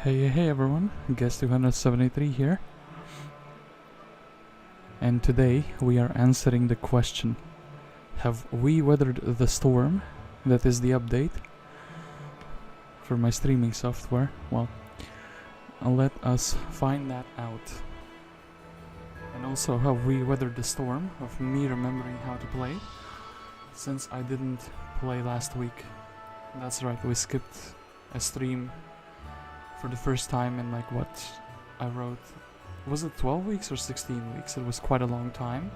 Hey everyone, Guest 273 here. And today we are answering the question, have we weathered the storm? That is the update for my streaming software. Well, let us find that out. And also, have we weathered the storm of me remembering how to play, since I didn't play last week. That's right, we skipped a stream for the first time in like what I wrote. Was it 12 weeks or 16 weeks? It was quite a long time.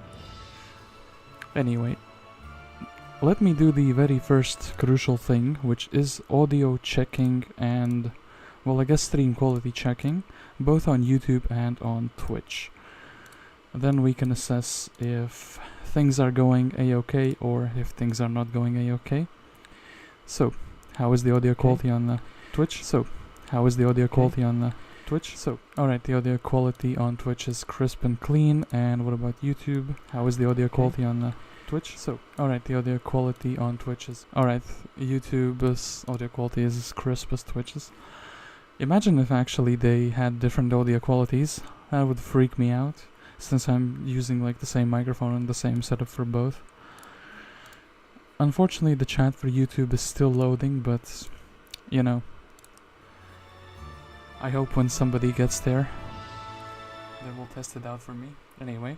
Anyway, let me do the very first crucial thing, which is audio checking and, well, I guess stream quality checking, both on YouTube and on Twitch. Then we can assess if things are going a-okay or if things are not going a-okay. So, how is the audio quality on Twitch? How is the audio quality on Twitch? Alright, the audio quality on Twitch is crisp and clean. And what about YouTube? How is the audio quality on Twitch? Alright, the audio quality on Twitch is... Alright, YouTube's audio quality is as crisp as Twitch's. Imagine if actually they had different audio qualities. That would freak me out, since I'm using like the same microphone and the same setup for both. Unfortunately, the chat for YouTube is still loading, but, you know, I hope when somebody gets there, they will test it out for me. Anyway,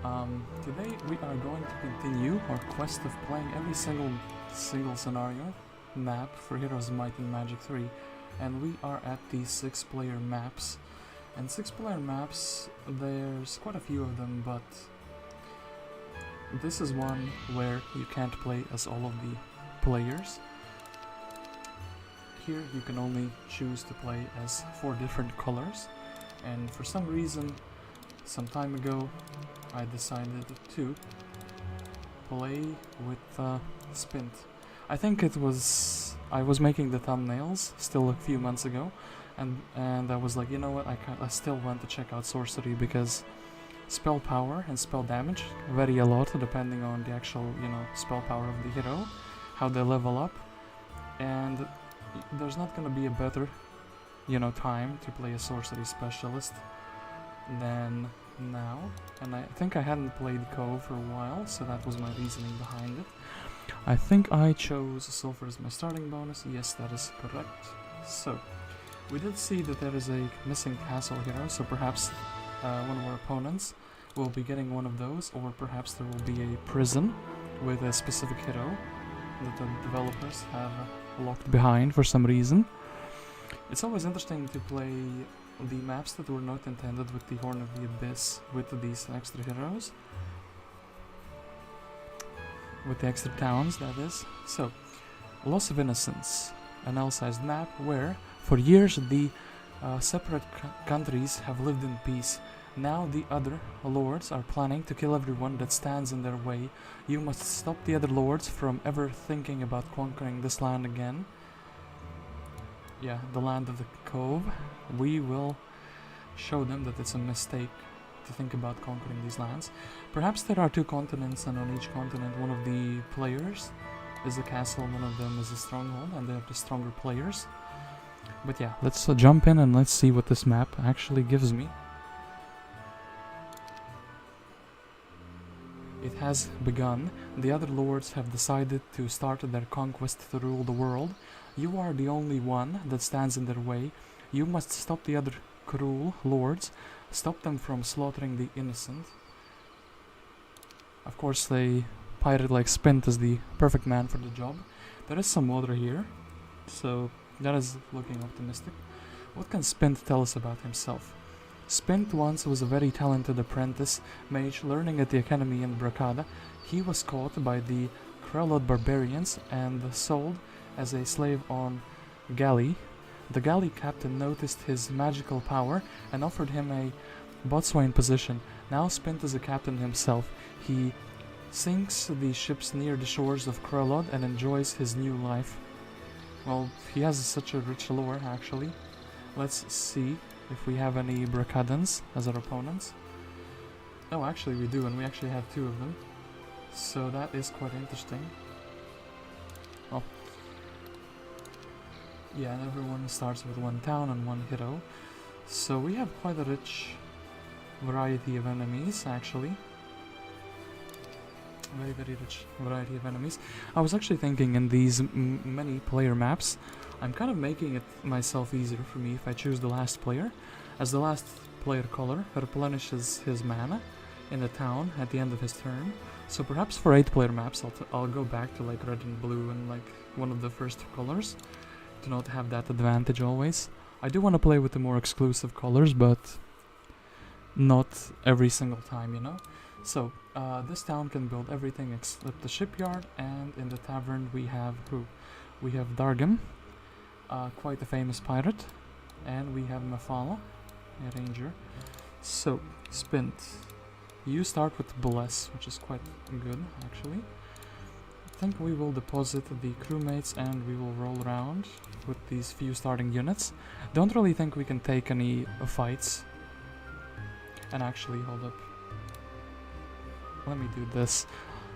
today we are going to continue our quest of playing every single scenario map for Heroes of Might and Magic 3, and we are at the 6-player maps. And 6-player maps, there's quite a few of them, but this is one where you can't play as all of the players. Here you can only choose to play as 4 different colors, and for some reason, some time ago, I decided to play with Spint. I think it was... I was making the thumbnails still a few months ago, and I was like, you know what, I still want to check out sorcery, because spell power and spell damage vary a lot depending on the actual, you know, spell power of the hero, how they level up, and there's not gonna be a better, you know, time to play a sorcery specialist than now. And I think I hadn't played Cove for a while, so that was my reasoning behind it. I think I chose Sulfur as my starting bonus. Yes, that is correct. So, we did see that there is a missing castle hero, so perhaps one of our opponents will be getting one of those, or perhaps there will be a prison with a specific hero that the developers have locked behind for some reason. It's always interesting to play the maps that were not intended with the Horn of the Abyss with these extra heroes. With the extra towns, that is. So, Loss of Innocence, an L-sized map where, for years, the separate countries have lived in peace. Now the other lords are planning to kill everyone that stands in their way. You must stop the other lords from ever thinking about conquering this land again. Yeah, the land of the Cove. We will show them that it's a mistake to think about conquering these lands. Perhaps there are 2 continents, and on each continent one of the players is a castle, one of them is a stronghold, and they are the stronger players. But yeah, let's jump in and let's see what this map actually gives me. It has begun. The other lords have decided to start their conquest to rule the world. You are the only one that stands in their way. You must stop the other cruel lords. Stop them from slaughtering the innocent. Of course, they pirate like Spint is the perfect man for the job. There is some water here, so that is looking optimistic. What can Spint tell us about himself? Spint once was a very talented apprentice mage learning at the academy in Bracada. He was caught by the Krelod barbarians and sold as a slave on galley. The galley captain noticed his magical power and offered him a boatswain position. Now Spint is a captain himself. He sinks the ships near the shores of Krelod and enjoys his new life. Well, he has such a rich lore, actually. Let's see if we have any Bracadans as our opponents. Oh, actually we do, and we actually have 2 of them. So that is quite interesting. Oh. Yeah, and everyone starts with one town and one hero. So we have quite a rich variety of enemies, actually. Very, very rich variety of enemies. I was actually thinking in these many player maps, I'm kind of making it myself easier for me if I choose the last player, as the last player color replenishes his mana in the town at the end of his turn. So perhaps for 8-player maps I'll go back to like red and blue and like one of the first colors to not have that advantage always. I do want to play with the more exclusive colors, but not every single time, you know? So, this town can build everything except the shipyard, and in the tavern we have who? We have Dargam, quite a famous pirate, and we have Mafala, a ranger. So, Spint, you start with Bless, which is quite good, actually. I think we will deposit the crewmates and we will roll around with these few starting units. Don't really think we can take any fights. And actually, hold up. Let me do this.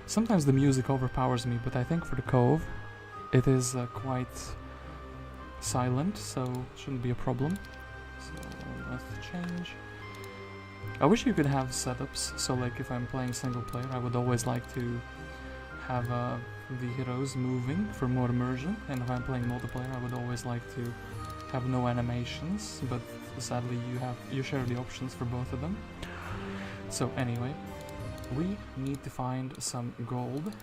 Sometimes the music overpowers me, but I think for the cove, it is quite silent, so shouldn't be a problem. So let's change. I wish you could have setups, so like if I'm playing single player, I would always like to have the heroes moving for more immersion, and if I'm playing multiplayer, I would always like to have no animations, but sadly you share the options for both of them. So anyway, we need to find some gold.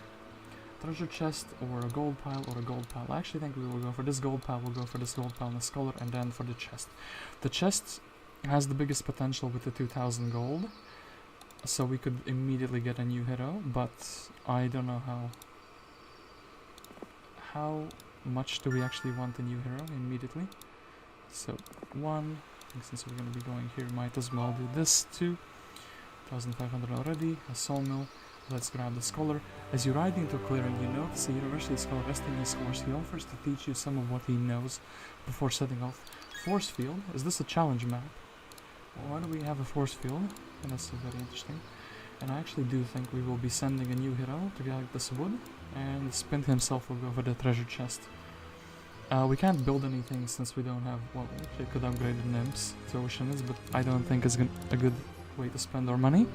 Treasure chest or a gold pile or a gold pile. I actually think we will go for this gold pile, we'll go for this gold pile and the scholar, and then for the chest. The chest has the biggest potential with the 2000 gold, so we could immediately get a new hero, but I don't know how much do we actually want a new hero immediately. So since we're going to be going here, might as well do this too. 1500 already, a sawmill. Let's grab the scholar. As you ride into a clearing, you notice a university scholar resting his horse. He offers to teach you some of what he knows before setting off. Force field. Is this a challenge map? Well, why do we have a force field? And that's very interesting. And I actually do think we will be sending a new hero to get this wood, and Spint himself will go for the treasure chest. We can't build anything since we don't have, well, we could upgrade the nymphs to Oceanus, but I don't think it's a good way to spend our money.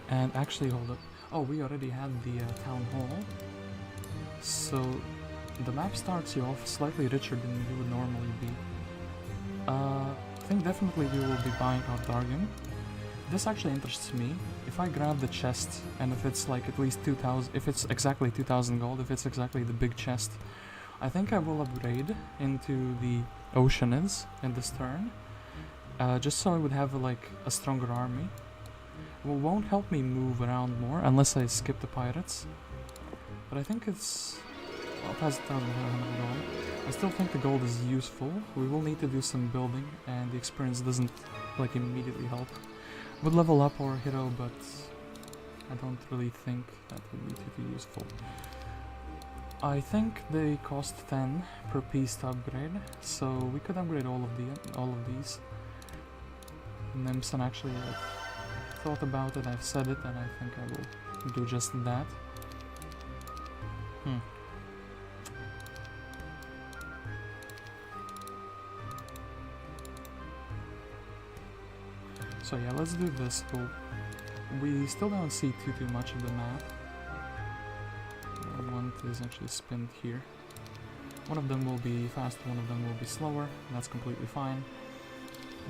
And actually, hold up. Oh, we already had the town hall. So the map starts you off slightly richer than you would normally be. I think definitely we will be buying out Dargam. This actually interests me. If I grab the chest, and if it's like at least 2000, if it's exactly 2000 gold, if it's exactly the big chest, I think I will upgrade into the Oceanus in this turn, just so I would have like a stronger army. Well, won't help me move around more unless I skip the pirates, but I think it's, well, it has 1500 gold. I still think the gold is useful. We will need to do some building, and the experience doesn't like immediately help. Would level up our hero, but I don't really think that would be too useful. I think they cost 10 per piece to upgrade, so we could upgrade all of these nymphs, and actually I've thought about it, I've said it, and I think I will do just that. So yeah, let's do this. We still don't see too much of the map. One is actually Spint here. One of them will be faster, one of them will be slower. That's completely fine.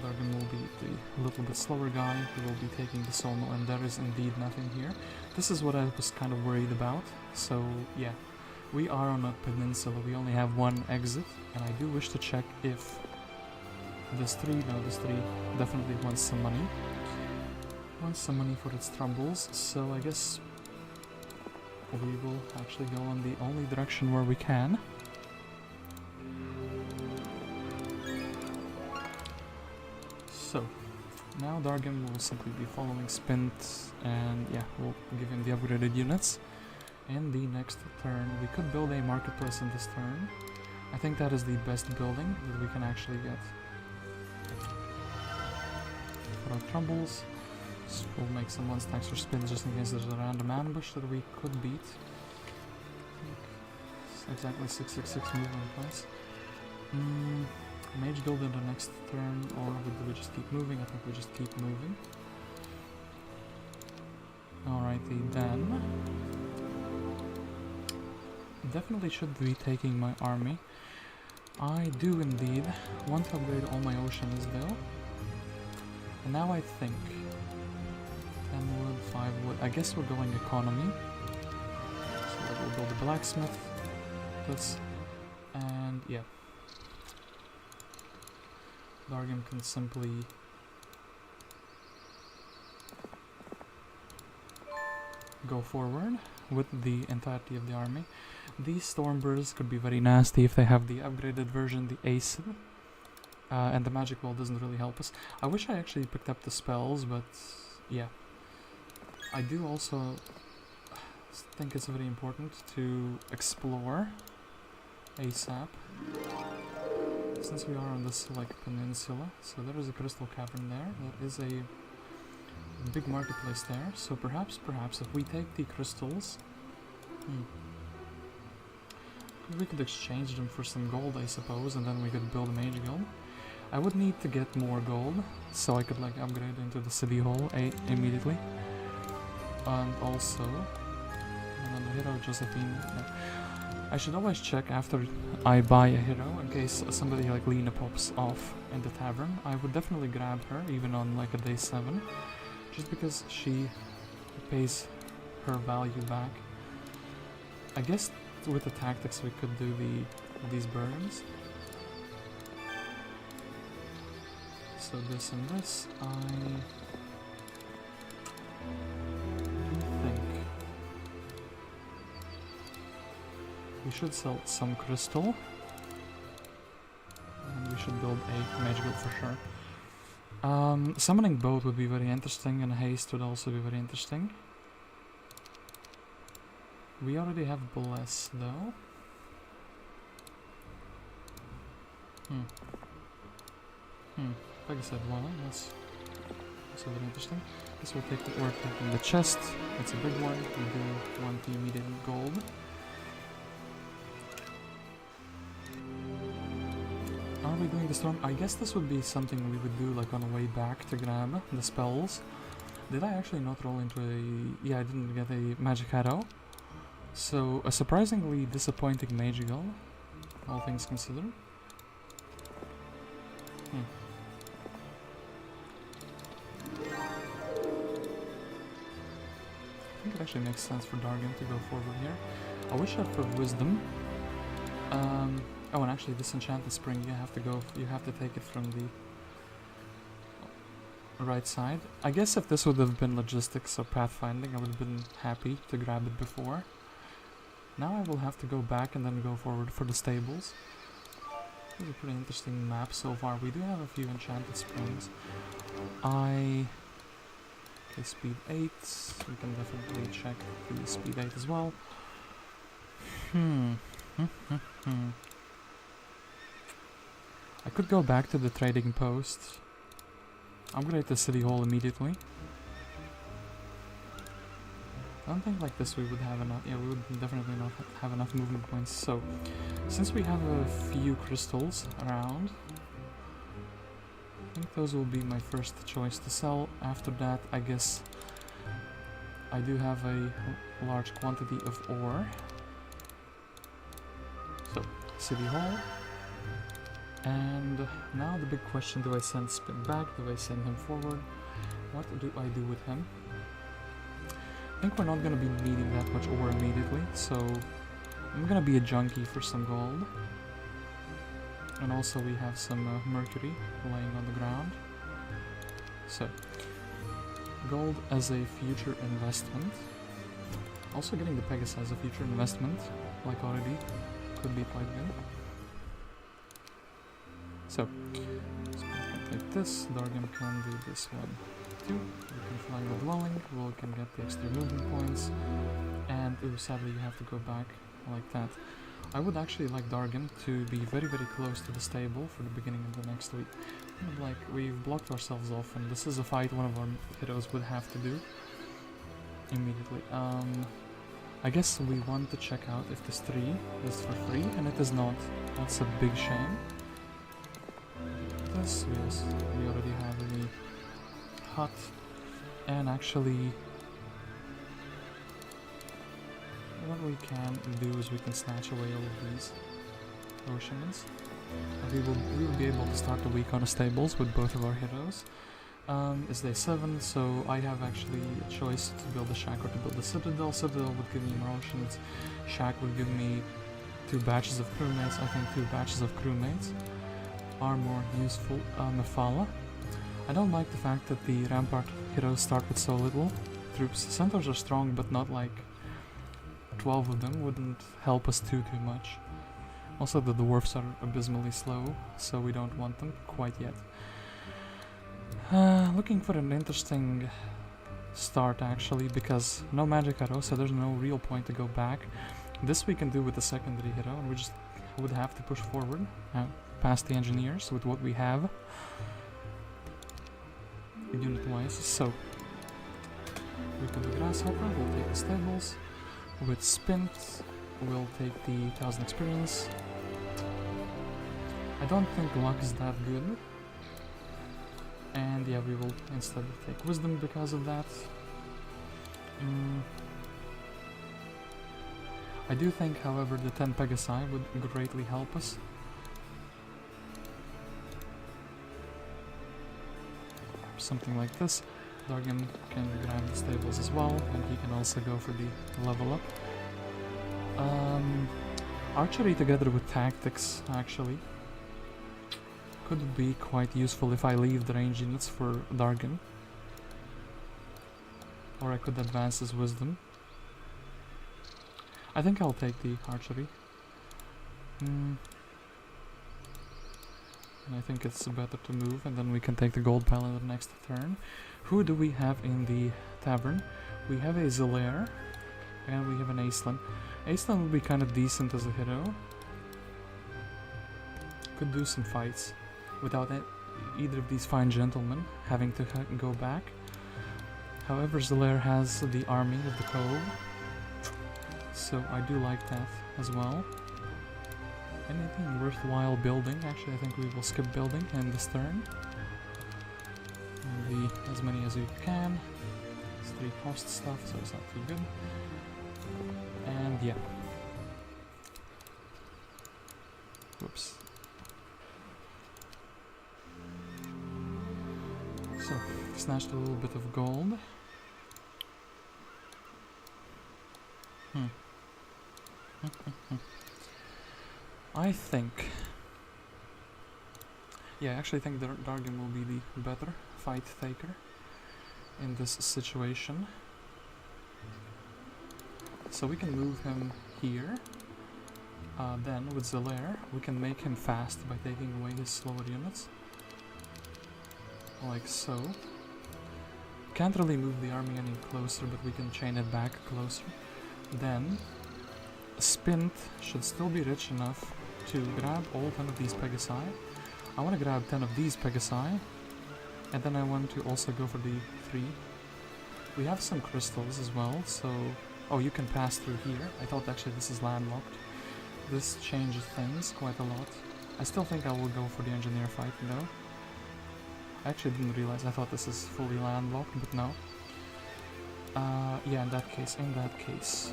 Dargam will be the little bit slower guy who will be taking the sawmill, and there is indeed nothing here. This is what I was kind of worried about. So yeah, we are on a peninsula. We only have one exit, and I do wish to check if this tree definitely wants some money. Wants some money for its troubles, so I guess we will actually go in the only direction where we can. So, now Dargam will simply be following Spint, and yeah, we'll give him the upgraded units. In the next turn, we could build a marketplace in this turn. I think that is the best building that we can actually get. For our troubles, so we'll make some 1 stacks for Spin just in case there's a random ambush that we could beat. exactly 666 movement points. Mage Guild in the next turn, or do we just keep moving? I think we just keep moving. Alrighty then. Definitely should be taking my army. I do indeed want to upgrade all my oceans though. And now I think 10 wood, 5 wood. I guess we're going economy. So we'll build a blacksmith. This and yeah. Dargam can simply go forward with the entirety of the army. These Stormbirds could be very nasty if they have the upgraded version, the Acid. And the magic wall doesn't really help us. I wish I actually picked up the spells, but yeah. I do also think it's very important to explore ASAP. Since we are on this like peninsula, so there is a crystal cavern there. There is a big marketplace there. So perhaps if we take the crystals, we could exchange them for some gold, I suppose, and then we could build a mage guild. I would need to get more gold, so I could like upgrade into the city hall immediately. And also, another hero, Josephine. I should always check after I buy a hero, in case somebody like Lena pops off in the tavern. I would definitely grab her, even on like a day 7, just because she pays her value back. I guess with the tactics we could do these burns. So this and this, I do think we should sell some crystal, and we should build a mage guild for sure. Summoning boat would be very interesting, and haste would also be very interesting. We already have bless though. Like I said, well, that's also very interesting. This will take the work in the chest. It's a big one. We do want the immediate gold. Are we doing the storm? I guess this would be something we would do like on the way back to grab the spells. Did I actually not roll into a... Yeah, I didn't get a magic arrow. So, a surprisingly disappointing mage guild, all things considered. I think it actually makes sense for Dargan to go forward here. I wish I had for wisdom. Oh, and actually this enchanted spring, you have to take it from the right side. I guess if this would have been logistics or pathfinding, I would have been happy to grab it before. Now I will have to go back and then go forward for the stables. This is a pretty interesting map so far. We do have a few enchanted springs. Okay, speed 8. We can definitely check the speed 8 as well. I could go back to the trading post. Upgrade the city hall immediately. I don't think like this we would have enough. Yeah, we would definitely not have enough movement points. So, since we have a few crystals around, I think those will be my first choice to sell. After that, I guess I do have a large quantity of ore. So, city hall. And now the big question, do I send Spint back? Do I send him forward? What do I do with him? I think we're not going to be needing that much ore immediately, so I'm going to be a junkie for some gold. And also we have some mercury laying on the ground. So, gold as a future investment. Also getting the Pegasus as a future investment, like already, could be quite good. So, Spint can take this, Dargan can do this one too. We can fly the dwelling, we can get the extra movement points, and ooh, sadly you have to go back like that. I would actually like Dargan to be very close to the stable for the beginning of the next week. Kind of like, we've blocked ourselves off, and this is a fight one of our heroes would have to do immediately. I guess we want to check out if this tree is for free, and it is not. That's a big shame. This, yes, we already have a hut, and actually what we can do is we can snatch away all of these oceans. And we will be able to start the week on the stables with both of our heroes. It's day 7, so I have actually a choice to build a shack or to build a citadel. Citadel would give me more oceans, shack would give me 2 batches of crewmates. I think 2 batches of crewmates are more useful. Mephala. I don't like the fact that the Rampart heroes start with so little troops. Centaurs are strong, but not like 12 of them wouldn't help us too much. Also, the dwarfs are abysmally slow, so we don't want them quite yet. Looking for an interesting start actually, because no magic arrow, so there's no real point to go back. This we can do with the secondary hero, and we just would have to push forward past the engineers with what we have unit-wise. So we can do Grasshopper, we'll take the stables. With Spint, we'll take the 1000 experience. I don't think luck is that good. And yeah, we will instead take wisdom because of that. I do think, however, the 10 Pegasi would greatly help us. Something like this. Dargan can grab the stables as well, and he can also go for the level up. Archery together with tactics, actually, could be quite useful if I leave the range units for Dargan. Or I could advance his wisdom. I think I'll take the archery. And I think it's better to move, and then we can take the gold pile in the next turn. Who do we have in the tavern? We have a Zilare, and we have an Aislan. Aislan would be kind of decent as a hero. Could do some fights without either of these fine gentlemen having to go back. However, Zilare has the army of the Cove, so I do like that as well. Anything worthwhile building? Actually, I think we will skip building in this turn. Maybe as many as you can. It's 3 cost stuff, so it's not too good. And yeah. Whoops. So, snatched a little bit of gold. I think... yeah, I actually think Dargan will be the better fight taker in this situation. So we can move him here. Then with Zilare, we can make him fast by taking away his slower units. Like so. Can't really move the army any closer, but we can chain it back closer. Then Spint should still be rich enough to grab all 10 of these Pegasi. I want to grab 10 of these Pegasi, and then I want to also go for the 3. We have some crystals as well, so... oh, you can pass through here. I thought actually this is landlocked. This changes things quite a lot. I still think I will go for the engineer fight though. I actually didn't realize, I thought this is fully landlocked, but no. Yeah, in that case.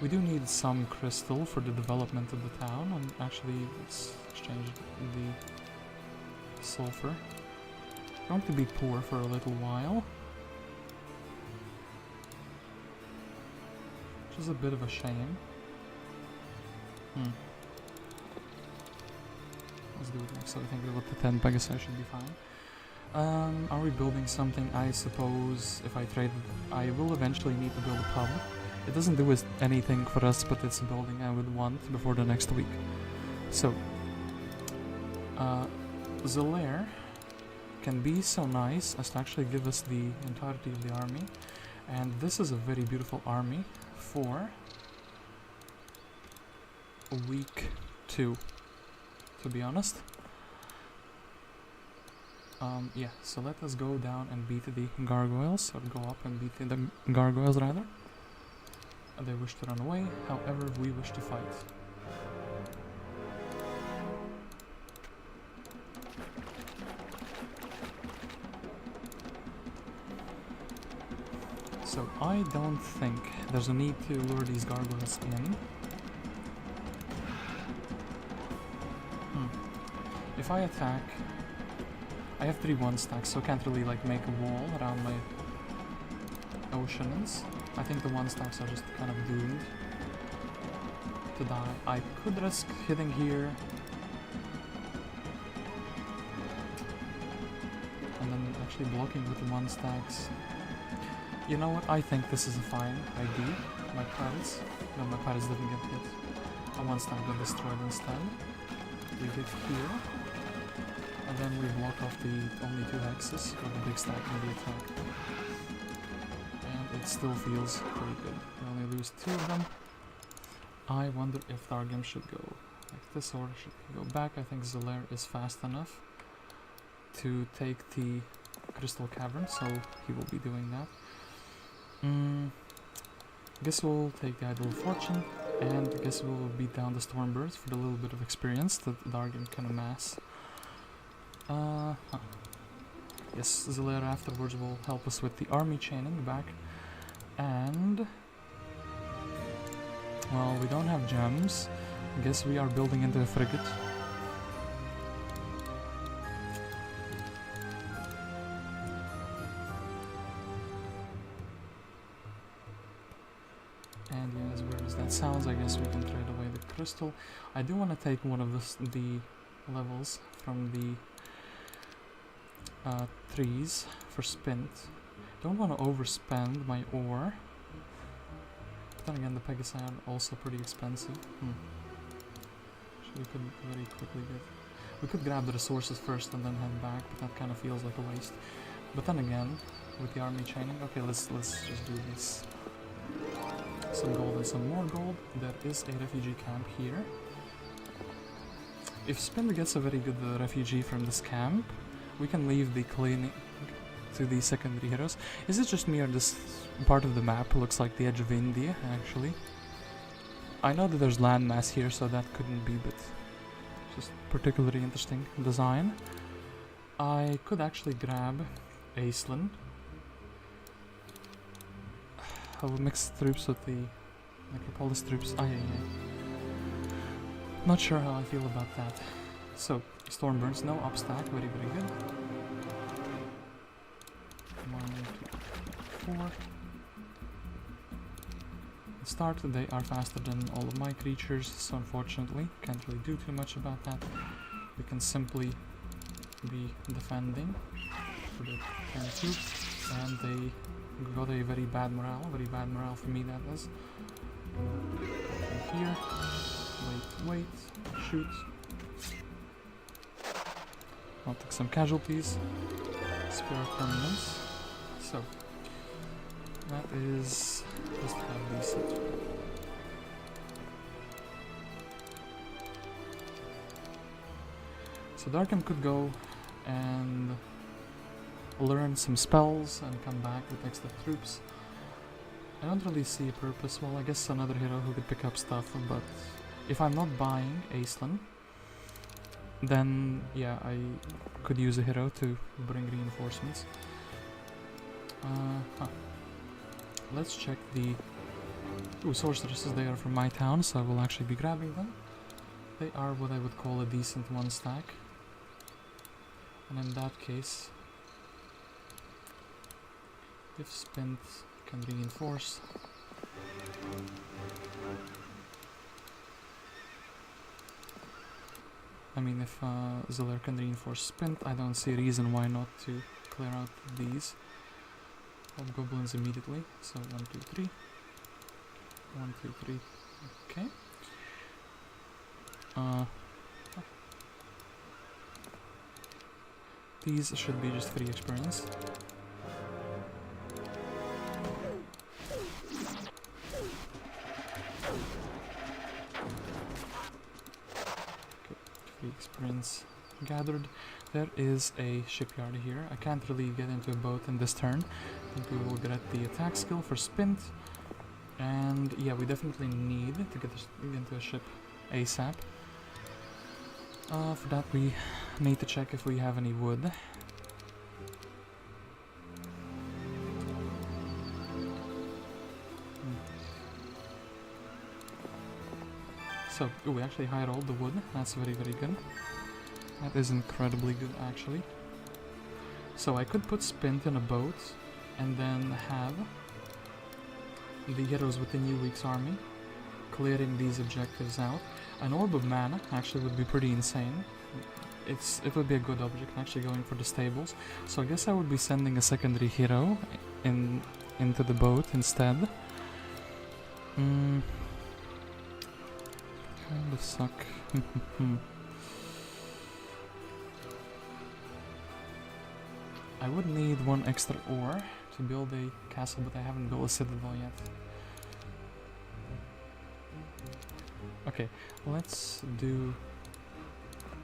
We do need some crystal for the development of the town, and actually let's exchange the sulfur. Going to be poor for a little while. Which is a bit of a shame. Let's do it next, so I think with the 10 Pegasi should be fine. Are we building something? I suppose if I trade, I will eventually need to build a pub. It doesn't do anything for us, but it's a building I would want before the next week. So, Zilare can be so nice as to actually give us the entirety of the army. And this is a very beautiful army for week 2, to be honest. Yeah, so let us go down and beat the gargoyles, or go up and beat the gargoyles rather. They wish to run away, however we wish to fight. So I don't think there's a need to lure these gargoyles in. If I attack, I have 3 1-stacks, so I can't really like make a wall around my oceans. I think the 1-stacks are just kind of doomed to die. I could risk hitting here and then actually blocking with the 1-stacks. You know what? I think this is a fine idea. My pirates. No, my pirates didn't get hit. A 1-stack got destroyed instead. We hit here. And then we block off the only 2 hexes with the big stack in the attack. And it still feels pretty good. We only lose 2 of them. I wonder if Targum should go like this or should he go back. I think Zilare is fast enough to take the Crystal Cavern, so he will be doing that. Guess we'll take the Idol of Fortune, and I guess we'll beat down the Stormbirds for the little bit of experience that Dargan can amass. Yes, Zilare afterwards will help us with the army chaining back, and well, we don't have gems. I guess we are building into a frigate. And yeah, as weird as that sounds, I guess we can trade away the crystal. I do want to take one of the levels from the trees for Spint. Don't want to overspend my ore. But then again, the Pegasi are also pretty expensive. We could very quickly get... We could grab the resources first and then head back, but that kind of feels like a waste. But then again, with the army chaining, okay, let's just do this. Some gold and some more gold. There is a refugee camp here. If Spint gets a very good refugee from this camp, we can leave the cleaning to the secondary heroes. Is it just me or this part of the map looks like the edge of India, actually? I know that there's landmass here, so that couldn't be, but just particularly interesting design. I could actually grab Aislinn. I will mix troops with the Necropolis troops. Not sure how I feel about that. So, Stormbirds, no upstack, very good. 1, 2, 4. Start, they are faster than all of my creatures, so unfortunately, can't really do too much about that. We can simply be defending for the 10 troops, and they got a very bad morale for me that is. Okay, here, wait, shoot. I'll take some casualties, spare permanents. So, that is just about decent. So Darkham could go and learn some spells and come back with extra troops. I don't really see a purpose. Well, I guess another hero who could pick up stuff, but if I'm not buying Aislinn, then yeah, I could use a hero to bring reinforcements. Let's check the... Ooh, sorceresses, they are from my town, so I will actually be grabbing them. They are what I would call a decent 1-stack. And in that case, if Spint can reinforce... I mean, if Zilare can reinforce Spint, I don't see a reason why not to clear out these hobgoblins immediately. So 1, 2, 3. 1, 2, 3. Okay. These should be just free experience. Experience gathered. there is a shipyard here. I can't really get into a boat in this turn. I think we will get the attack skill for Spint. And yeah, we definitely need to get into a ship ASAP. For that we need to check if we have any wood. So, we actually high rolled the wood. That's very, very good. That is incredibly good, actually. So I could put Spint in a boat and then have the heroes within U-Week's army clearing these objectives out. An orb of mana actually would be pretty insane. It would be a good object, actually going for the stables. So I guess I would be sending a secondary hero into the boat instead. Kind of suck. I would need one extra ore to build a castle, but I haven't built a citadel yet. Okay, let's do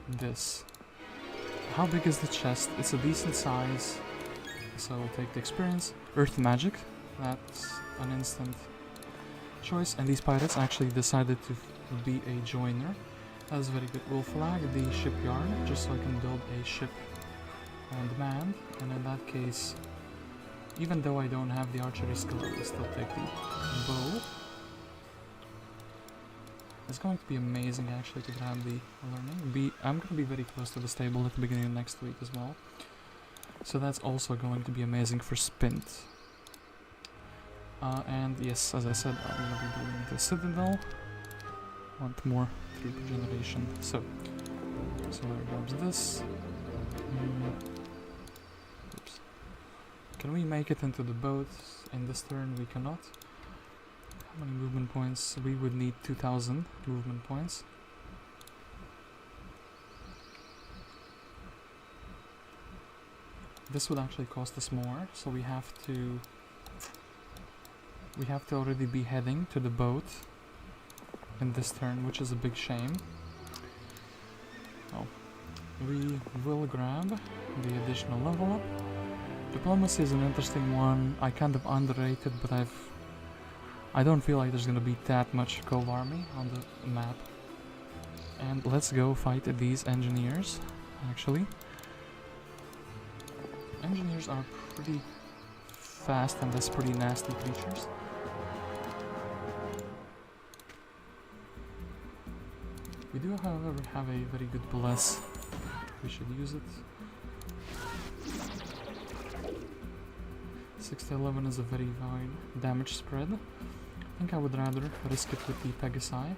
this. How big is the chest? It's a decent size, so we'll take the experience. Earth magic, that's an instant choice, and these pirates actually decided to be a joiner. That's very good. We'll flag the shipyard just so I can build a ship on demand, and in that case, even though I don't have the archery skill, I will still take the bow. It's going to be amazing actually to grab the learning. I'm going to be very close to the stable at the beginning of next week as well. So that's also going to be amazing for Spint. And yes, as I said, I'm going to be building the citadel. Want more troop generation. So there grabs this. Oops. Can we make it into the boat in this turn? We cannot. How many movement points? We would need 2000 movement points. This would actually cost us more, so we have to already be heading to the boat in this turn, which is a big shame. Oh, we will grab the additional level up. Diplomacy is an interesting one. I kind of underrate it, but I don't feel like there's gonna be that much Cove army on the map. And let's go fight these engineers, actually. Engineers are pretty fast and thus pretty nasty creatures. We do, however, have a very good bless. We should use it. 6 to 11 is a very wide damage spread. I think I would rather risk it with the Pegasi.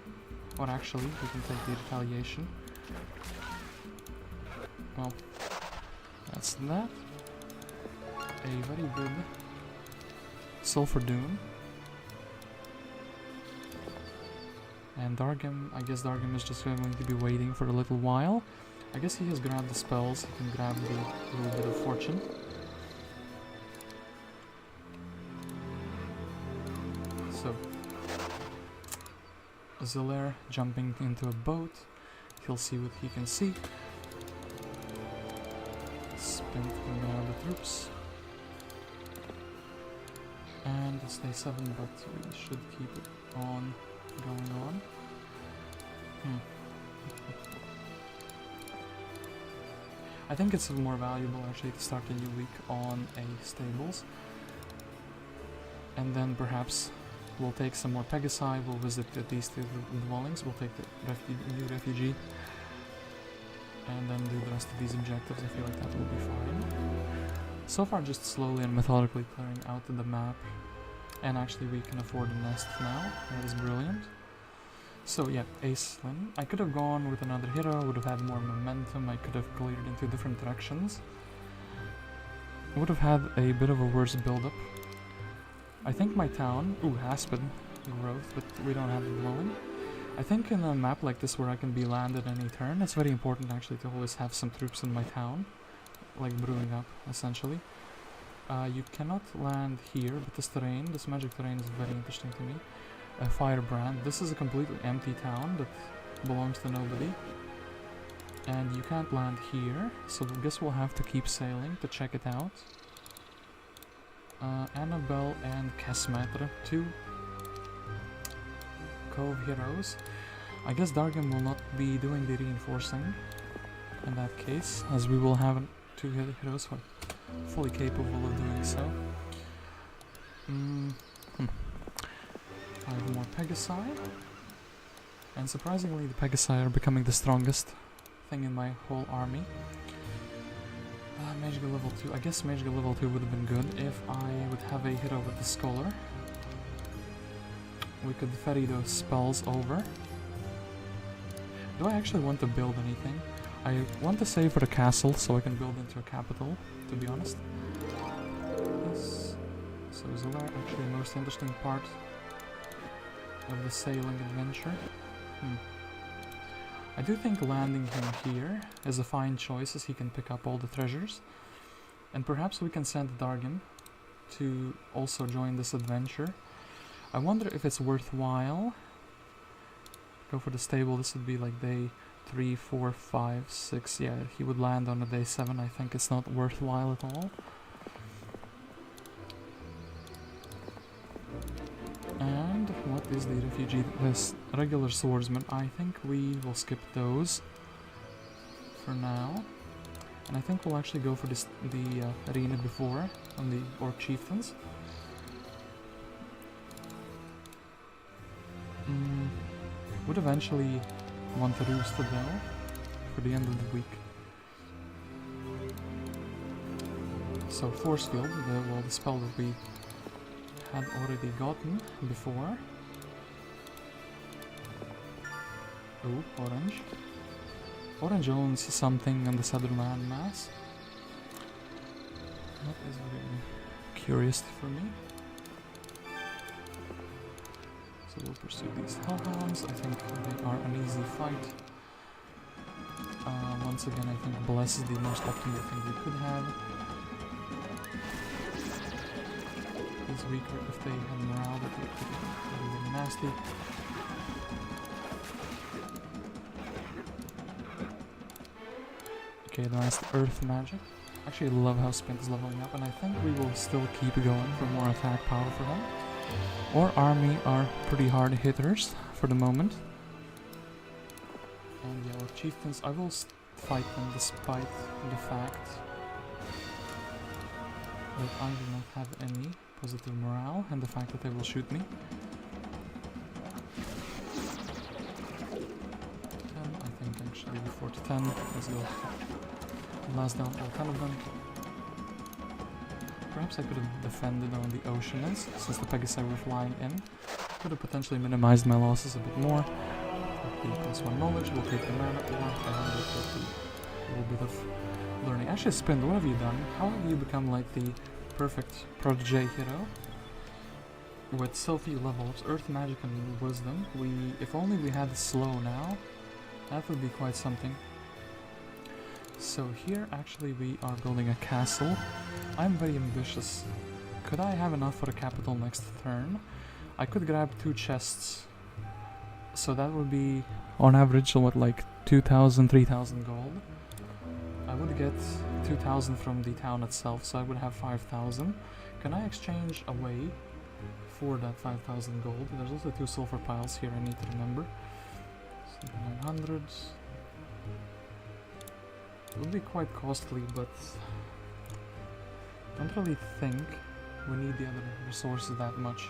Or actually, we can take the retaliation. Well, that's that. A very good Sulfur Dune. And Dargam, I guess Dargam is just going to be waiting for a little while. I guess he has grabbed the spells, he can grab the little bit of fortune. So, Zilare jumping into a boat, he'll see what he can see. Spint bringing out the troops. And it's day 7, but we should keep it on going on. I think it's more valuable actually to start a new week on a stables. And then perhaps we'll take some more Pegasi, we'll visit these two dwellings, we'll take the new refugee. And then do the rest of these objectives. I feel like that will be fine. So far just slowly and methodically clearing out the map. And actually we can afford a nest now, that is brilliant. So yeah, Aislinn. I could have gone with another hero, would have had more momentum, I could have cleared into different directions. Would have had a bit of a worse build-up. I think my town, Aspen growth, but we don't have a dwelling. I think in a map like this where I can be landed any turn, it's very important actually to always have some troops in my town. Like brewing up, essentially. You cannot land here, but this terrain, this magic terrain is very interesting to me. Firebrand. This is a completely empty town that belongs to nobody. And you can't land here, so I guess we'll have to keep sailing to check it out. Anabel and Casmetre, 2 Cove heroes. I guess Dargam will not be doing the reinforcing in that case, as we will have 2 heroes who are fully capable of doing so. 5 more Pegasi. And surprisingly, the Pegasi are becoming the strongest thing in my whole army. Magical level 2. I guess Magical level 2 would have been good if I would have a hero with the Scholar. We could ferry those spells over. Do I actually want to build anything? I want to save for the castle so I can build into a capital, to be honest. Yes. So Zilare, actually the most interesting part of the sailing adventure. I do think landing him here is a fine choice, as he can pick up all the treasures. And perhaps we can send Dargam to also join this adventure. I wonder if it's worthwhile. Go for the stable. This would be like day 3, 4, 5, 6. Yeah, he would land on a day 7. I think it's not worthwhile at all. And what is the refugee? This regular swordsman. I think we will skip those for now. And I think we'll actually go for this, the arena before on the Orc Chieftains. Would eventually want to roost the bell for the end of the week. So Force Field, the spell that we had already gotten before. Oh, Orange. Orange owns something on the southern landmass. That is really curious for me. So we'll pursue these Hellhounds. I think they are an easy fight. Once again, I think Bless is the most optimal thing we could have. He's weaker if they have morale, but they could be really nasty. Okay, advanced Earth Magic. Actually, I love how Spint is leveling up, and I think we will still keep going for more attack power for them. Our army are pretty hard hitters for the moment. And yeah, our chieftains, I will fight them despite the fact that I do not have any positive morale and the fact that they will shoot me. 10, I think actually before 10, let's go blast down all 10 of them. Perhaps I could have defended on the Oceanus, since the Pegasi were flying in. Could have potentially minimized my losses a bit more. The +1 knowledge, we'll take the mana ore, and we'll take a little bit of learning. Actually, Spint, what have you done? How have you become like the perfect protege hero? With so few levels, Earth Magic and Wisdom. If only we had slow now, that would be quite something. So here, actually, we are building a castle. I'm very ambitious. Could I have enough for a capital next turn? I could grab 2 chests. So that would be, on average, what, like 2,000, 3,000 gold. I would get 2,000 from the town itself, so I would have 5,000. Can I exchange away for that 5,000 gold? There's also 2 sulfur piles here I need to remember. So 900. It would be quite costly, but I don't really think we need the other resources that much.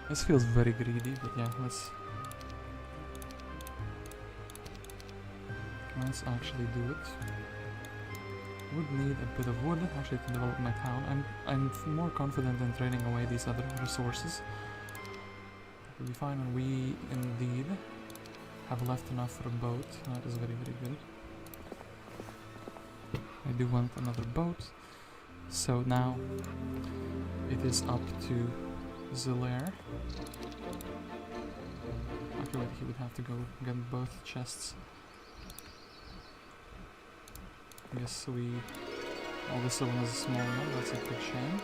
This feels very greedy, but yeah, let's actually do it. Would need a bit of wood actually to develop my town. I'm more confident in trading away these other resources. That will be fine, and we indeed have left enough for a boat. That is very, very good. I do want another boat. So now it is up to Zilare. After that he would have to go get both chests. I guess this one is a small one, that's a big shame.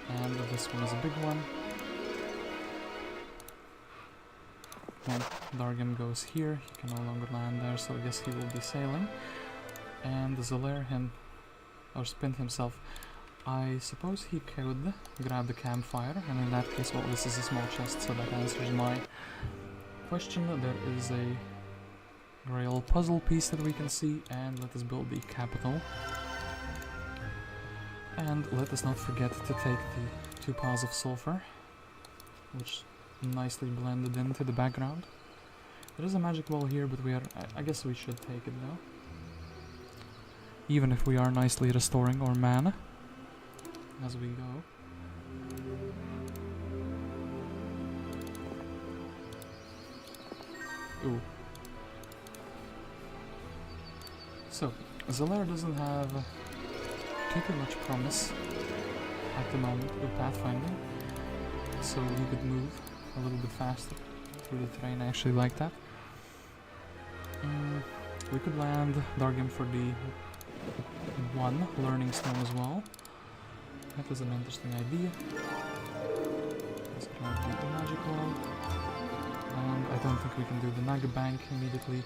And this one is a big one. when Dargam goes here, he can no longer land there, so I guess he will be sailing. And Zilare or Spint himself, I suppose he could grab the campfire, and in that case, well, this is a small chest, so that answers my question. There is a Grail puzzle piece that we can see, and let us build the capital. And let us not forget to take the 2 piles of sulfur, which nicely blended into the background. There is a magic wall here, but I guess we should take it though. Even if we are nicely restoring our mana as we go. Ooh. So, Zilare doesn't have too much promise at the moment with pathfinding, so we could move a little bit faster through the terrain. I actually like that. We could land Dargam for the 1 learning stone as well. That is an interesting idea. Let's grab the magical, and I don't think we can do the Naga Bank immediately.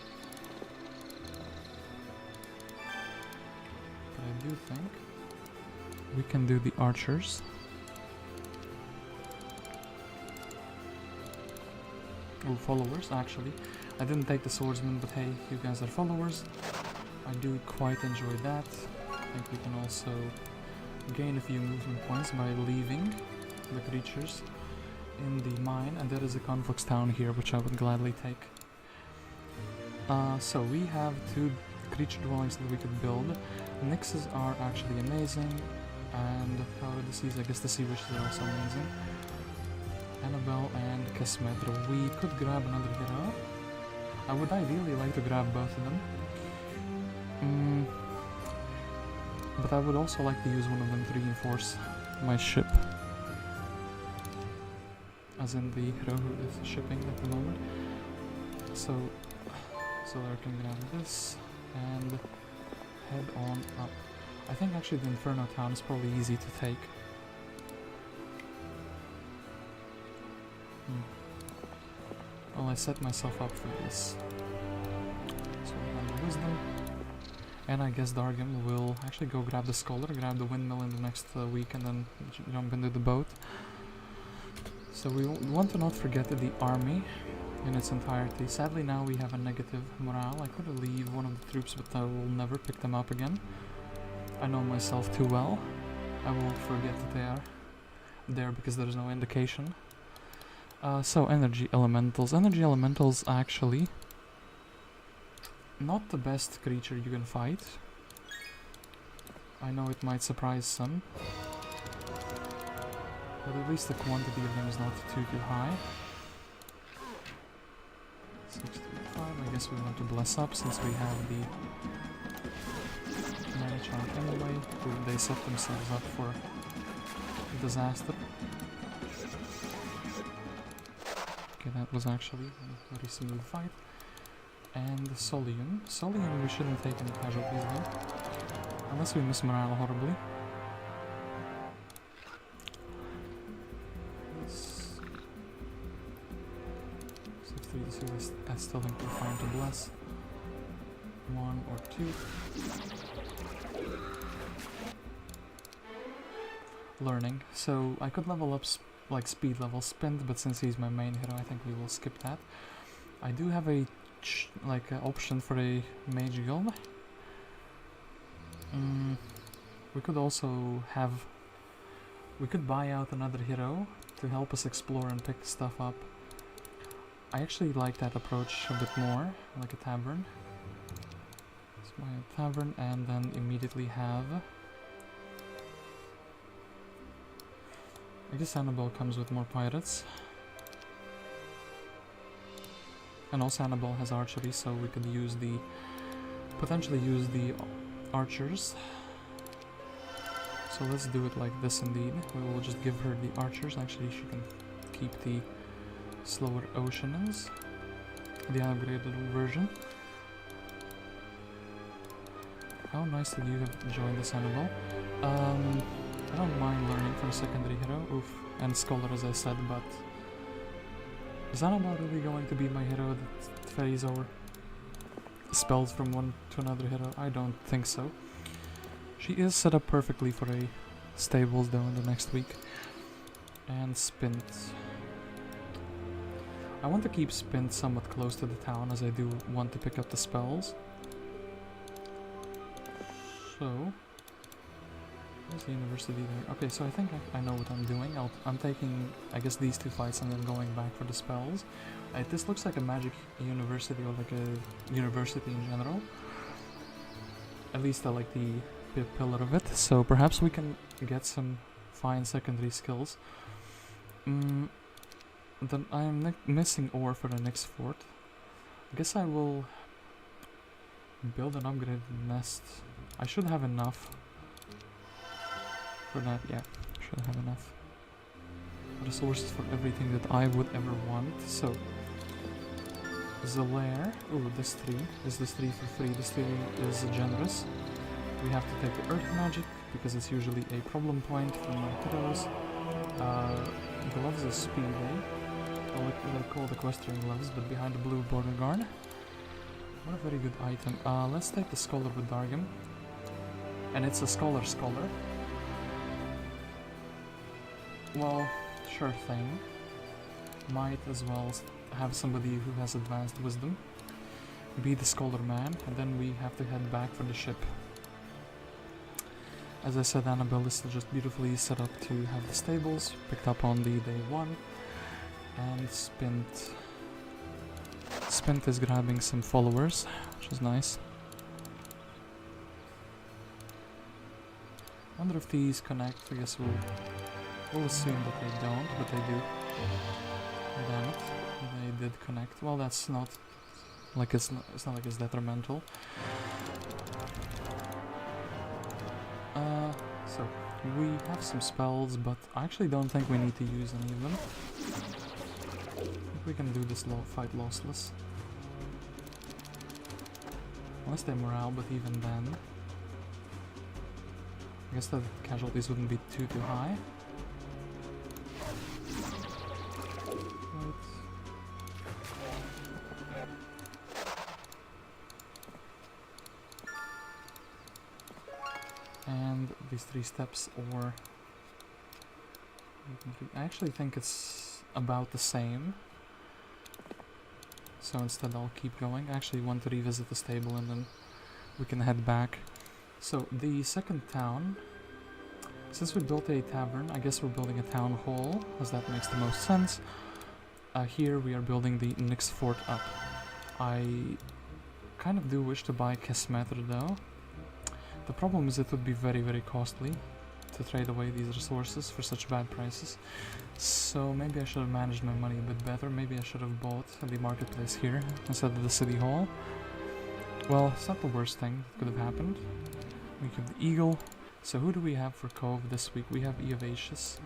But I do think we can do the archers. Or followers, actually. I didn't take the swordsman, but hey, you guys are followers. I do quite enjoy that. I think we can also gain a few movement points by leaving the creatures in the mine, and there is a Conflux town here, which I would gladly take. So we have 2 creature dwellings that we could build. Nixes are actually amazing, and Power of the Seas, I guess the Sea Witches are also amazing. Anabel and Cuthbert. We could grab another hero. I would ideally like to grab both of them. But I would also like to use one of them to reinforce my ship. As in the hero who is shipping at the moment. So I can grab this and head on up. I think actually the Inferno town is probably easy to take. Well, I set myself up for this. So we have the Wisdom. And I guess Dargam will actually go grab the Scholar, grab the windmill in the next week, and then jump into the boat. So we want to not forget the army in its entirety. Sadly now we have a negative morale. I could leave one of the troops, but I will never pick them up again. I know myself too well. I won't forget that they are there because there is no indication. So energy elementals. Energy elementals actually not the best creature you can fight. I know it might surprise some, but at least the quantity of them is not too high. 65, I guess we want to bless up since we have the mana chart anyway. They set themselves up for disaster. Okay, that was actually a very smooth fight. And Solium. Solium, we shouldn't take any casualties though. Unless we miss morale horribly. This 63 to 2, I still think we're fine to bless. 1 or 2. Learning. So I could level up like speed level Spint, but since he's my main hero, I think we will skip that. I do have a option for a mage guild. We could also have... we could buy out another hero to help us explore and pick stuff up. I actually like that approach a bit more, like a tavern. Let's buy a tavern and then immediately have... I guess Anabel comes with more pirates. And also Anabel has archery, so we could use potentially use the archers. So let's do it like this indeed. We will just give her the archers. Actually, she can keep the slower oceans, the upgraded version. How nice that you have joined this Anabel. I don't mind learning from a secondary hero. Oof, and Scholar as I said, but Is Anabel really going to be my hero that ferries over spells from one to another hero? I don't think so. She is set up perfectly for a stables though in the next week. And Spint. I want to keep Spint somewhat close to the town as I do want to pick up the spells. So, where's the university there? Okay, so I think I know what I'm doing. I'm taking, I guess, these two fights and then going back for the spells. This looks like a magic university or like a university in general. At least I like the pillar of it. So perhaps we can get some fine secondary skills. Then I'm missing ore for the next fort. I guess I will build an upgraded nest. I should have enough for that. Yeah, should have enough resources for everything that I would ever want. So Zilare. Ooh, this 3. Is this 3 for free? This 3 is generous. We have to take the earth magic because it's usually a problem point for my heroes. Gloves is speed, eh? They're called equestrian gloves, but behind the blue border guard. What a very good item. Let's take the scholar with Dargum. And it's a scholar. Well, sure thing. Might as well have somebody who has advanced wisdom. Be the scholar man, and then we have to head back for the ship. As I said, Anabel is just beautifully set up to have the stables, picked up on the day 1. And Spint is grabbing some followers, which is nice. Wonder if these connect. I guess we'll assume that they don't, but they do. Damn it, they did connect. Well, that's not like it's not like it's detrimental. So we have some spells, but I actually don't think we need to use any of them. I think we can do this fight lossless. Unless they're morale, but even then. I guess the casualties wouldn't be too high. Right. And these 3 steps, or I actually think it's about the same. So instead I'll keep going. I actually want to revisit the stable and then we can head back. So the second town, since we built a tavern, I guess we're building a town hall, as that makes the most sense. Here we are building the next fort up. I kind of do wish to buy Kesmetr though. The problem is it would be very, very costly to trade away these resources for such bad prices. So maybe I should have managed my money a bit better. Maybe I should have bought the marketplace here instead of the city hall. Well, it's not the worst thing that could have happened. We keep the eagle. So who do we have for Cove this week? We have Eovacious.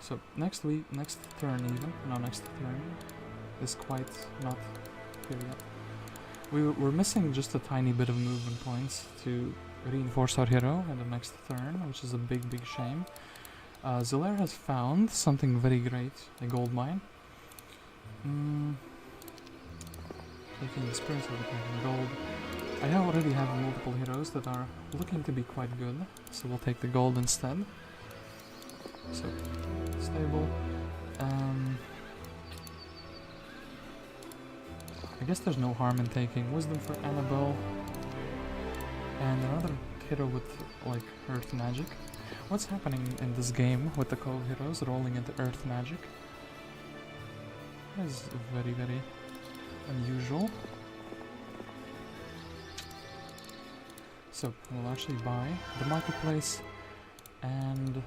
So next turn is quite not here yet. We're missing just a tiny bit of movement points to reinforce our hero in the next turn, which is a big shame. Zilare has found something very great, a gold mine. Taking experience over taking gold. I already have multiple heroes that are looking to be quite good, so we'll take the gold instead. So, stable. I guess there's no harm in taking wisdom for Anabel. And another hero with, like, earth magic. What's happening in this game with the Cove heroes rolling into earth magic? That is very, very unusual. So, we'll actually buy the marketplace. And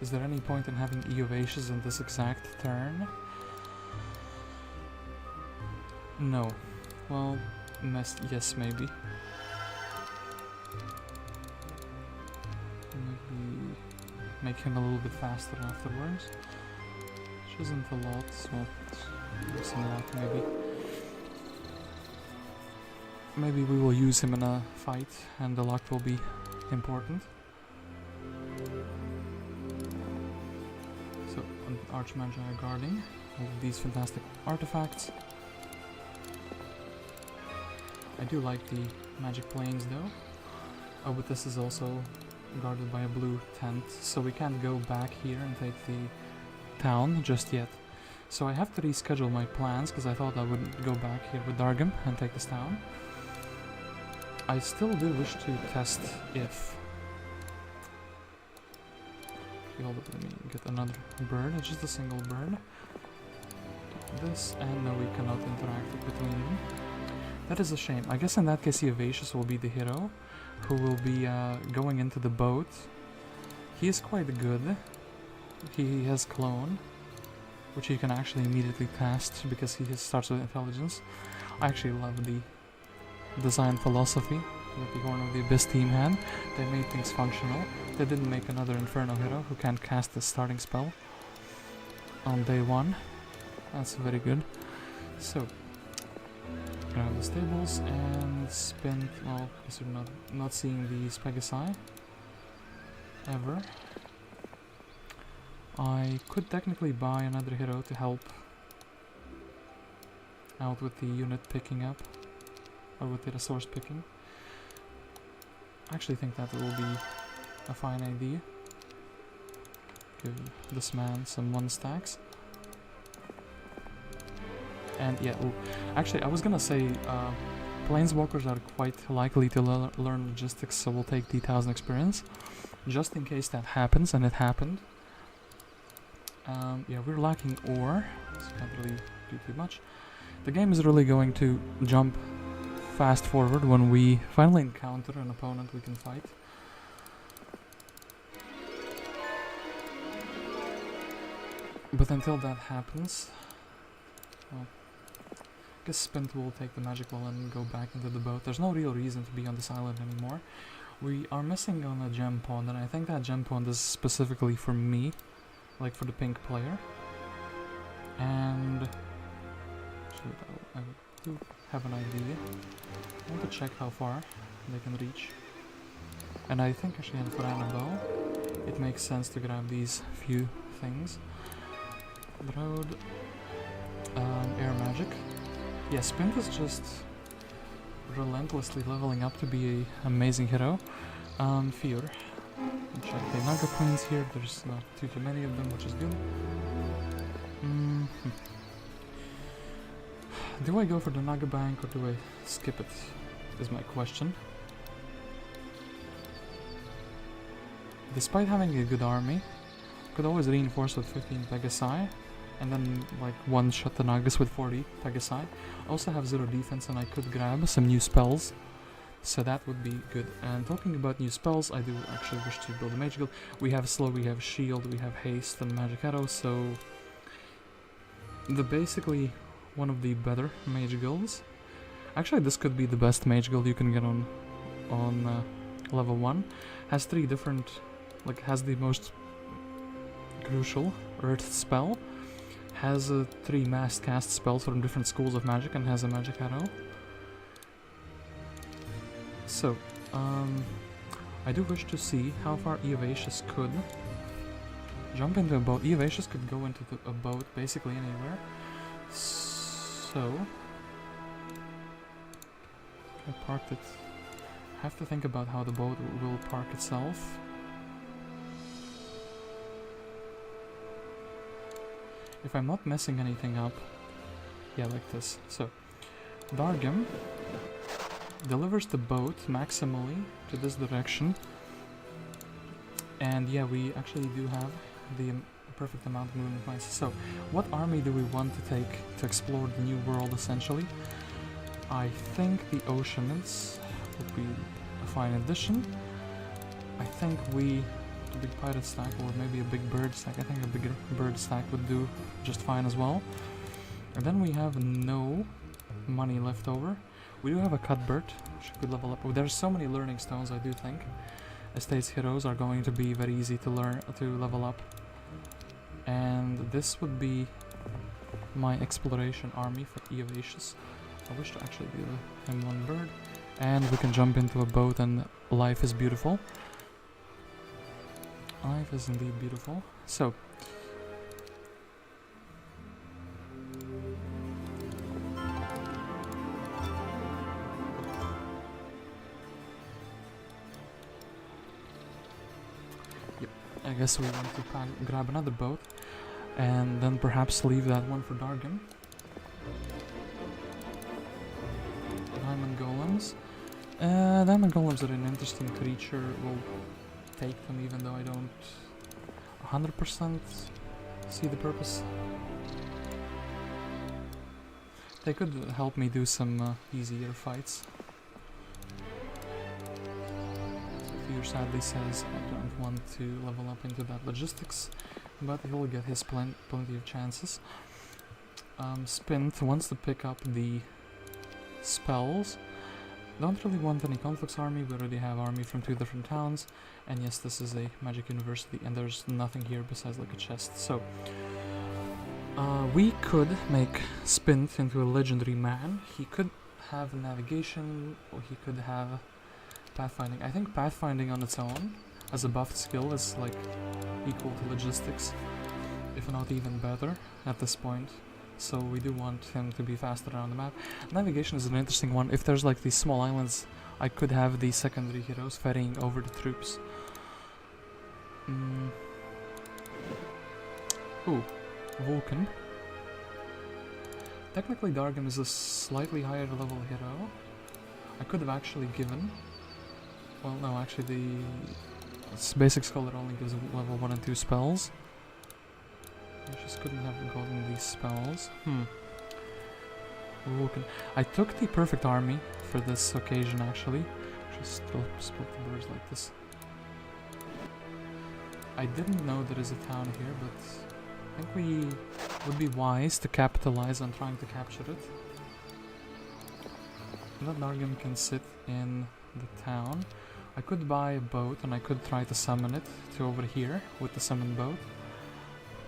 is there any point in having Eovacious in this exact turn? No. Well, yes, maybe. Maybe make him a little bit faster afterwards. Which isn't a lot, so there's some luck maybe. Maybe we will use him in a fight and the luck will be important. an Archmagi guarding all of these fantastic artifacts. I do like the magic planes though. Oh, but this is also guarded by a blue tent, so we can't go back here and take the town just yet. So I have to reschedule my plans, because I thought I would go back here with Dargam and take this town. I still do wish to test if... Okay, hold up, let me get another bird, it's just a single bird. This, and no, we cannot interact between them. That is a shame. I guess in that case Evacious will be the hero, who will be going into the boat. He is quite good. He has clone, which he can actually immediately cast because he starts with intelligence. I actually love the design philosophy that the Horn of the Abyss team had. They made things functional. They didn't make another Inferno hero who can't cast the starting spell on day one. That's very good. So, grab the stables and Spint. Well, because we're not seeing these Pegasi ever. I could technically buy another hero to help out with the unit picking up, or with the resource picking. I actually think that will be a fine idea. Give this man some 1 stacks. And yeah, ooh, actually I was gonna say Planeswalkers are quite likely to learn logistics, so we'll take the 1000 experience, just in case that happens, and it happened. Yeah, we're lacking ore, so can't really do too much. The game is really going to jump fast forward when we finally encounter an opponent we can fight. But until that happens, well, I guess Spint will take the magic ball and go back into the boat. There's no real reason to be on this island anymore. We are missing on a gem pond, and I think that gem pond is specifically for me, like for the pink player. And actually, I do have an idea. I want to check how far they can reach. And I think actually for Anabel, it makes sense to grab these few things. Road, air magic. Yeah, Spint is just relentlessly leveling up to be an amazing hero. Fear. Check the Naga Queens here, there's not too many of them, which is good. Do I go for the Naga Bank or do I skip it, is my question. Despite having a good army, could always reinforce with 15 Pegasi, and then like one-shot the Nagas with 40 Pegasi. Also have 0 defense, and I could grab some new spells, so that would be good. And talking about new spells, I do actually wish to build a Mage Guild. We have Slow, we have Shield, we have Haste and Magic Arrow, so basically one of the better Mage Guilds. Actually, this could be the best Mage Guild you can get on level 1. Has 3 different, like has the most crucial Earth spell, has 3 mass cast spells from different schools of magic, and has a Magic Arrow. So, I do wish to see how far Evacious could jump into a boat. Evacious could go into a boat basically anywhere. So, I parked it. Have to think about how the boat will park itself. If I'm not messing anything up, yeah, like this. So, Dargam delivers the boat maximally to this direction, and yeah, we actually do have the perfect amount of movement points. So, what army do we want to take to explore the new world, essentially? I think the Oceanids would be a fine addition. I think a big pirate stack, or maybe a big bird stack. I think a bigger bird stack would do just fine as well. And then we have no money left over. We do have a Cuthbert, which could level up. Oh, there's so many learning stones, I do think. Estates heroes are going to be very easy to level up. And this would be my exploration army for Evacious. I wish to actually give him 1 bird. And we can jump into a boat, and life is beautiful. Life is indeed beautiful. So, I guess we want to grab another boat and then perhaps leave that one for Dargan. Diamond Golems. Diamond Golems are an interesting creature. We'll take them even though I don't 100% see the purpose. They could help me do some easier fights. Fear sadly says I don't want to level up into that logistics, but he'll get his plenty of chances. Spint wants to pick up the spells. Don't really want any Conflux army, we already have army from 2 different towns, and yes, this is a magic university and there's nothing here besides like a chest, so we could make Spint into a legendary man. He could have navigation, or he could have pathfinding. I think pathfinding on its own as a buffed skill is like equal to logistics, if not even better at this point. So we do want him to be faster around the map. Navigation is an interesting one. If there's like these small islands, I could have the secondary heroes ferrying over the troops. Ooh, Vulcan. Technically Dargan is a slightly higher level hero. I could have actually given... Well, no, actually the basic scholar only gives level 1 and 2 spells. I just couldn't have gotten these spells. Vulcan. I took the perfect army for this occasion actually. Just split the birds like this. I didn't know there is a town here, but I think we would be wise to capitalize on trying to capture it. That Dargan can sit in the town. I could buy a boat and I could try to summon it to over here with the summon boat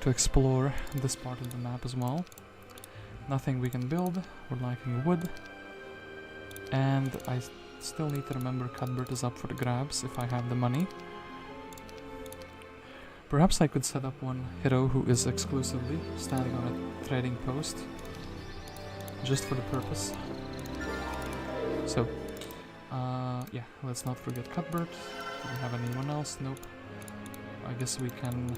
to explore this part of the map as well. Nothing we can build, we're lacking wood, and I still need to remember Cuthbert is up for the grabs if I have the money. Perhaps I could set up one hero who is exclusively standing on a trading post just for the purpose. So yeah, let's not forget Cuthbert. Do we have anyone else? Nope. I guess we can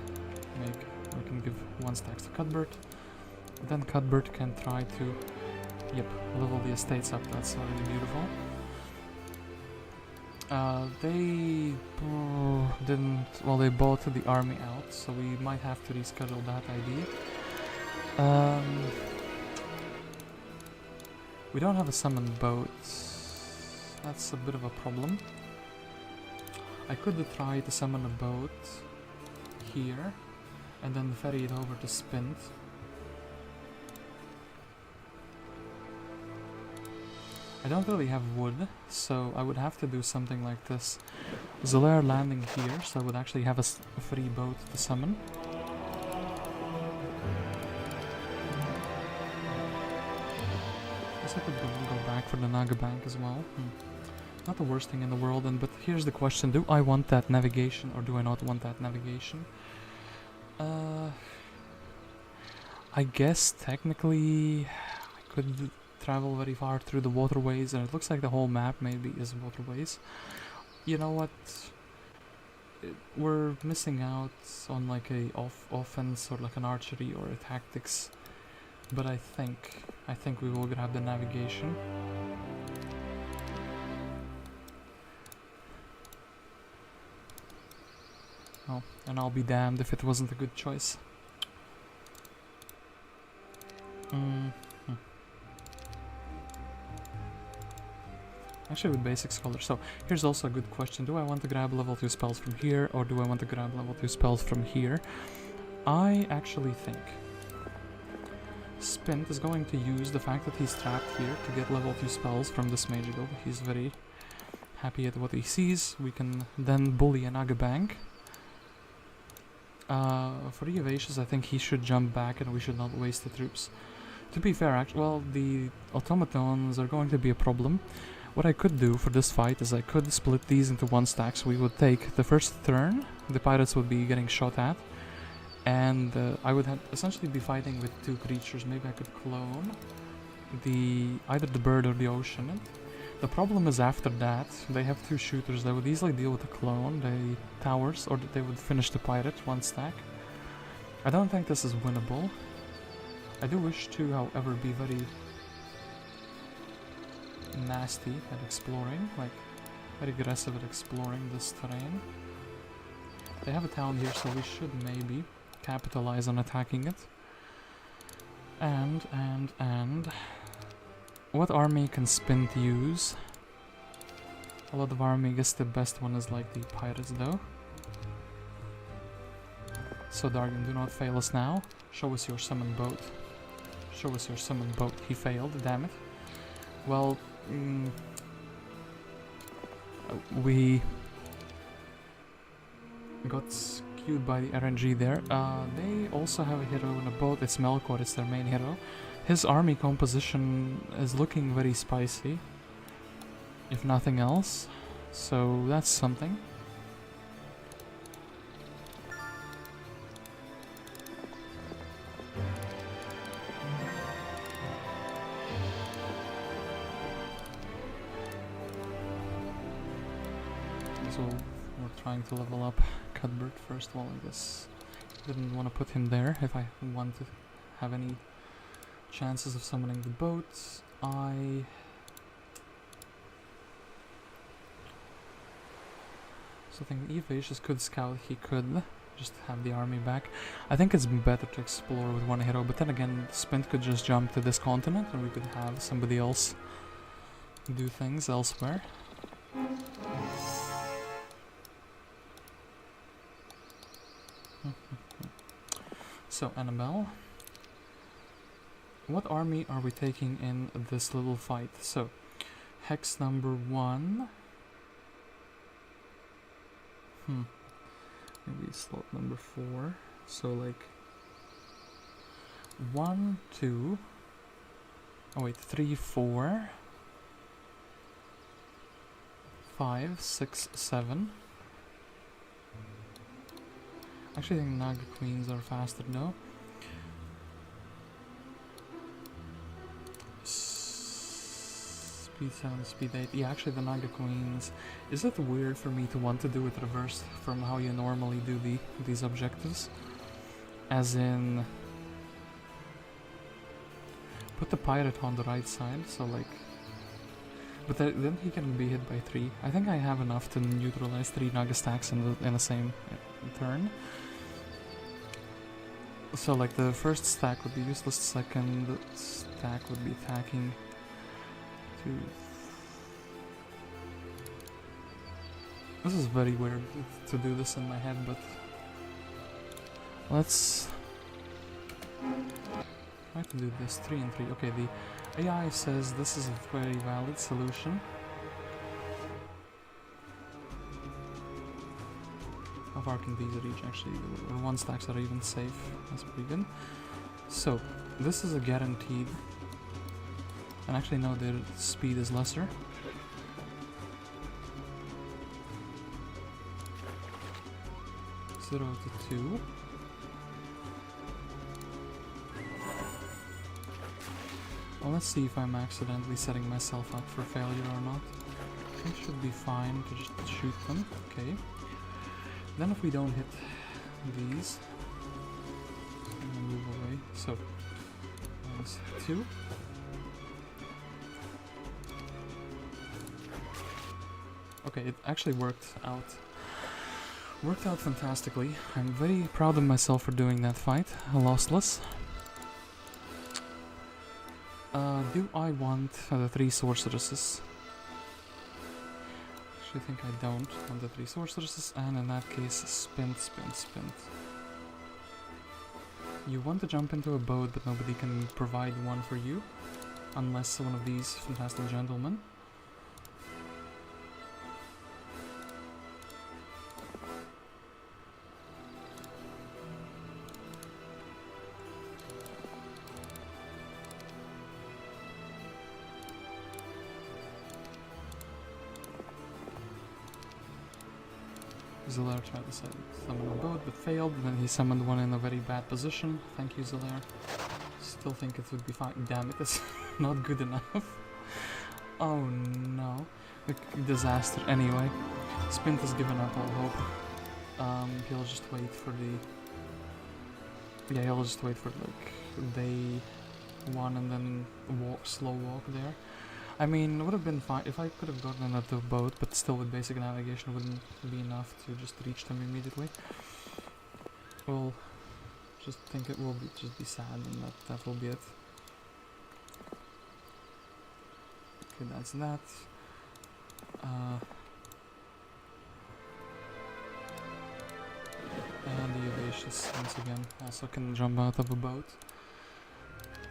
give 1 stacks to Cuthbert. Then Cuthbert can try to, level the estates up. That's already beautiful. They didn't, well, they bought the army out, so we might have to reschedule that idea. We don't have a summoned boat. That's a bit of a problem. I could try to summon a boat here and then ferry it over to Spint. I don't really have wood, so I would have to do something like this. Zilare landing here, so I would actually have a free boat to summon. I guess I could go back for the Naga Bank as well. Not the worst thing in the world, but here's the question. Do I want that navigation or do I not want that navigation? I guess technically I could travel very far through the waterways, and it looks like the whole map maybe is waterways. You know what? We're missing out on like a offense or like an archery or a tactics, but I think we will grab the navigation. Oh, and I'll be damned if it wasn't a good choice. Actually with basic scholar. So here's also a good question. Do I want to grab level 2 spells from here, or do I want to grab level 2 spells from here? I actually think Spint is going to use the fact that he's trapped here to get level 2 spells from this mage guild. He's very happy at what he sees. We can then bully an Naga Bank. For the evasions, I think he should jump back and we should not waste the troops. To be fair, well, the automatons are going to be a problem. What I could do for this fight is I could split these into 1 stack, so we would take the first turn, the pirates would be getting shot at, and I would essentially be fighting with 2 creatures. Maybe I could clone either the bird or the ocean The problem is after that, they have 2 shooters. They would easily deal with the clone, the towers, or they would finish the pirate, 1 stack. I don't think this is winnable. I do wish to, however, be very nasty at exploring, like very aggressive at exploring this terrain. They have a town here, so we should maybe capitalize on attacking it. And what army can Spint use? A lot of army, I guess the best one is like the pirates though. So Dargan, do not fail us now. Show us your summon boat. Show us your summon boat. He failed, damn it. Well, we got skewed by the RNG there. They also have a hero in a boat. It's Melchior, it's their main hero. His army composition is looking very spicy, if nothing else. So that's something. So we're trying to level up Cuthbert first of all, I guess. Didn't want to put him there if I want to have any chances of summoning the boats. So I think if Aetius could scout, he could just have the army back. I think it's better to explore with 1 hero, but then again, Spint could just jump to this continent and we could have somebody else do things elsewhere. So, Anabel. What army are we taking in this little fight? So, hex number 1. Maybe slot number 4. So, like 1, 2. Oh wait, 3, 4. 5, 6, 7. Actually, I think Naga Queens are faster, no? Speed 7, speed 8. Yeah, actually the Naga Queens. Is it weird for me to want to do it reversed from how you normally do these objectives? As in, put the pirate on the right side, so like... But then he can be hit by 3. I think I have enough to neutralize 3 Naga stacks in the same turn. So like the first stack would be useless, second stack would be attacking 2. This is very weird to do this in my head, but let's try to do this 3 and 3. Okay, the AI says this is a very valid solution. How far can these reach? Actually, the 1 stacks are even safe. That's pretty good. So, this is a guaranteed. And actually, no, their speed is lesser. Zero to 2. Well, let's see if I'm accidentally setting myself up for failure or not. It should be fine to just shoot them. Okay. Then if we don't hit these, I'm gonna move away. So, minus 2. Okay, it actually worked out. Worked out fantastically. I'm very proud of myself for doing that fight, lossless. Do I want the 3 sorceresses? I think I don't want the 3 sorceresses, and in that case, Spint. You want to jump into a boat, but nobody can provide one for you, unless one of these fantastic gentlemen. Zilare tried to summon a boat but failed, and then he summoned one in a very bad position. Thank you, Zilare. Still think it would be fine. Damn it, it's not good enough. Oh no. Disaster. Anyway, Spint has given up all hope. He'll just wait for the... Yeah, he'll just wait for like day 1 and then slow walk there. I mean, it would have been fine if I could have gotten another boat, but still with basic navigation wouldn't be enough to just reach them immediately. Well, just think it will just be sad, and that will be it. Okay, that's that. And the Evacious once again also can jump out of a boat.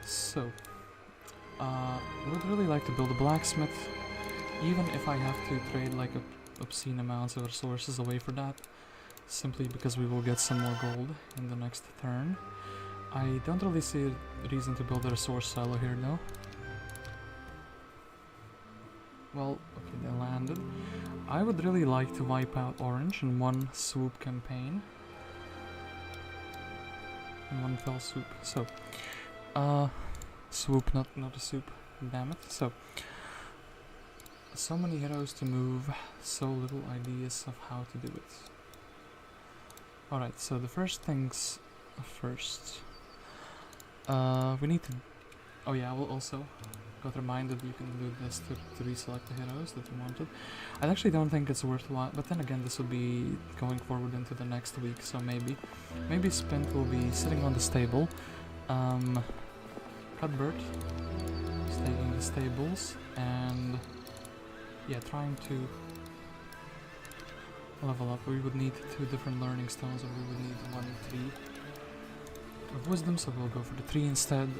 So, would really like to build a blacksmith, even if I have to trade like obscene amounts of resources away for that, simply because we will get some more gold in the next turn. I don't really see a reason to build a resource silo here though. Well, okay, they landed. I would really like to wipe out Orange in one swoop campaign. In one fell swoop. So, swoop, not a soup. Damn it. So many heroes to move, so little ideas of how to do it. Alright, so the first things first. We need to... Oh yeah, we'll also got reminded you can do this to reselect the heroes that you wanted. I actually don't think it's worthwhile, but then again this will be going forward into the next week, so maybe Spint will be sitting on the stable. Cuthbert is taking the stables and yeah, trying to level up. We would need 2 different learning stones, or we would need 1 3 of wisdom, so we'll go for the 3 instead.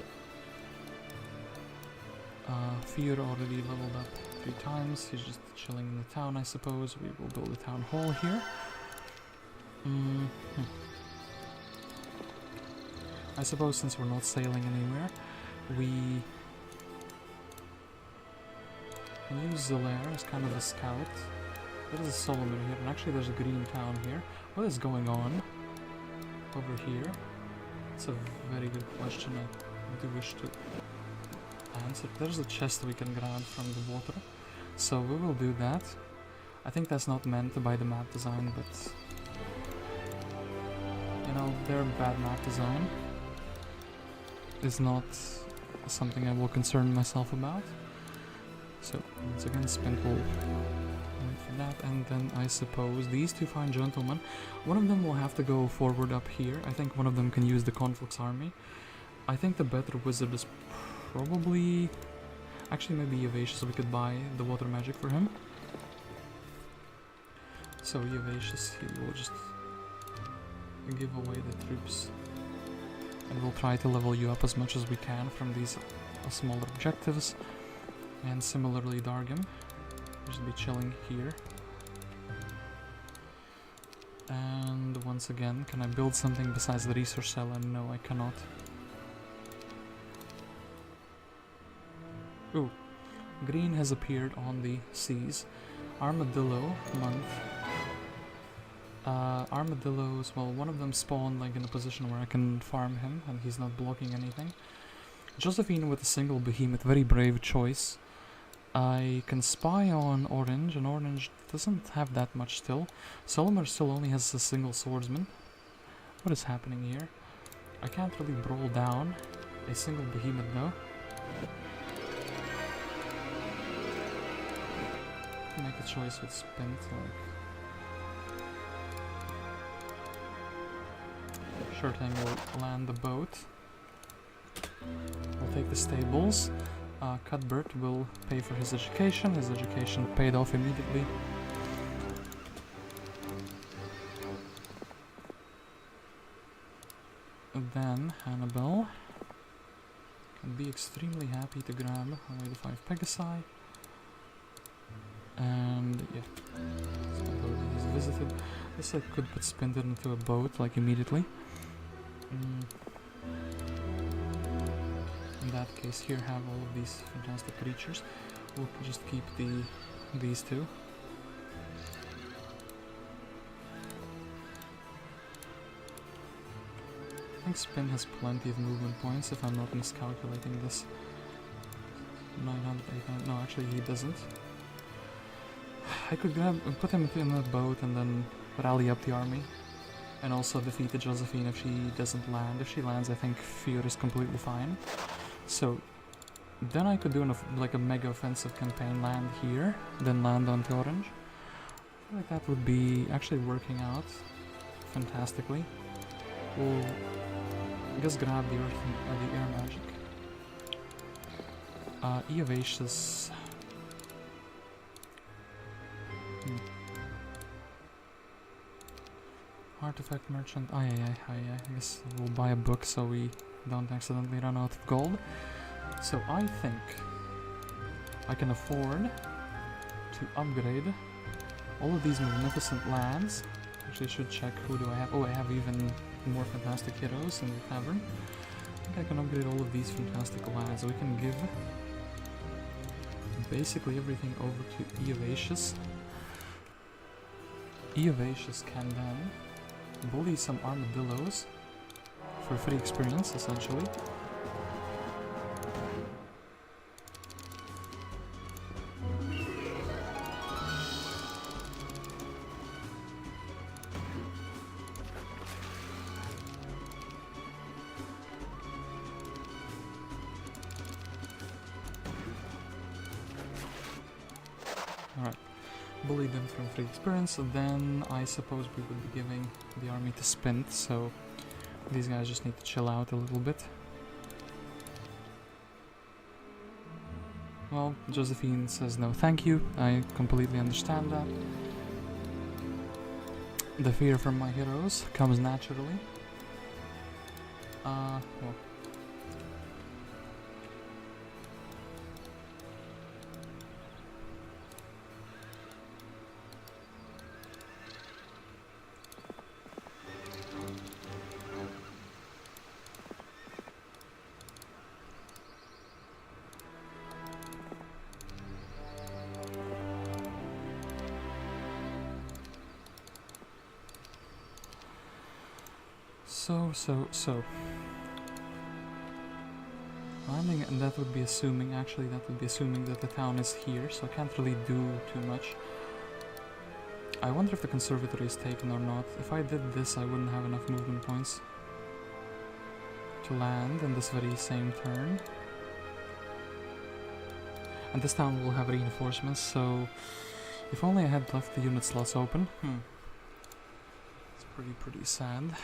Fear already leveled up 3 times. He's just chilling in the town, I suppose. We will build a town hall here. I suppose since we're not sailing anywhere, we can use Zilare as kind of a scout. There is a Solmyr here, and actually there's a green town here. What is going on over here? It's a very good question. I do wish to answer. There's a chest we can grab from the water, so we will do that. I think that's not meant by the map design, but you know, their bad map design is not something I will concern myself about. So once again, Spint will wait for that, and then I suppose these 2 fine gentlemen, one of them will have to go forward up here. I think one of them can use the Conflux army. I think the better wizard is probably... Actually, maybe Evacious, we could buy the water magic for him. So Evacious, he will just give away the troops. And we'll try to level you up as much as we can from these smaller objectives. And similarly Dargam, just be chilling here. And once again, can I build something besides the resource cell? And no, I cannot. Ooh, green has appeared on the seas. Armadillo month. Armadillos, well, one of them spawned like in a position where I can farm him and he's not blocking anything. Josephine with a single behemoth, very brave choice. I can spy on Orange, and Orange doesn't have that much still. Solmyr still only has a single swordsman. What is happening here? I can't really brawl down a single behemoth though. Make a choice with Spint, like... Sure thing, we'll land the boat. We'll take the stables. Cuthbert will pay for his education. His education paid off immediately. Then Anabel can be extremely happy to grab away the 5 Pegasi. And yeah, Singleplayer is visited. This I could put Spint into a boat like immediately. In that case, here have all of these fantastic creatures. We'll just keep these 2. I think Spint has plenty of movement points if I'm not miscalculating this. 900, 800. No, actually he doesn't. I could put him in a boat and then rally up the army. And also defeat the Josephine if she doesn't land. If she lands, I think Fear is completely fine. So then I could do like a mega offensive campaign, land here, then land onto Orange. I feel like that would be actually working out fantastically. We'll just grab the earth, the air magic. Eovacious. Artifact merchant. I guess we'll buy a book so we don't accidentally run out of gold. So I think I can afford to upgrade all of these magnificent lands. Actually, I should check who do I have. Oh, I have even more fantastic heroes in the tavern. I think I can upgrade all of these fantastic lands. We can give basically everything over to Eovacious. Eovacious can then bully some armadillos for free experience, essentially. Alright. Bully them from free experience, so then I suppose we would be giving the army to Spint, so these guys just need to chill out a little bit. Well, Josephine says no thank you, I completely understand that. The fear from my heroes comes naturally. Well. So. Landing, and that would be assuming, actually, that the town is here, so I can't really do too much. I wonder if the conservatory is taken or not. If I did this, I wouldn't have enough movement points to land in this very same turn. And this town will have reinforcements, so if only I had left the unit slots open. It's pretty sad.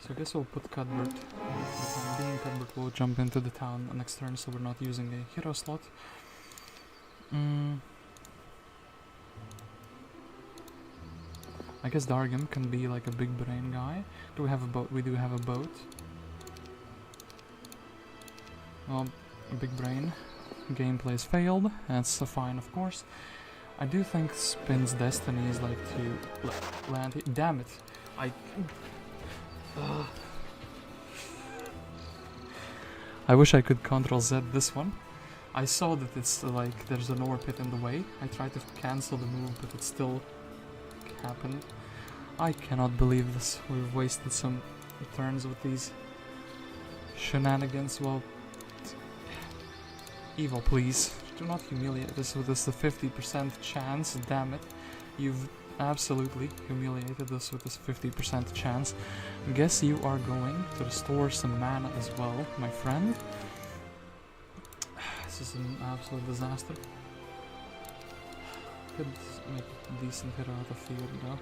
So I guess we'll put Cuthbert. Being Cuthbert will jump into the town next turn, so we're not using a hero slot. I guess Dargam can be like a big brain guy. Do we have a boat? We do have a boat. Well, a big brain. Gameplay's failed. That's fine, of course. I do think Spin's destiny is like to land here. Damn it! I wish I could Ctrl Z this one. I saw that it's like there's an ore pit in the way. I tried to cancel the move, but it still happened. I cannot believe this. We've wasted some turns with these shenanigans. Well, Evil, please. Do not humiliate us with this 50% chance. Damn it. You've absolutely humiliated us with this 50% chance. Guess you are going to restore some mana as well, my friend. This is an absolute disaster. Could make a decent hit out of field though.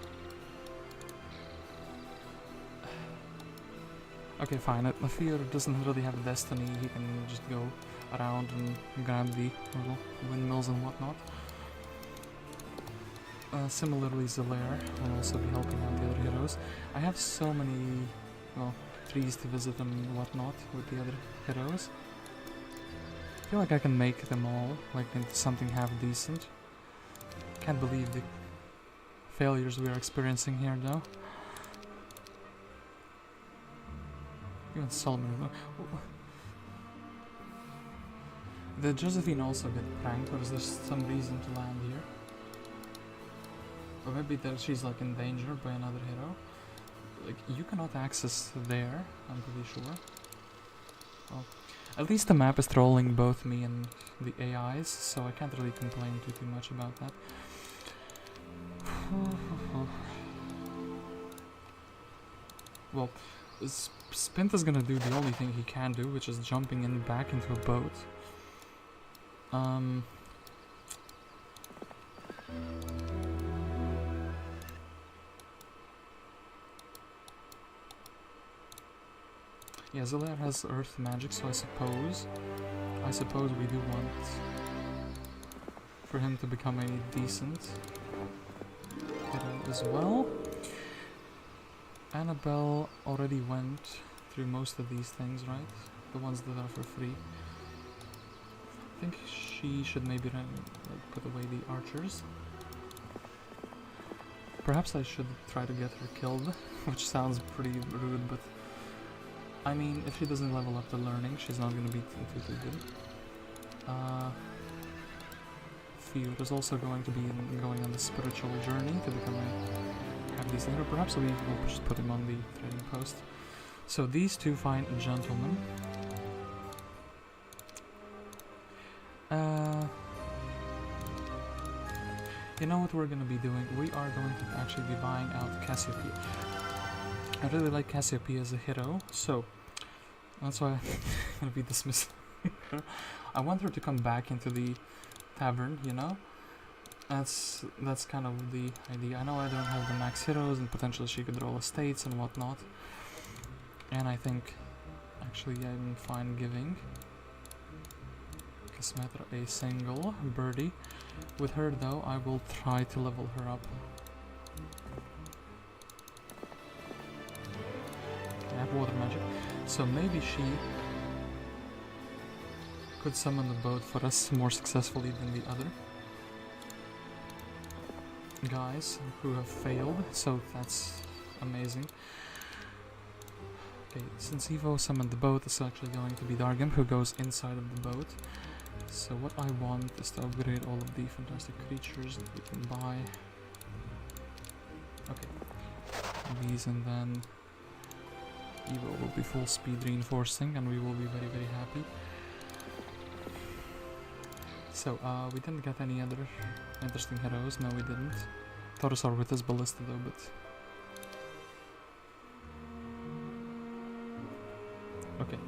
Okay, fine. The fear doesn't really have a destiny. He can just go around and grab the little windmills and whatnot. Similarly, Zilare will also be helping out the other heroes. I have so many, well, trees to visit and whatnot with the other heroes. I feel like I can make them all like into something half decent. Can't believe the failures we are experiencing here though. Even Solmyr. Did Josephine also get pranked, or is there some reason to land here? Or maybe that she's like endangered by another hero. Like, you cannot access there, I'm pretty sure. Well, at least the map is trolling both me and the AIs, so I can't really complain too much about that. Well, Spint is gonna do the only thing he can do, which is jumping in back into a boat. Yeah, Zilare has earth magic, so I suppose we do want for him to become a decent hero as well. Anabel already went through most of these things, right? The ones that are for free. I think she should maybe put away the archers. Perhaps I should try to get her killed, which sounds pretty rude, but I mean, if she doesn't level up the learning, she's not gonna be too good. Field is also going to be going on the spiritual journey to become a decent hero. Perhaps we will just put him on the trading post. So these two fine gentlemen. You know what we're gonna be doing? We are going to actually be buying out Cassiopeia. I really like Cassiopeia as a hero, so that's why I'm gonna be dismissing her. I want her to come back into the tavern, you know? That's kind of the idea. I know I don't have the max heroes, and potentially she could roll estates and whatnot. And I think, actually, I'm fine giving Kismetra a single birdie. With her, though, I will try to level her up. I have water magic, so maybe she could summon the boat for us more successfully than the other guys who have failed, so that's amazing. Okay, since Evo summoned the boat, it's actually going to be Dargam who goes inside of the boat. So what I want is to upgrade all of the fantastic creatures that we can buy. Okay, these, and then Evo will be full speed reinforcing, and we will be very, very happy. So, we didn't get any other interesting heroes. No, we didn't. Taurus are with us Ballista though, but... Okay,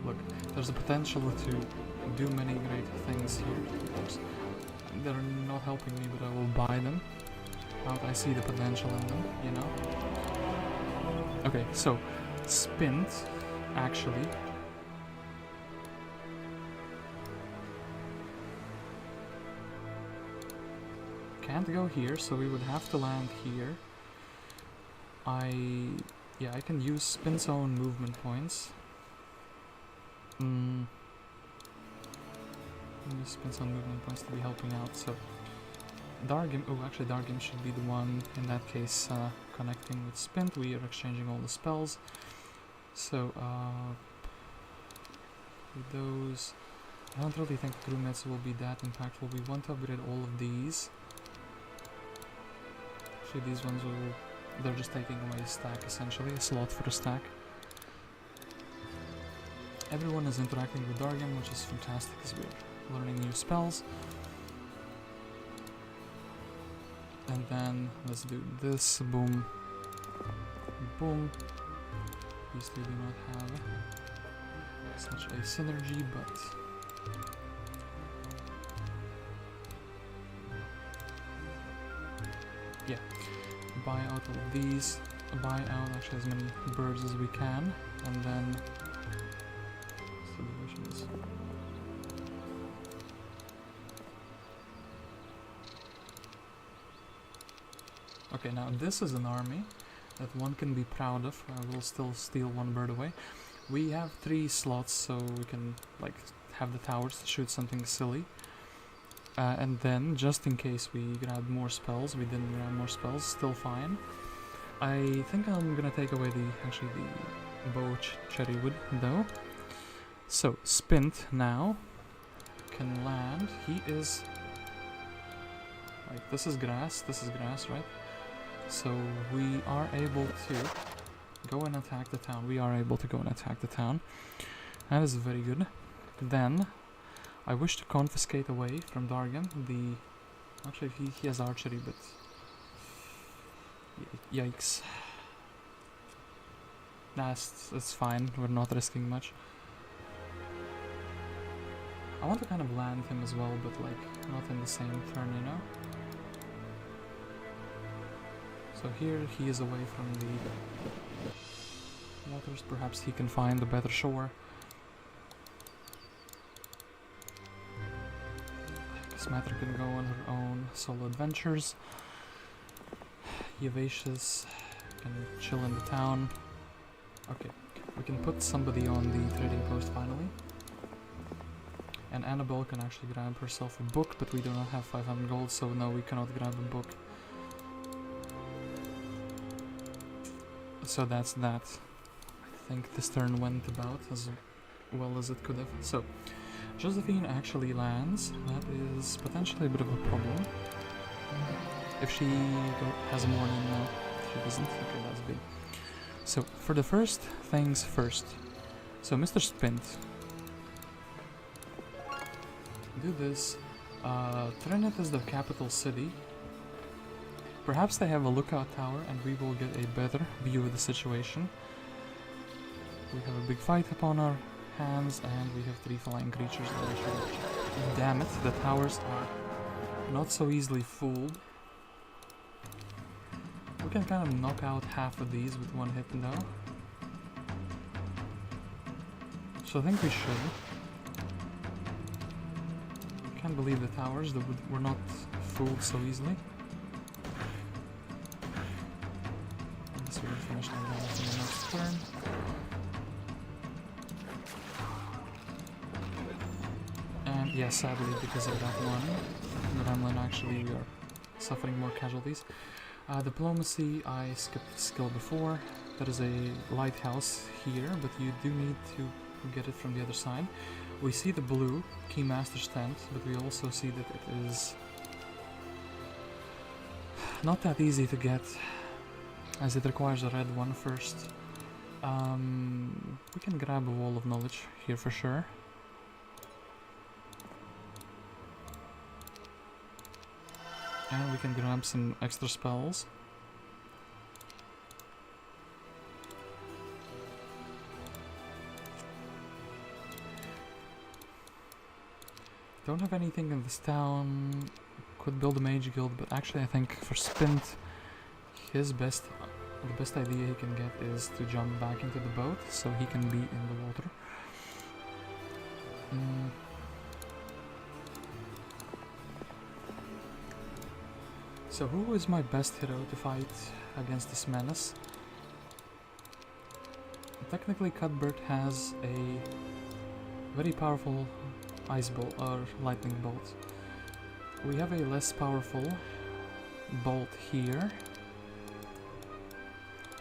look, there's a potential to do many great things here. Of course, they're not helping me, but I will buy them. Out, I see the potential in them, you know? Okay, so, Spint, actually... can't go here, so we would have to land here. I can use Spint's own movement points. Use Spint's own movement points to be helping out, so... Dargim, oh actually Dargim should be the one, in that case, connecting with Spint. We are exchanging all the spells. So, with those... I don't really think crewmates will be that impactful. We want to upgrade all of these. Actually, these ones will... they're just taking away a stack, essentially, a slot for a stack. Everyone is interacting with Dargam, which is fantastic because we're learning new spells. And then, let's do this, boom, boom. These two do not have such a synergy, but... yeah, buy out all of these, buy out actually as many birds as we can, and then... okay, now this is an army that one can be proud of. I will still steal one bird away. We have 3 slots, so we can like have the towers to shoot something silly. And then, just in case we grab more spells, we didn't grab more spells, still fine. I think I'm gonna take away the bow cherrywood though. So, Spint now can land. He is... like, this is grass, right? So we are able to go and attack the town. We are able to go and attack the town. That is very good. Then I wish to confiscate away from Dargan the... Actually, he has archery, but... Yikes. Nah, it's fine. We're not risking much. I want to kind of land him as well, but like, not in the same turn, you know? So here he is away from the waters. Perhaps he can find a better shore. Matter can go on her own solo adventures. Yavacious can chill in the town. Okay, we can put somebody on the trading post finally. And Anabel can actually grab herself a book, but we do not have 500 gold, so no, we cannot grab a book. So that's that. I think this turn went about as well as it could have. So, Josephine actually lands. That is potentially a bit of a problem. If she has more than now, she doesn't. Okay, that's good. So, for the first things first. So, Mr. Spint. Do this. Trinit is the capital city. Perhaps they have a lookout tower and we will get a better view of the situation. We have a big fight upon our hands and we have 3 flying creatures that we should... Damn it, the towers are not so easily fooled. We can kind of knock out half of these with one hit now. So I think we should. Can't believe the towers that were not fooled so easily. I guess we'll finish that in the next turn. And yeah, sadly, because of that one, the Gremlin actually we are suffering more casualties. Diplomacy, I skipped the skill before. There is a lighthouse here, but you do need to get it from the other side. We see the blue Keymaster's tent, but we also see that it is not that easy to get, as it requires a red one first. We can grab a wall of knowledge here for sure. And we can grab some extra spells. Don't have anything in this town. Could build a mage guild, but actually I think for Spint, the best idea he can get is to jump back into the boat so he can be in the water. So who is my best hero to fight against this menace? Technically Cuthbert has a very powerful ice bolt or lightning bolt. We have a less powerful bolt here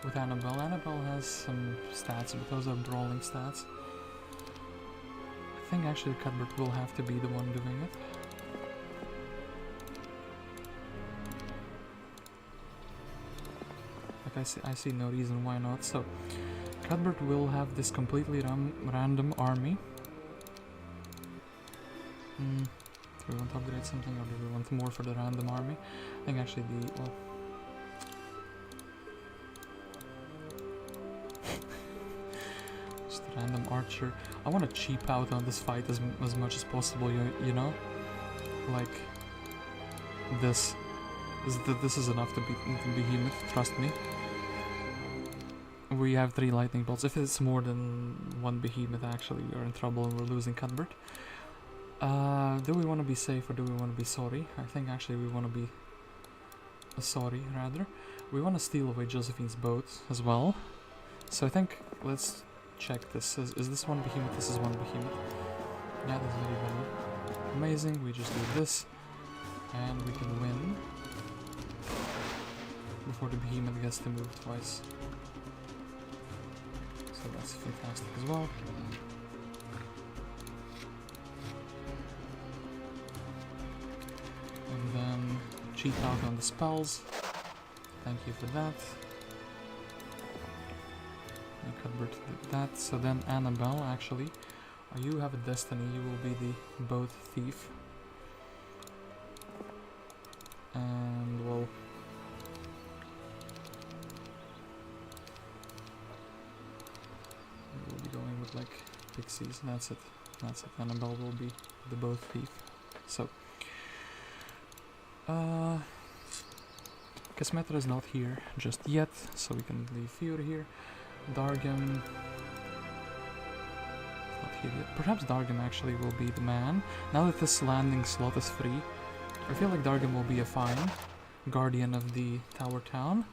with Anabel. Anabel has some stats, but those are brawling stats. I think actually Cuthbert will have to be the one doing it. I see no reason why not. So Cuthbert will have this completely random army. Do we want to upgrade something or do we want more for the random army? I think actually well just a random archer. I want to cheap out on this fight as much as possible, you know? Like this is enough to beat Behemoth, trust me. We have 3 lightning bolts. If it's more than 1 Behemoth, actually, we are in trouble and we're losing Cuthbert. Do we want to be safe or do we want to be sorry? I think actually we want to be sorry, rather. We want to steal away Josephine's boat as well. So I think, let's check this. Is this 1 Behemoth? This is 1 Behemoth. Yeah, that's very, very amazing. We just do this and we can win before the Behemoth gets to move twice. So that's fantastic as well. And then cheat out on the spells. thank you for that. And Cuthbert did that. So then Anabel, actually, you have a destiny. You will be the boat thief. And well, we'll be going with like pixies. That's it. That's it. Anabel will be the boat thief. So, Kasmetra is not here just yet, so we can leave Fior here. Dargam not here yet. Perhaps Dargam actually will be the man. Now that this landing slot is free, I feel like Dargam will be a fine guardian of the tower town.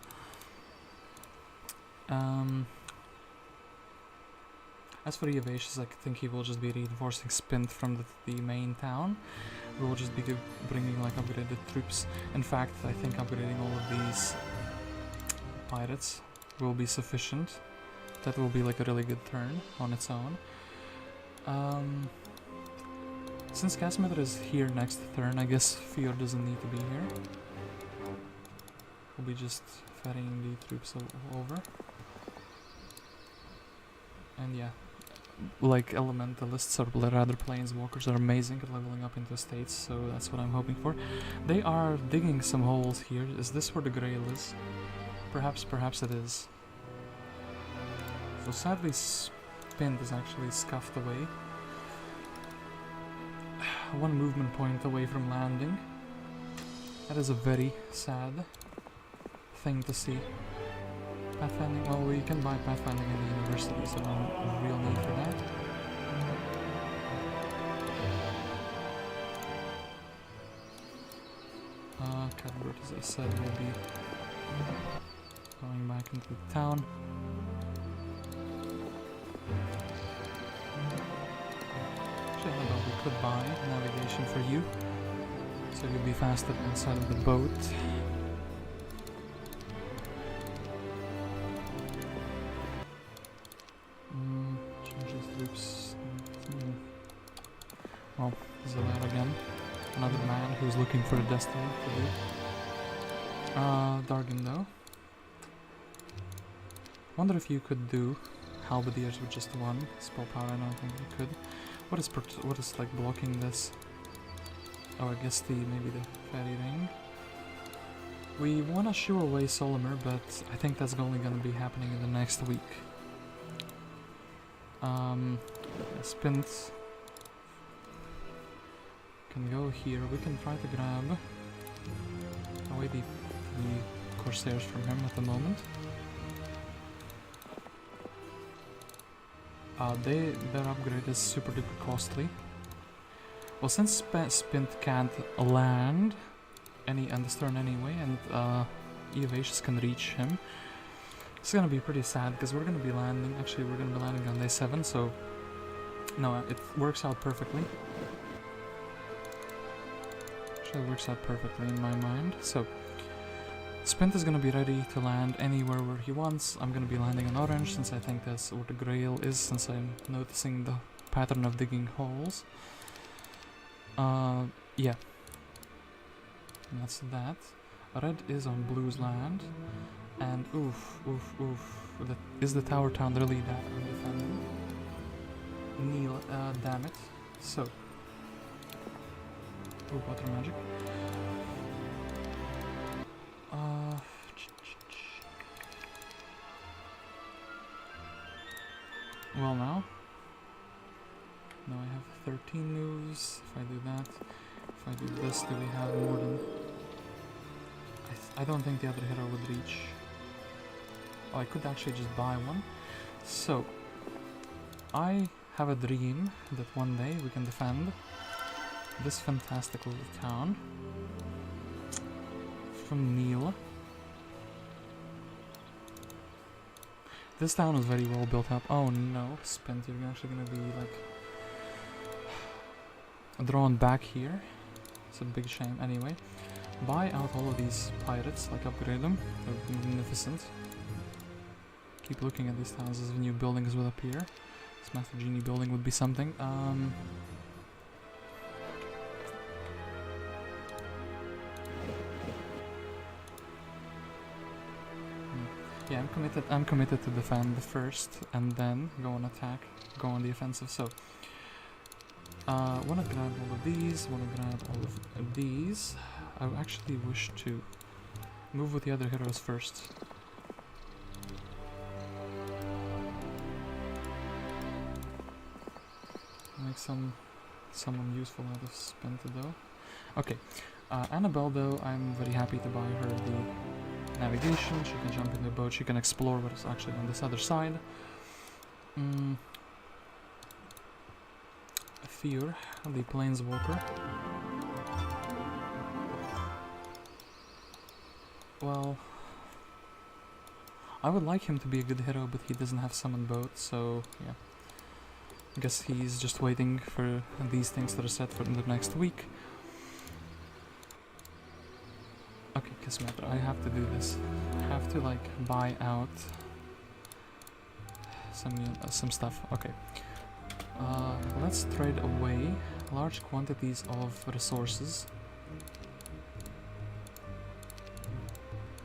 As for Evasions, I think he will just be reinforcing Spint from the main town. We will just be bringing like upgraded troops. In fact, I think upgrading all of these pirates will be sufficient. That will be like a really good turn on its own. Since Kasmetra is here next turn, I guess Fior doesn't need to be here. We'll be just ferrying the troops over. And yeah, like elementalists or rather planeswalkers are amazing at leveling up into states, so that's what I'm hoping for. They are digging some holes here. Is this where the Grail is? Perhaps it is. So sadly Spint is actually scuffed away. One movement point away from landing. That is a very sad thing to see. Pathfinding, well, we can buy pathfinding in the university, so no real need for that. Cuthbert, as I said, will be going back into the town. Actually, I thought we could buy navigation for you, so you'll be faster inside of the boat. Well, Zilare again. Another man who's looking for a destiny to do. Dargan though. Wonder if you could do halberdiers with just one spell power. I don't think you could. What is like blocking this? Oh, I guess maybe the fairy ring. We wanna shoo away Solmyr, but I think that's only gonna be happening in the next week. Spint can go here. We can try to grab away the Corsairs from him at the moment. Their upgrade is super duper costly. Well, since Spint can't land on this turn anyway, and Evasions can reach him, it's gonna be pretty sad because we're gonna be landing. Actually, we're gonna be landing on day 7, so no, it works out perfectly. Actually, it works out perfectly in my mind. So Spint is gonna be ready to land anywhere where he wants. I'm gonna be landing on Orange since I think that's where the Grail is, since I'm noticing the pattern of digging holes. Yeah. And that's that. Red is on Blue's land. And oof. Is the tower town really that undefended? Neela, damn it. So. Oh, water magic. Well now I have 13 moves. If I do that, if I do this, do we have more than... I don't think the other hero would reach. Oh, I could actually just buy one. So, I have a dream that one day we can defend this fantastic little town from Neela. This town is very well built up. Oh no, Spint, you're actually gonna be like drawn back here. It's a big shame. Anyway, buy out all of these pirates, like upgrade them. They're magnificent. Keep looking at these towns as new buildings will appear. This Master Genie building would be something. Yeah, I'm committed to defend first, and then go on attack, go on the offensive. So, wanna grab all of these, wanna grab all of these. I actually wish to move with the other heroes first. Make someone useful out of Spint though. Okay, Anabel though, I'm very happy to buy her the navigation. She can jump in the boat, she can explore what is actually on this other side. Fear, the planeswalker. Well, I would like him to be a good hero, but he doesn't have summon boat, so yeah. I guess he's just waiting for these things that are set for the next week. Okay, Kismet, I have to do this. I have to like buy out some stuff. Okay. Let's trade away large quantities of resources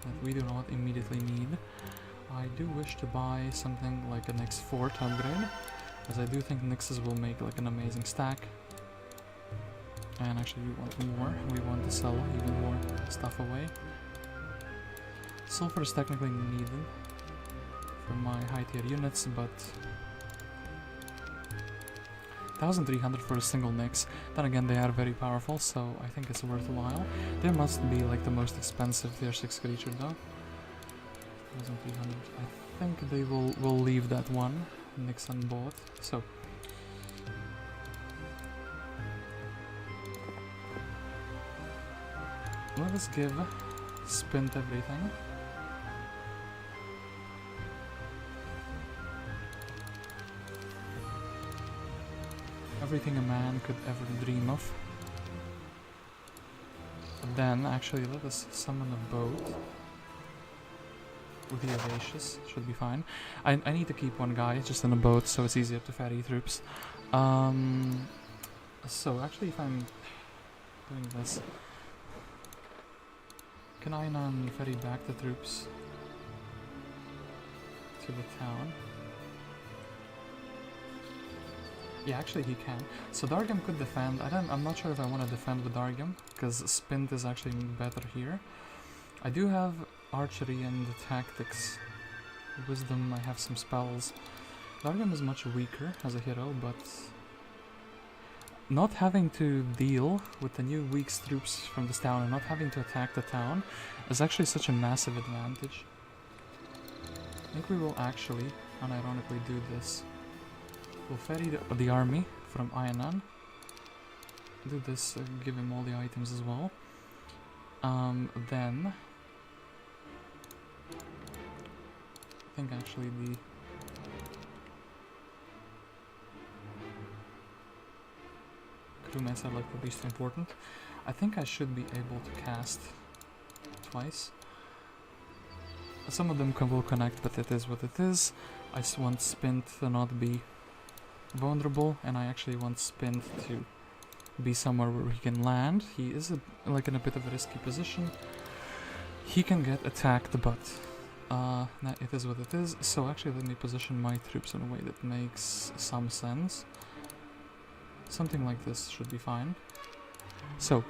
that we do not immediately need. I do wish to buy something like a Nyx Fort upgrade, as I do think Nyxes will make like an amazing stack. And actually we want more, we want to sell even more stuff away. Sulfur is technically needed for my high tier units, but 1300 for a single Nyx. Then again, they are very powerful, so I think it's worthwhile. They must be like the most expensive tier 6 creature though. 1300. I think they will leave that one. Nyx unbought. So let us give Spint everything. Everything a man could ever dream of. Then, actually, let us summon a boat with the Audacious. Should be fine. I need to keep one guy just in a boat, so it's easier to ferry troops. So, actually, if I'm doing this, can Iona ferry back the troops to the town? Yeah, actually he can. So Dargam could defend. I'm not sure if I want to defend with Dargam, because Spint is actually better here. I do have archery and tactics. Wisdom, I have some spells. Dargam is much weaker as a hero, but not having to deal with the new weak troops from this town and not having to attack the town is actually such a massive advantage. I think we will actually, unironically, do this. We'll ferry the army from Iona. Do this, give him all the items as well. Then I think actually the crewmates are like the least important. I think I should be able to cast twice. Some of them will connect, but it is what it is. I just want Spint to not be vulnerable, and I actually want Spint to be somewhere where he can land. He is like in a bit of a risky position. He can get attacked, but it is what it is. So actually let me position my troops in a way that makes some sense. Something like this should be fine. So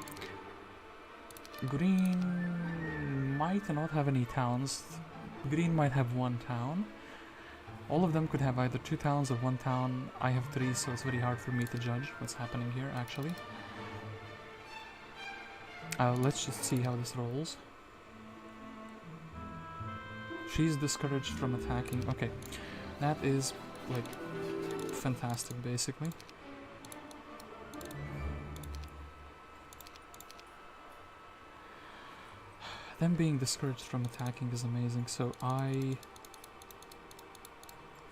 green might not have any towns. Green might have one town. All of them could have either 2 towns or 1 town. I have 3, so it's very hard for me to judge what's happening here, actually. Let's just see how this rolls. She's discouraged from attacking. Okay, that is, like, fantastic, basically. Them being discouraged from attacking is amazing, so I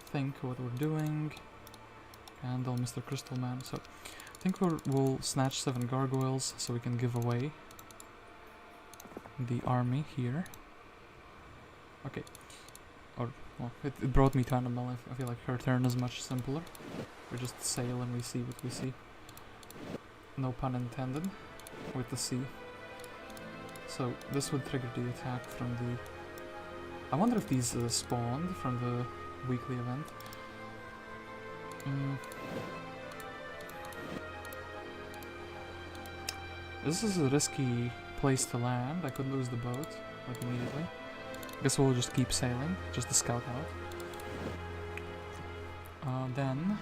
think what we're doing, handle Mr. Crystal Man, so I think we'll snatch 7 gargoyles so we can give away the army here. Okay, or, well, it brought me to Anabel. I feel like her turn is much simpler. We just sail and we see what we see. No pun intended with the sea. So this would trigger the attack from the I wonder if these spawned from the weekly event. This is a risky place to land. I could lose the boat, like, immediately. I guess we'll just keep sailing, just to scout out. Then...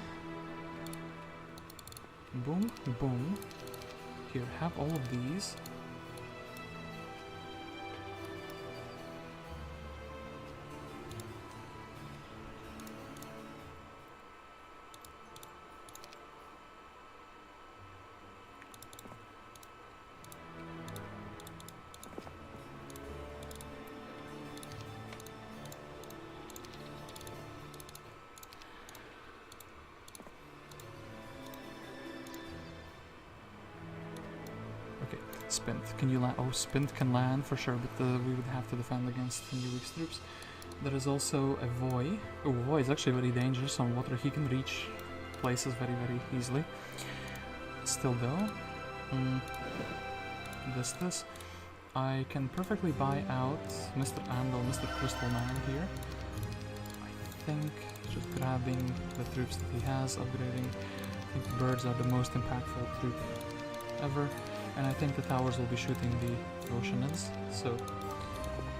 boom, boom. Here, have all of these. Spint, can you land? Oh, Spint can land for sure, but we would have to defend against New Week's troops. There is also a Voy. Oh, Voy is actually very dangerous on water. He can reach places very, very easily. Still though, this. I can perfectly buy out Mr. Anabel, Mr. Crystal Man here. I think just grabbing the troops that he has, upgrading. I think the birds are the most impactful troop ever. And I think the towers will be shooting the Oceanids, so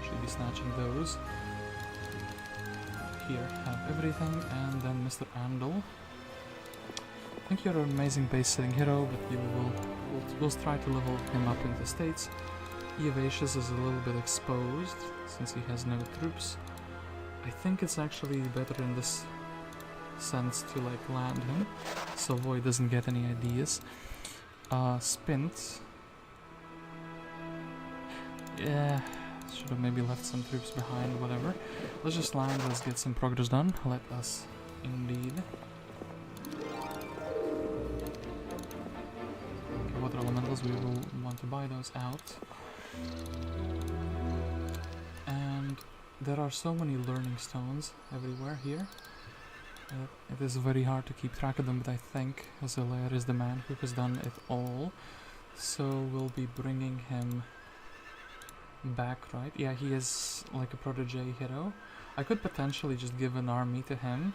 should be snatching those. Here, have everything, and then Mr. Anabel. I think you're an amazing base-sitting hero, but you we'll try to level him up into states. Evacious is a little bit exposed, since he has no troops. I think it's actually better in this sense to, like, land him, so Void doesn't get any ideas. Spint. Yeah, should have maybe left some troops behind, whatever. Let's just land, let's get some progress done. Let us indeed. Okay, water elementals, we will want to buy those out. And there are so many learning stones everywhere here. It is very hard to keep track of them, but I think Zilare is the man who has done it all. So we'll be bringing him back, right? Yeah, he is like a protege hero. I could potentially just give an army to him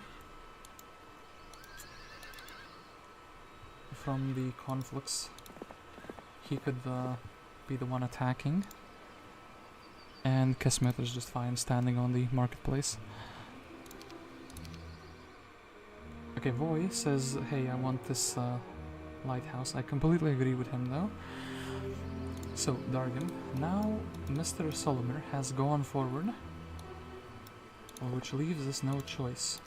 from the Conflux. He could be the one attacking, and Kismet is just fine standing on the marketplace. Okay, Voy says, hey, I want this lighthouse. I completely agree with him though. So, Dargan, now Mr. Solmyr has gone forward, which leaves us no choice.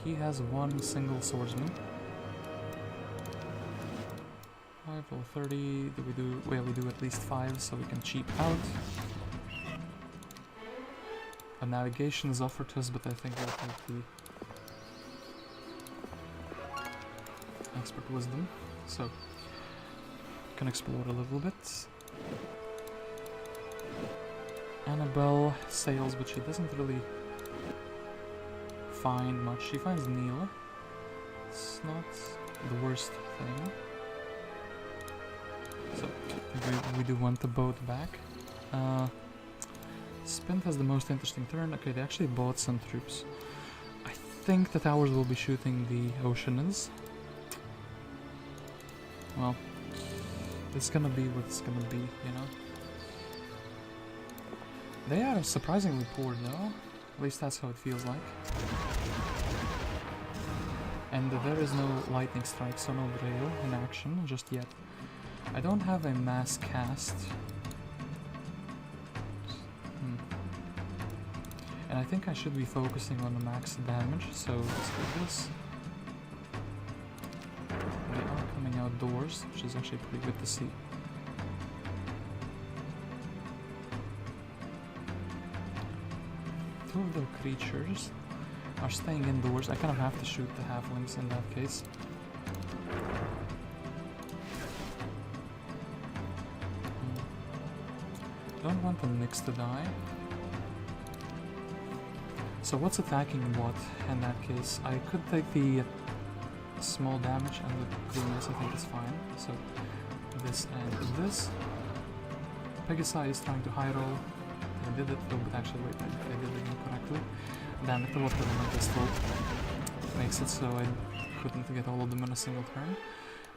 He has one single swordsman. 5 or 30, do we do, well, we do at least 5 so we can cheap out. A navigation is offered to us, but I think we'll take the expert wisdom, so can explore a little bit. Anabel sails, but she doesn't really find much. She finds Neela. It's not the worst thing. So we do want the boat back. Spint has the most interesting turn. Okay, they actually bought some troops. I think the towers will be shooting the Oceanids. Well, it's gonna be what it's gonna be, you know? They are surprisingly poor though, at least that's how it feels like. And there is no lightning strike, so no rail in action just yet. I don't have a mass cast. And I think I should be focusing on the max damage, so let's do this. They are coming outdoors, which is actually pretty good to see. Two of their creatures are staying indoors. I kind of have to shoot the halflings in that case. Don't want the Nyx to die. So what's attacking what in that case? I could take the small damage and the Gurnisson, I think is fine. So this and this. Pegasi is trying to high roll. I did it. Oh, but actually, wait, I did it incorrectly. Damn it, the water element still makes it so I couldn't get all of them in a single turn.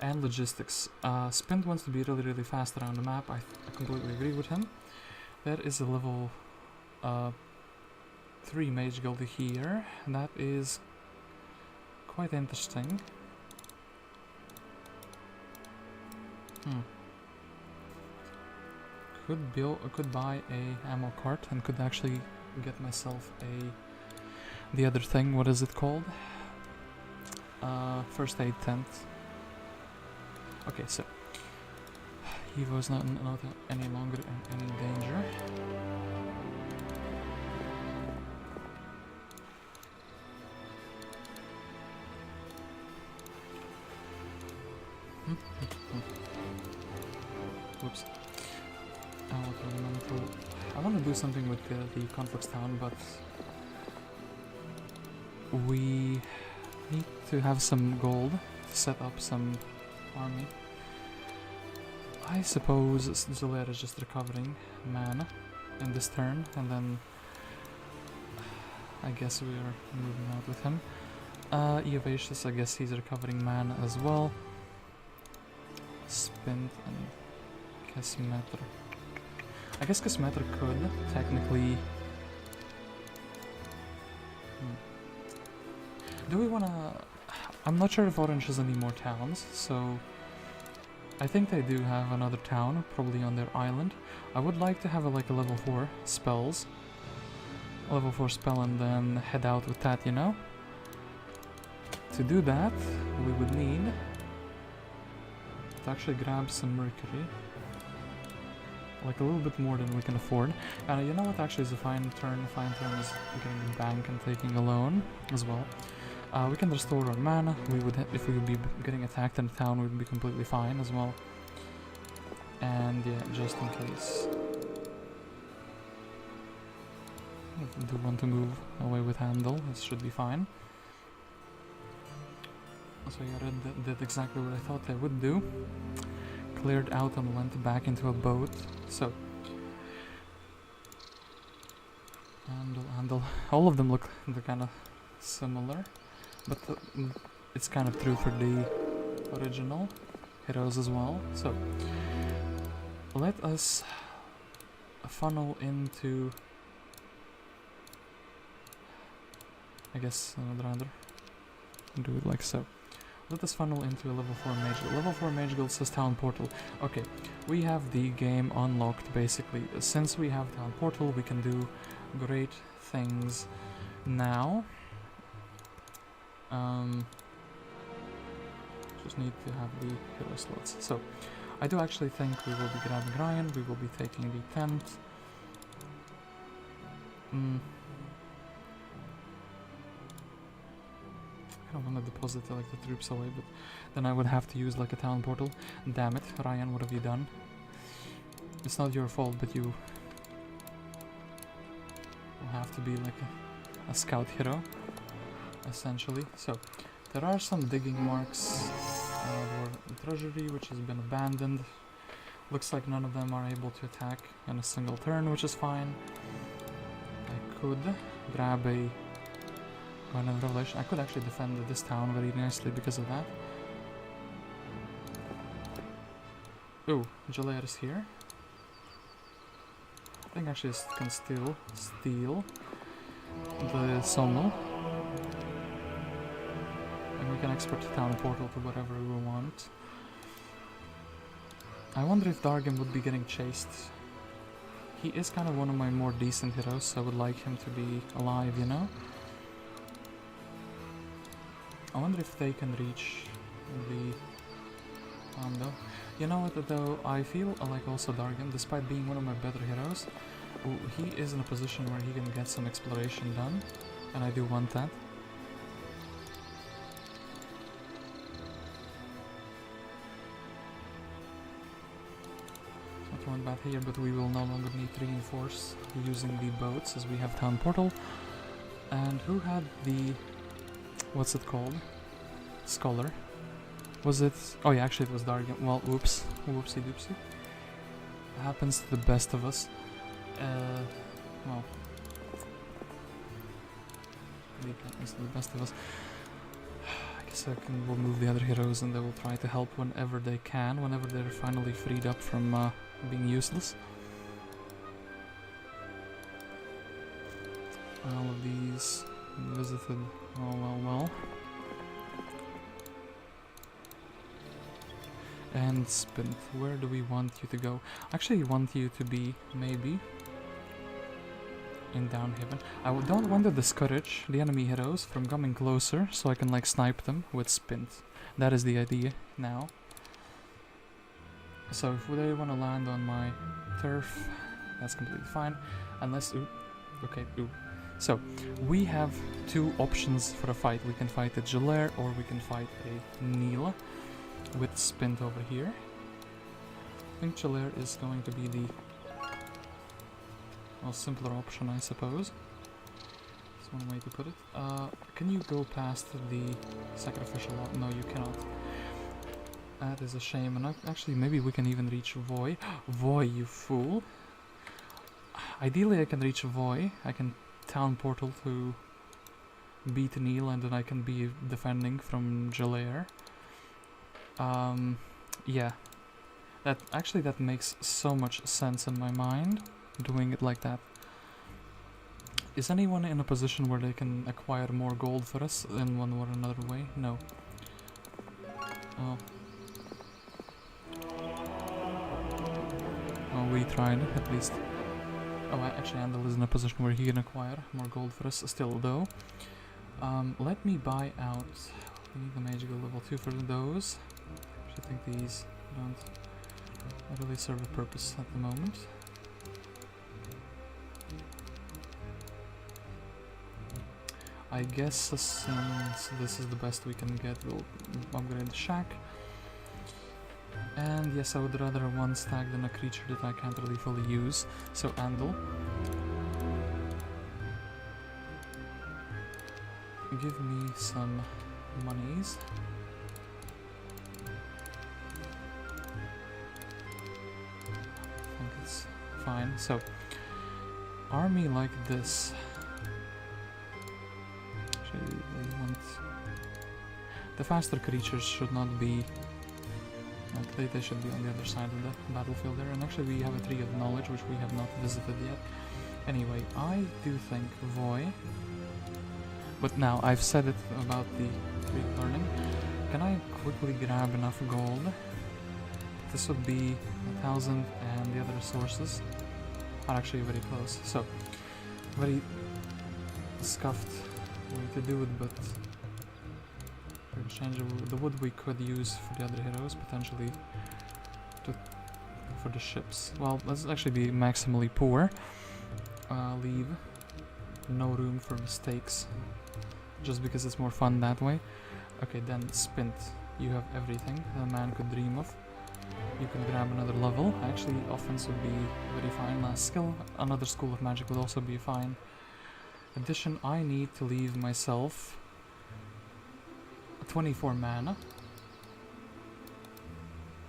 And logistics. Spint wants to be really, really fast around the map. I completely agree with him. There is a level 3 mage guild here. That is quite interesting. Could buy a ammo cart and could actually get myself the other thing. What is it called? First aid tent. Okay, so he was not any longer in any danger. Whoops. I want to do something with the Conflux town, but we need to have some gold to set up some army. I suppose Zilare is just recovering mana in this turn, and then I guess we are moving out with him. Eovacious, I guess he's recovering mana as well. Spint and Casmeter. I guess Casmeter could technically. Do we wanna? I'm not sure if Orange has any more towns, so I think they do have another town, probably on their island. I would like to have a level 4 spells. A level 4 spell and then head out with that, you know? To do that, we would need to actually grab some mercury. Like a little bit more than we can afford. And you know what actually is a fine turn? A fine turn is getting a bank and taking a loan as well. We can restore our mana. We would, if we would be getting attacked in the town, we'd be completely fine as well. And yeah, just in case. I do want to move away with handle. This should be fine. So yeah, Red did exactly what I thought they would do. Cleared out and went back into a boat. So handle. All of them look kind of similar. But it's kind of true for the original heroes as well. So let us funnel into, I guess I would rather do it like so. Let us funnel into a level 4 mage guild. Level 4 mage guild says town portal. Okay, we have the game unlocked basically. Since we have town portal, we can do great things now. Just need to have the hero slots. So, I do actually think we will be grabbing Ryan, we will be taking the tent. I don't want to deposit the troops away, but then I would have to use a town portal. Damn it, Ryan, what have you done? It's not your fault, but you will have to be a scout hero, essentially. So, there are some digging marks for treasury, which has been abandoned. Looks like none of them are able to attack in a single turn, which is fine. I could grab another revelation. I could actually defend this town very nicely because of that. Oh, Gelare is here. I think actually I can still steal the Sommel. And we can export the town portal to whatever we want. I wonder if Dargan would be getting chased. He is kind of one of my more decent heroes, so I would like him to be alive, you know? I wonder if they can reach the town though. You know what though, I feel like also Dargan, despite being one of my better heroes, he is in a position where he can get some exploration done, and I do want that. Not throwing bad here, but we will no longer need to reinforce using the boats as we have town portal. And who had the, what's it called? Scholar. Was it? Oh yeah, actually it was Dargan. Well, whoops. Whoopsie doopsie. Happens to the best of us. well, it's the best of us. I guess we'll move the other heroes and they will try to help whenever they can, whenever they're finally freed up from being useless. All of these visited, well. And Spint, where do we want you to go? Actually, want you to be, maybe, in Downhaven. I don't want to discourage the enemy heroes from coming closer, so I can like snipe them with Spint. That is the idea now. So if they want to land on my turf, that's completely fine. Unless, So, we have two options for a fight. We can fight a Gelare or we can fight a Neela with Spint over here. I think Gelare is going to be the simpler option, I suppose. That's one way to put it. Can you go past the sacrificial? No, you cannot. That is a shame. And actually, maybe we can even reach Voy. Voy, you fool! Ideally, I can reach Voy. I can town portal to beat Neela, and then I can be defending from Gelare. Yeah. That makes so much sense in my mind, doing it like that. Is anyone in a position where they can acquire more gold for us in one or another way? No. Oh. Well, we tried, at least. Oh, actually, Anabel is in a position where he can acquire more gold for us still, though. Let me buy out... We need the magical level 2 for those. I think these don't really serve a purpose at the moment. I guess since this is the best we can get, we'll upgrade the shack. And yes, I would rather one stag than a creature that I can't really fully use. So Anabel, give me some monies. I think it's fine. So, army like this. Actually, we want... The faster creatures should not be... Like, they should be on the other side of the battlefield there. And actually we have a tree of knowledge, which we have not visited yet. Anyway, I do think Voy... But now, I've said it about the tree of learning. Can I quickly grab enough gold? This would be 1,000, and the other resources are actually very close. So, very scuffed way to do it, but the wood we could use for the other heroes, potentially for the ships. Well, let's actually be maximally poor. Leave no room for mistakes, just because it's more fun that way. Okay, then Spint. You have everything a man could dream of. You can grab another level. Actually, offense would be very fine. Last skill, another school of magic would also be fine. Addition, I need to leave myself 24 mana.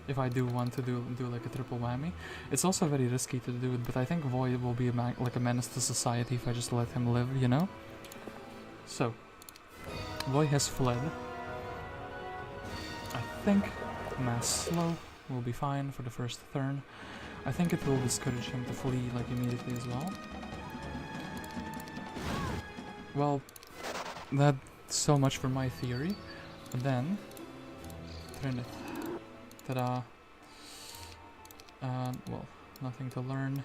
If I do want to do like a triple whammy. It's also very risky to do it, but I think Voy will be like a menace to society if I just let him live, you know? So, Voy has fled. I think mass slow will be fine for the first turn. I think it will discourage him to flee like immediately as well. Well, that's so much for my theory. But then, turn it. Ta-da. Well, nothing to learn.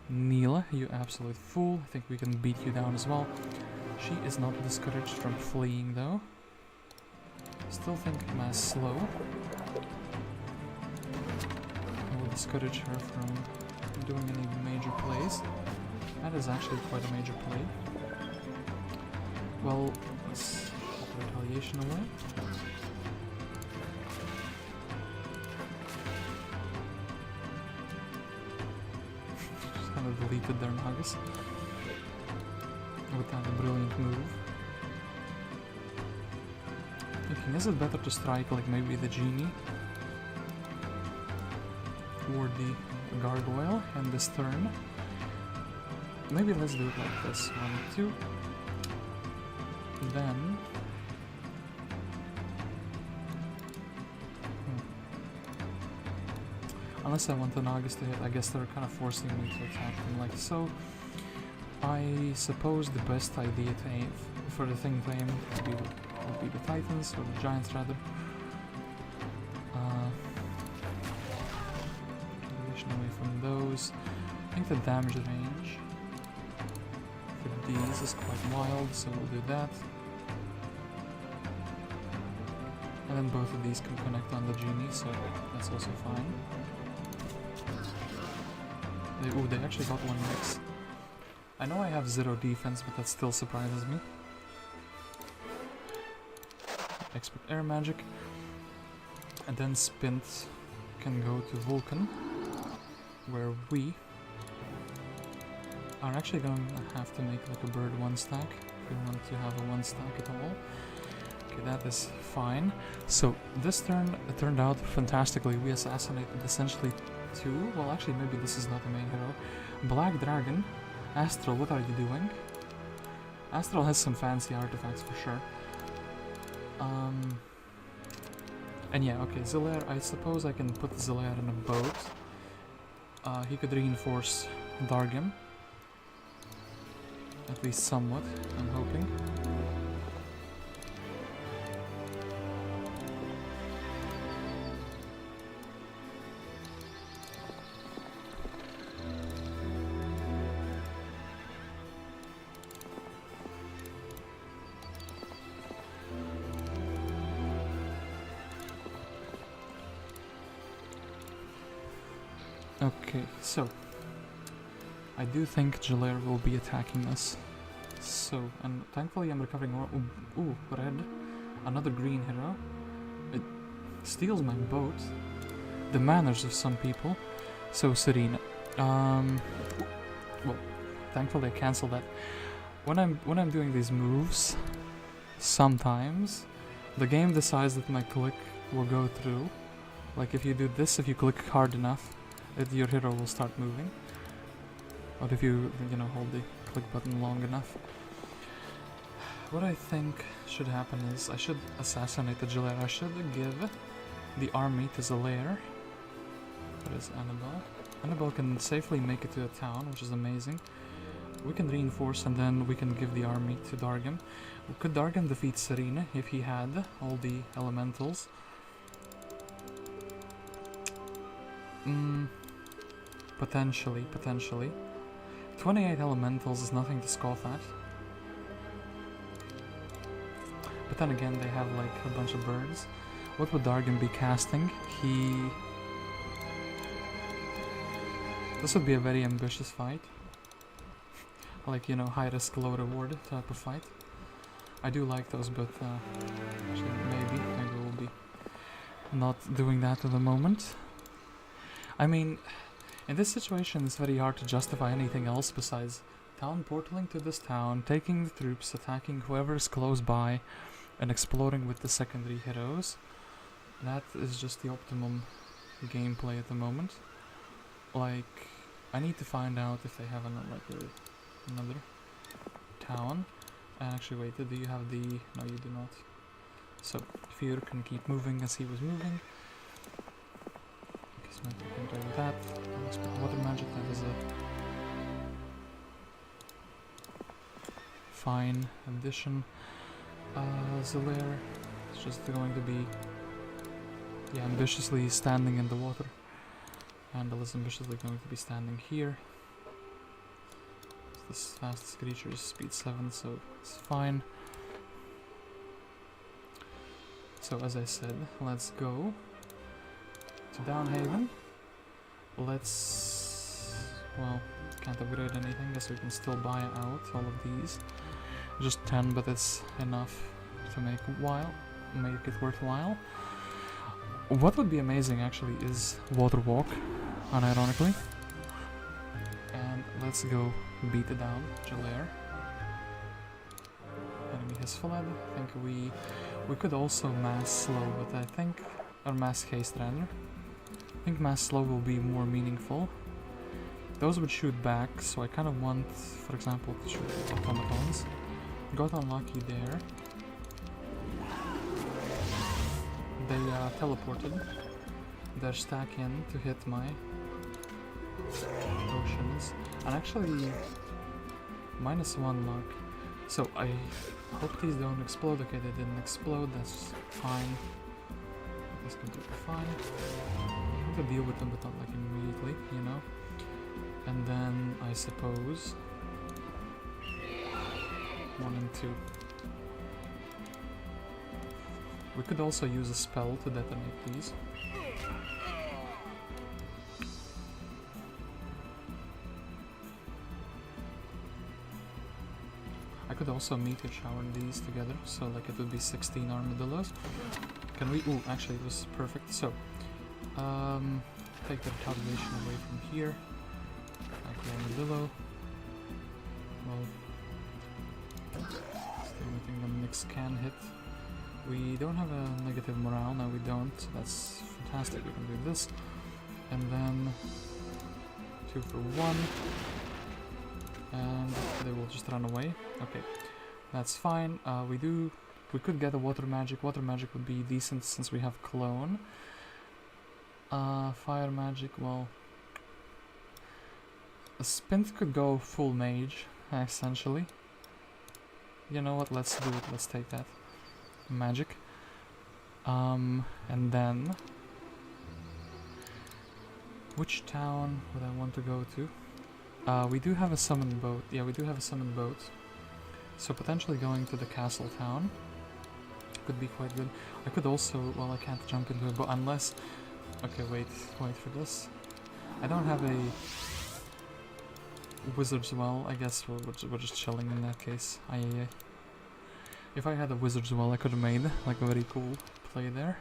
Neela, you absolute fool. I think we can beat you down as well. She is not discouraged from fleeing though. Still think mass slow. I will discourage her from doing any major plays. That is actually quite a major play. Well, let's put retaliation away. Just kind of deleted their Nagas. With that brilliant move. Thinking, is it better to strike like maybe the genie or the gargoyle in this turn? maybe let's do it like this. 1, 2. Then... Unless I want an August to hit, I guess they're kind of forcing me to attack them like so. I suppose the best idea to aim for the thing to aim would be the Titans, or the Giants rather. Deviation away from those. I think the damage range for these is quite wild, so we'll do that. And then both of these can connect on the genie, so that's also fine. They actually got 1 mix. I know I have 0 defense, but that still surprises me. Expert air magic. And then Spint can go to Vulcan, where we are actually going to have to make like a bird 1 stack if we want to have a 1 stack at all. Okay, that is fine. So this turn turned out fantastically. We assassinated essentially 2. Well, actually, maybe this is not the main hero. Black Dragon. Astral, what are you doing? Astral has some fancy artifacts for sure. And yeah, okay, Zilare, I suppose I can put Zilare in a boat. He could reinforce Dargim. At least somewhat, I'm hoping. Okay, so I do think Gelare will be attacking us. So, and thankfully I'm recovering more. Ooh, red. Another green hero. It steals my boat. The manners of some people. So Serena. Well, thankfully I cancel that. When I'm doing these moves, sometimes the game decides that my click will go through. Like if you do this, if you click hard enough, your hero will start moving. Or if you hold the click button long enough. What I think should happen is I should assassinate the Gelare. I should give the army to Zilare. That is Anabel. Anabel can safely make it to a town, which is amazing. We can reinforce and then we can give the army to Dargim. Could Dargim defeat Serena if he had all the elementals? Potentially. 28 elementals is nothing to scoff at. But then again, they have like a bunch of birds. What would Dargim be casting? This would be a very ambitious fight. Like, high risk, low reward type of fight. I do like those, but actually maybe we'll be not doing that at the moment. I mean, in this situation it's very hard to justify anything else besides town portaling to this town, taking the troops, attacking whoever is close by, and exploring with the secondary heroes. That is just the optimum gameplay at the moment. Like, I need to find out if they have another town. Actually, wait, do you have the... No, you do not. So, Fear can keep moving as he was moving. That. Let's put water magic, that is a fine addition. Zilare is just going to be ambitiously standing in the water. Andal is ambitiously going to be standing here. This fastest creature is speed 7, so it's fine. So as I said, let's go to Downhaven. Well, can't upgrade anything, guess we can still buy out all of these. Just 10, but it's enough to make it worthwhile. What would be amazing actually is Water Walk, unironically. And let's go beat it down, Gelare. Enemy has fled. I think we could also mass slow, but I think, or mass haste rather. I think mass slow will be more meaningful. those would shoot back, so I kind of want, for example, to shoot automatons. Got unlucky there. They teleported. They're stacking to hit my potions. And actually, -1 luck. So I hope these don't explode. Okay, they didn't explode, that's fine. That's completely fine. I have to deal with them, but not like immediately, you know? And then I suppose 1 and 2. We could also use a spell to detonate these. I could also meteor shower these together, so like it would be 16 armadillos. Can we? Ooh, actually it was perfect. So, take the retaliation away from here. Like the armadillo. Well, it's the only thing the mix can hit. We don't have a negative morale, no we don't. That's fantastic, we can do this. And then 2 for 1. And they will just run away. Okay, that's fine. We could get a water magic. Water magic would be decent since we have clone. Fire magic, well, a Spint could go full mage, essentially. You know what? Let's do it. Let's take that magic. And then which town would I want to go to? We do have a summon boat. Yeah, we do have a summon boat. So potentially going to the castle town could be quite good. I could also, well, I can't jump into a boat unless... Okay, wait for this. I don't have a wizard's well. I guess we're just chilling in that case. Aye. If I had a wizard's well, I could have made like a very cool play there.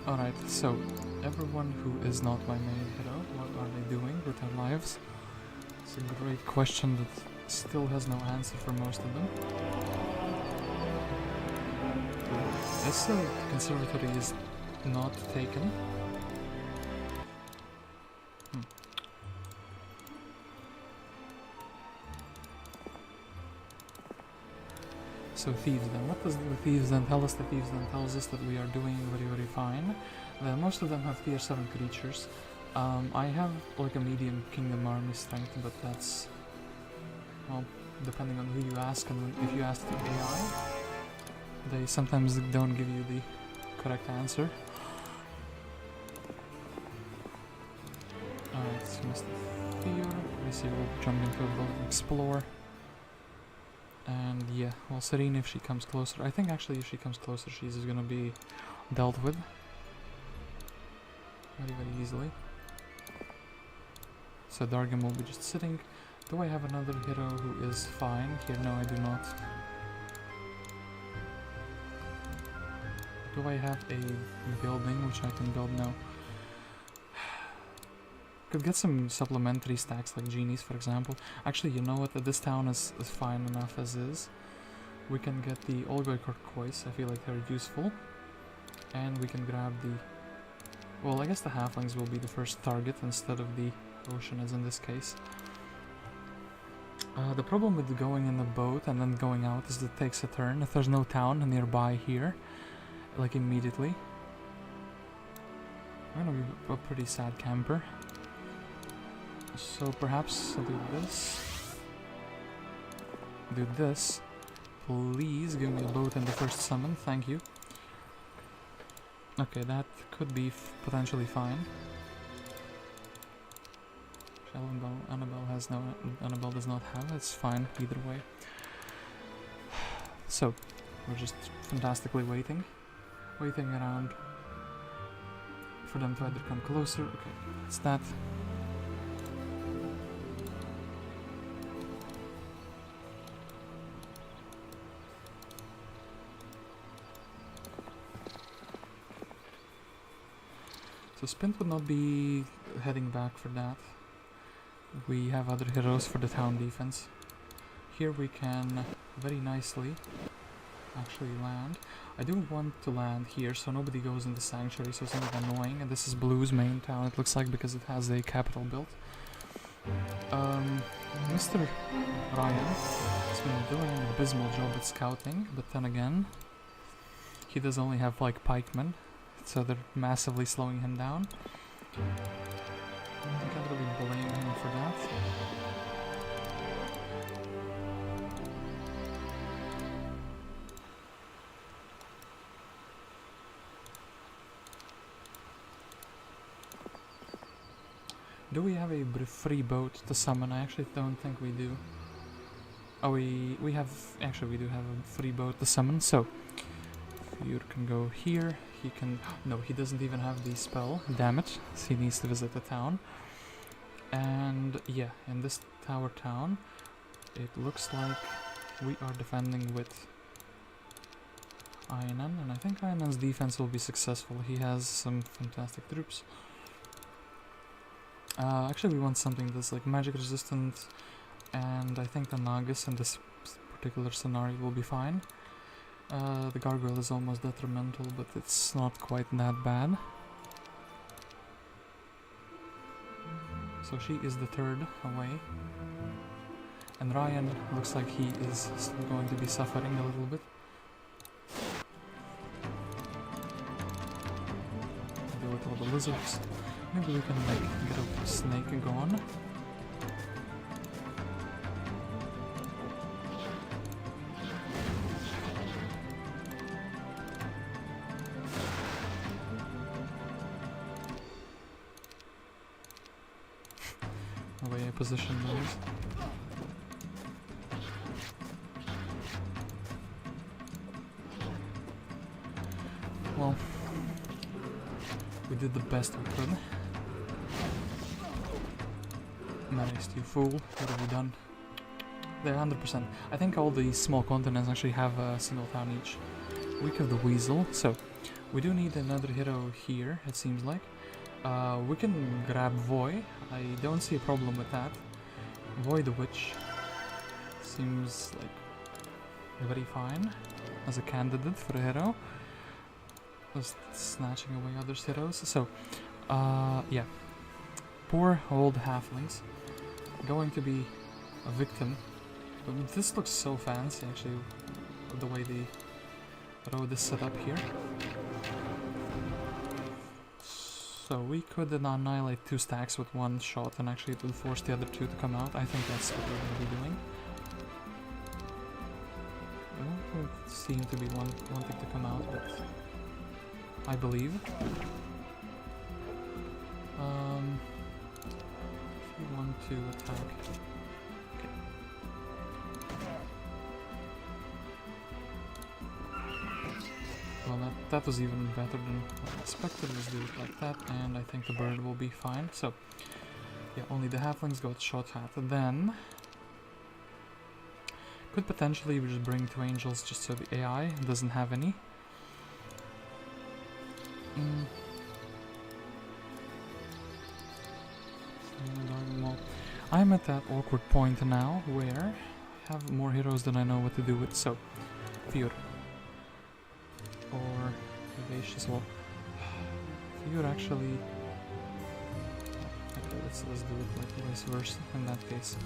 Alright, so everyone who is not my main hero, what are they doing with their lives? It's a great question that still has no answer for most of them. This conservatory is not taken. So thieves then, what does the thieves then tell us? The thieves then tells us that we are doing very, very fine. Most of them have tier 7 creatures. I have like a medium kingdom army strength, but that's, well, depending on who you ask, and if you ask the AI, they sometimes don't give you the correct answer. Alright, so Mr. Fear, obviously we'll jump into a boat and explore. And yeah, well, Serene, if she comes closer, I think actually if she comes closer, she's gonna be dealt with very, very easily. So Dargam will be just sitting. Do I have another hero who is fine here? No, I do not. Do I have a building which I can build now? Could get some supplementary stacks like genies, for example. Actually, you know what? This town is fine enough as is. We can get the Olgoy Turquoise. I feel like they're useful. And we can grab the... Well, I guess the halflings will be the first target instead of the ocean, as in this case. The problem with going in the boat and then going out is that it takes a turn. If there's no town nearby here, like immediately, I'm gonna be a pretty sad camper. So perhaps I'll do this. Do this. Please give me a boat in the first summon, thank you. Okay, that could be potentially fine. Anabel has no. Anabel does not have. It's fine either way. So we're just fantastically waiting around for them to either come closer. Okay, it's that. So Spint would not be heading back for that. We have other heroes for the town defense. Here we can very nicely actually land. I do want to land here so nobody goes in the sanctuary, so it's not annoying. And this is Blue's main town, it looks like, because it has a capital built. Mr. Ryan has been doing an abysmal job at scouting, but then again, he does only have like pikemen, so they're massively slowing him down. I can't really blame him for that. Do we have a free boat to summon? I actually don't think we do. Oh, we have... Actually, we do have a free boat to summon, so... You can go here, he can... No, he doesn't even have the spell. Damn it. So he needs to visit the town. And yeah, in this tower town, it looks like we are defending with Iona, and I think Ionan's defense will be successful. He has some fantastic troops. Actually, we want something that's like magic resistant, and I think the Nagas in this particular scenario will be fine. The gargoyle is almost detrimental, but it's not quite that bad. So she is the third away. And Ryan looks like he is still going to be suffering a little bit. Deal with all the lizards. Maybe we can like get a snake gone. The way I position those. Well, we did the best we could. Nice, you fool. What have you done? They're 100%. I think all the small continents actually have a single town each. Week of the Weasel. So, we do need another hero here, it seems like. We can grab Voy. I don't see a problem with that. Voy the Witch seems like very fine as a candidate for a hero. Just snatching away others' heroes. So, yeah. Poor old halflings. Going to be a victim. But this looks so fancy, actually, the way the road is set up here. So we could annihilate 2 stacks with 1 shot, and actually it will force the other 2 to come out. I think that's what we're going to be doing. I don't seem to be wanting to come out, but I believe. If you want to attack. Okay. Well, that was even better than I expected. Let's do it like that, and I think the bird will be fine. So, yeah, only the halflings got shot at. Then, could potentially just bring 2 angels just so the AI doesn't have any. I'm at that awkward point now where I have more heroes than I know what to do with. So, Fear. Or Vivacious. Well, Fear actually. Okay, let's do it like vice versa in that case.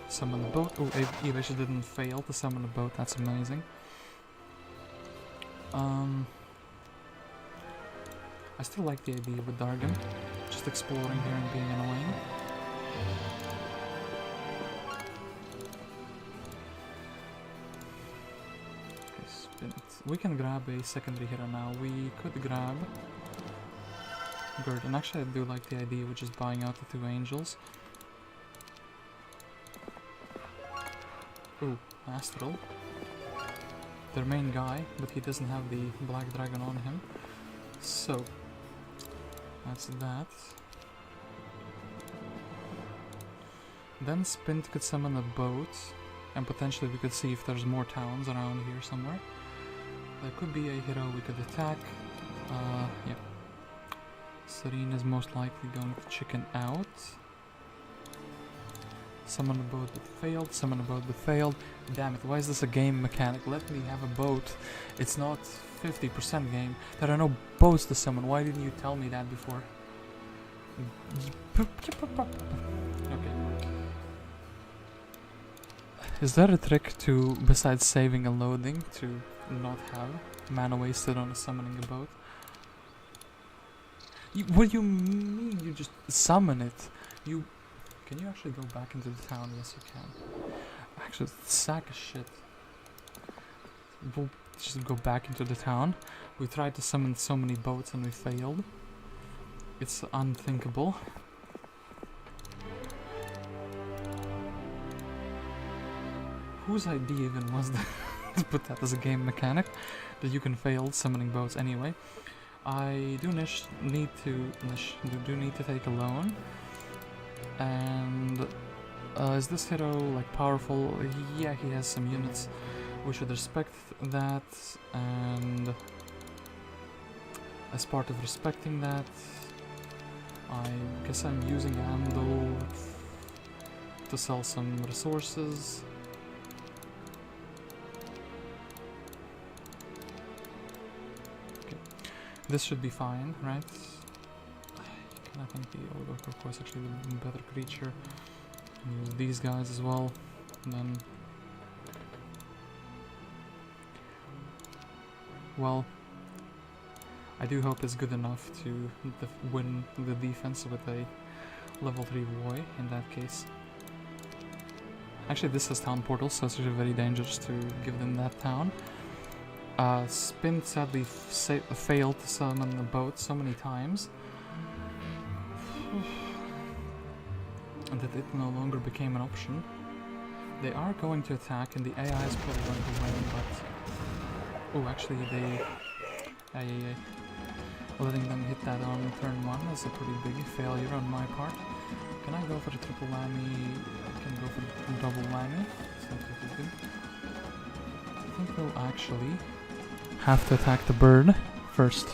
Summon a boat. Oh, Evacious didn't fail to summon a boat. That's amazing. I still like the idea of a Dargan, just exploring here and being annoying. Okay, Spint. We can grab a secondary hero now. We could grab Gurnisson. Actually, I do like the idea of just buying out the 2 angels. Ooh, Astral. Their main guy, but he doesn't have the black dragon on him. So, that's that. Then Spint could summon a boat, and potentially we could see if there's more towns around here somewhere. There could be a hero we could attack. Yeah. Serene is most likely going to chicken out. Summon a boat that failed, summon a boat that failed. Damn it, why is this a game mechanic? Let me have a boat. It's not 50% game. There are no boats to summon. Why didn't you tell me that before? Okay. Is there a trick to, besides saving and loading, to not have mana wasted on summoning a boat? What do you mean? You just summon it? Can you actually go back into the town? Yes, you can. Actually, sack of shit. We'll just go back into the town. We tried to summon so many boats and we failed. It's unthinkable. Whose idea even was that to put that as a game mechanic? That you can fail summoning boats anyway. I do need to take a loan. And is this hero like powerful? Yeah, he has some units. We should respect that, and as part of respecting that, I guess I'm using Anabel to sell some resources. Okay, this should be fine, right? I think the Oligarch, of course, actually the better creature. Use these guys as well, and then, well, I do hope it's good enough to win the defense with a level 3 Voy in that case. Actually, this has town portals, so it's actually very dangerous to give them that town. Spint sadly failed to summon the boat so many times and that it no longer became an option. They are going to attack, and the AI is probably going to win, but... oh, actually, letting them hit that on turn 1 is a pretty big failure on my part. Can I go for the triple whammy? I can go for the double whammy. It's not pretty good. I think we'll actually have to attack the bird first.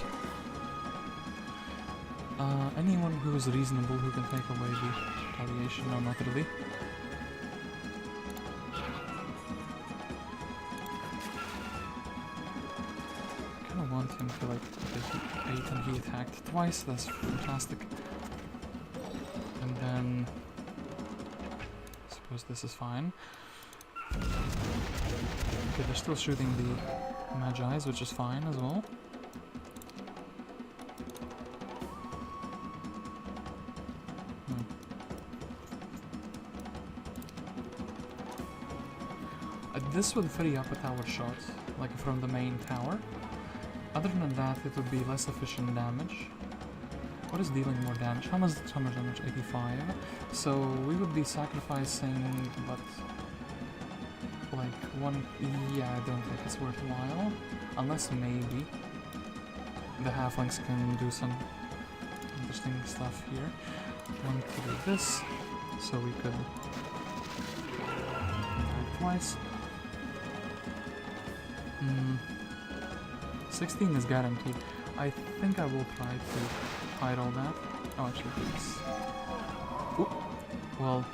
Anyone who is reasonable who can take away the retaliation? No, not really. I kinda want him to like he ate and he attacked twice, that's fantastic. And then I suppose this is fine. Okay, they're still shooting the Magi's, which is fine as well. This would free up a tower shot, like from the main tower. Other than that, it would be less efficient damage. What is dealing more damage? How much damage? 85. So we would be sacrificing, but like one. Yeah, I don't think it's worthwhile, unless maybe the halflings can do some interesting stuff here. Want to do this, so we could attack twice. 16 is guaranteed. I think I will try to hide all that. Oh, actually, this. Oop. Well,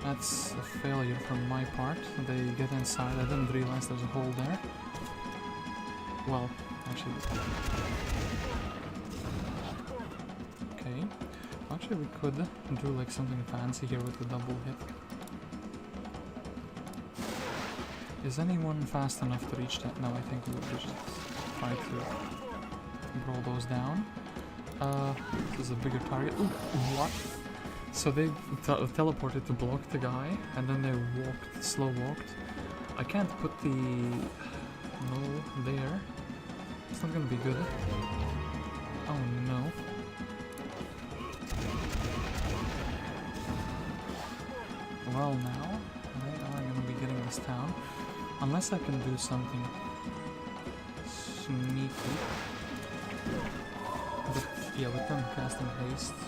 that's a failure from my part. They get inside. I didn't realize there's a hole there. Well, actually. Okay. Actually, we could do like something fancy here with the double hit. Is anyone fast enough to reach that? No, I think we will just try to roll those down. This is a bigger target. Ooh, what? So they teleported to block the guy, and then they slow walked. I can't put the null there. It's not gonna be good. Oh no. Well now, they are gonna be getting this town. Unless I can do something sneaky. But yeah, with them casting haste.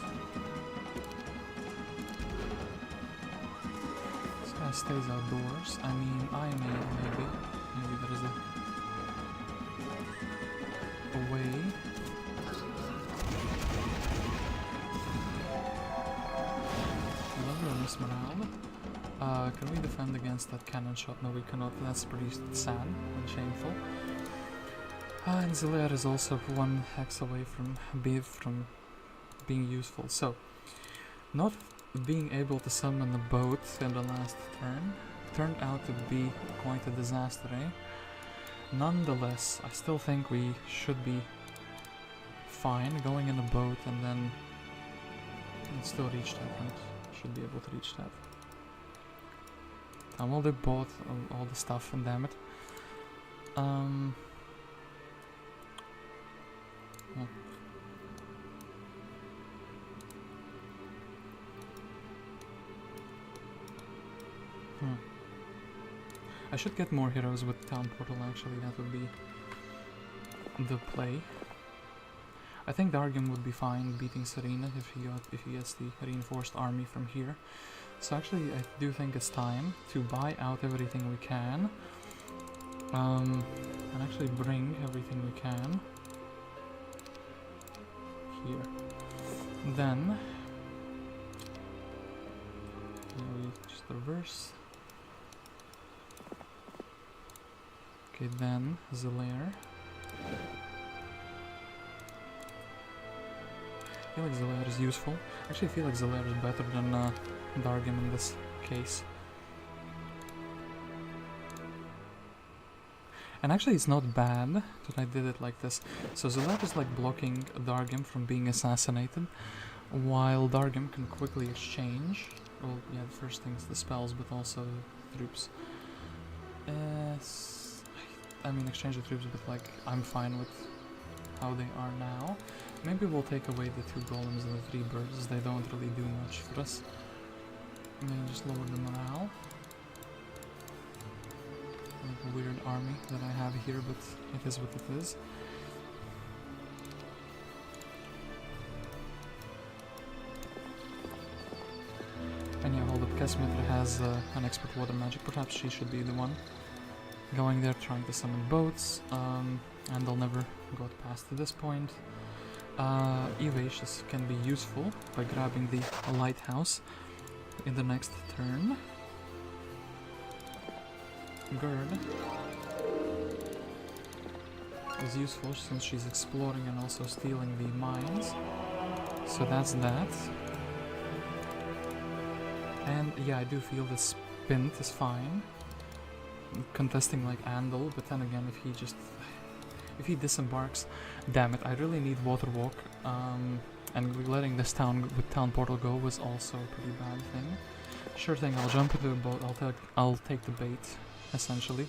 This guy stays outdoors. I mean, maybe there is a way. Level this morale. Can we defend against that cannon shot? No, we cannot. That's pretty sad and shameful. And Zilare is also 1 hex away from being useful. So, not being able to summon a boat in the last turn turned out to be quite a disaster, eh? Nonetheless, I still think we should be fine going in a boat and then still reach that, right? Should be able to reach that. Well, they bought all the stuff, and damn it. Well. I should get more heroes with Town Portal, actually. That would be the play. I think Dargum would be fine beating Serena if he gets the reinforced army from here. So actually, I do think it's time to buy out everything we can, and actually bring everything we can here. Then we just reverse. Okay, then Zilare. I feel like Zilare is useful. Actually, I feel like Zilare is better than Dargum in this case. And actually, it's not bad that I did it like this. So Zilare is like blocking Dargum from being assassinated, while Dargum can quickly exchange. Well, yeah, the first thing is the spells, but also troops. I mean, exchange the troops, but like, I'm fine with how they are now. Maybe we'll take away the 2 golems and the 3 birds. They don't really do much for us. Maybe just lower the morale. Like a weird army that I have here, but it is what it is. And yeah, hold up, Cuthbert has an expert water magic. Perhaps she should be the one going there trying to summon boats, and they'll never got past to this point. Evasions can be useful by grabbing the lighthouse in the next turn. Gurd is useful since she's exploring and also stealing the mines. So that's that. And yeah, I do feel the Spint is fine. Contesting like Anabel, but then again, if he disembarks, damn it, I really need Water Walk, and letting this town with Town Portal go was also a pretty bad thing. Sure thing, I'll jump into the boat, I'll take the bait, essentially.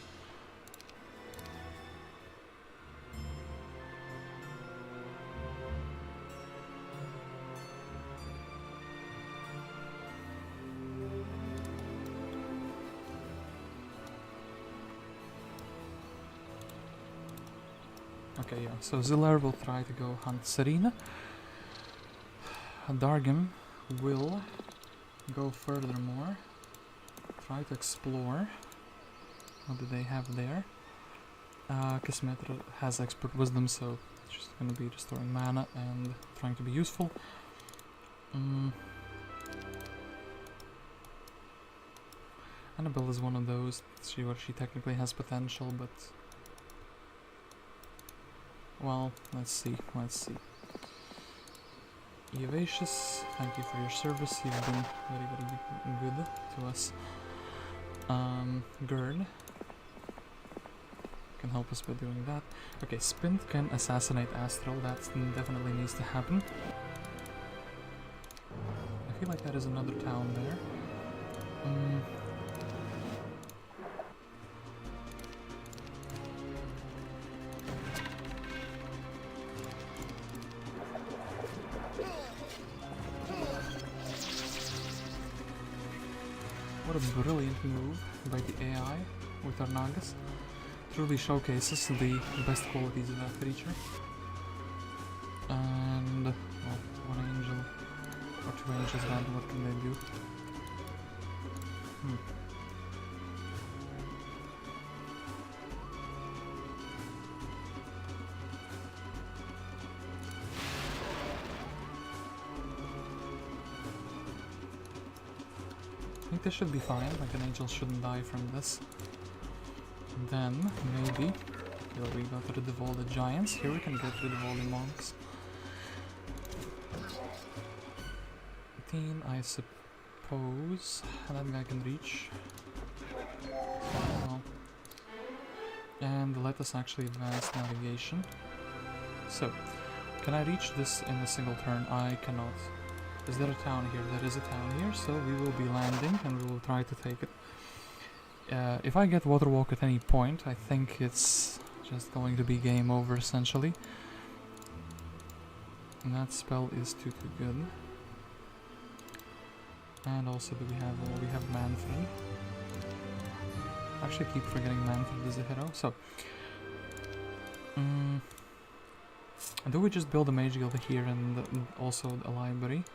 Okay, yeah, so Zilare will try to go hunt Serena. Dargum will go furthermore, try to explore. What do they have there? Cuthbert has expert wisdom, so it's just gonna be restoring mana and trying to be useful. Anabel is one of those. She technically has potential, but well, let's see. Evacious, thank you for your service. You've been very, very good to us. Gurn can help us by doing that. Okay, Spint can assassinate Astral. That definitely needs to happen. I feel like that is another town there. What a brilliant move by the AI with Arnagas. Truly showcases the best qualities of that creature. And, well, 1 angel or 2 angels, rather, what can they do? I think this should be fine, like an angel shouldn't die from this. Then, maybe, here we got rid of all the giants, here we can get rid of all the monks. 18, I suppose, that guy can reach. So, and let us actually advance navigation. So, can I reach this in a single turn? I cannot. Is there a town here? There is a town here, so we will be landing and we will try to take it. If I get water walk at any point, I think it's just going to be game over essentially. And that spell is too good. And also do we have, well, we have Manfred. I actually keep forgetting Manfred is a hero, so... do we just build a mage guild here and also a library?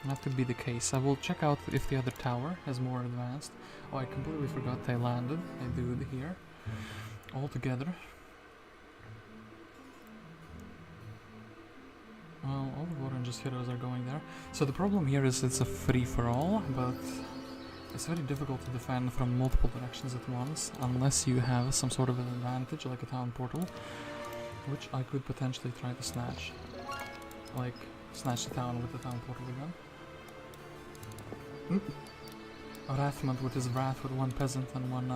That could be the case. I will check out if the other tower is more advanced. Oh, I completely forgot they landed. They do it here. All together. Well, all the Orange heroes are going there. So the problem here is it's a free-for-all, but it's very difficult to defend from multiple directions at once, unless you have some sort of an advantage, like a town portal, which I could potentially try to snatch. Like, snatch the town with the town portal again. Wrathmont with his wrath with one peasant and one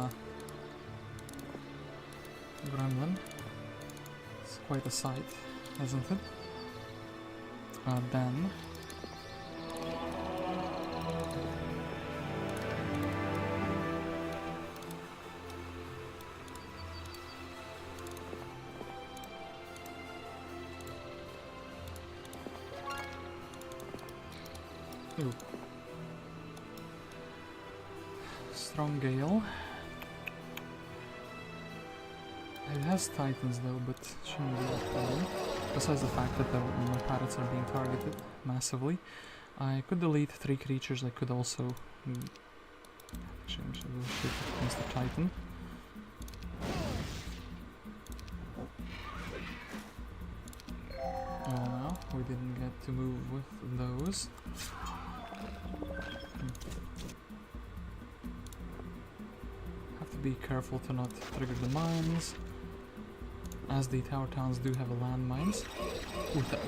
gremlin. It's quite a sight, isn't it? Then... Ooh. Strong Gale. It has Titans though, but shouldn't be that problem. Besides the fact that my pirates are being targeted massively. I could delete 3 creatures, I could also... actually, I'm should shoot against the Titan. Oh no, we didn't get to move with those. Have to be careful to not trigger the mines, as the tower towns do have a landmines.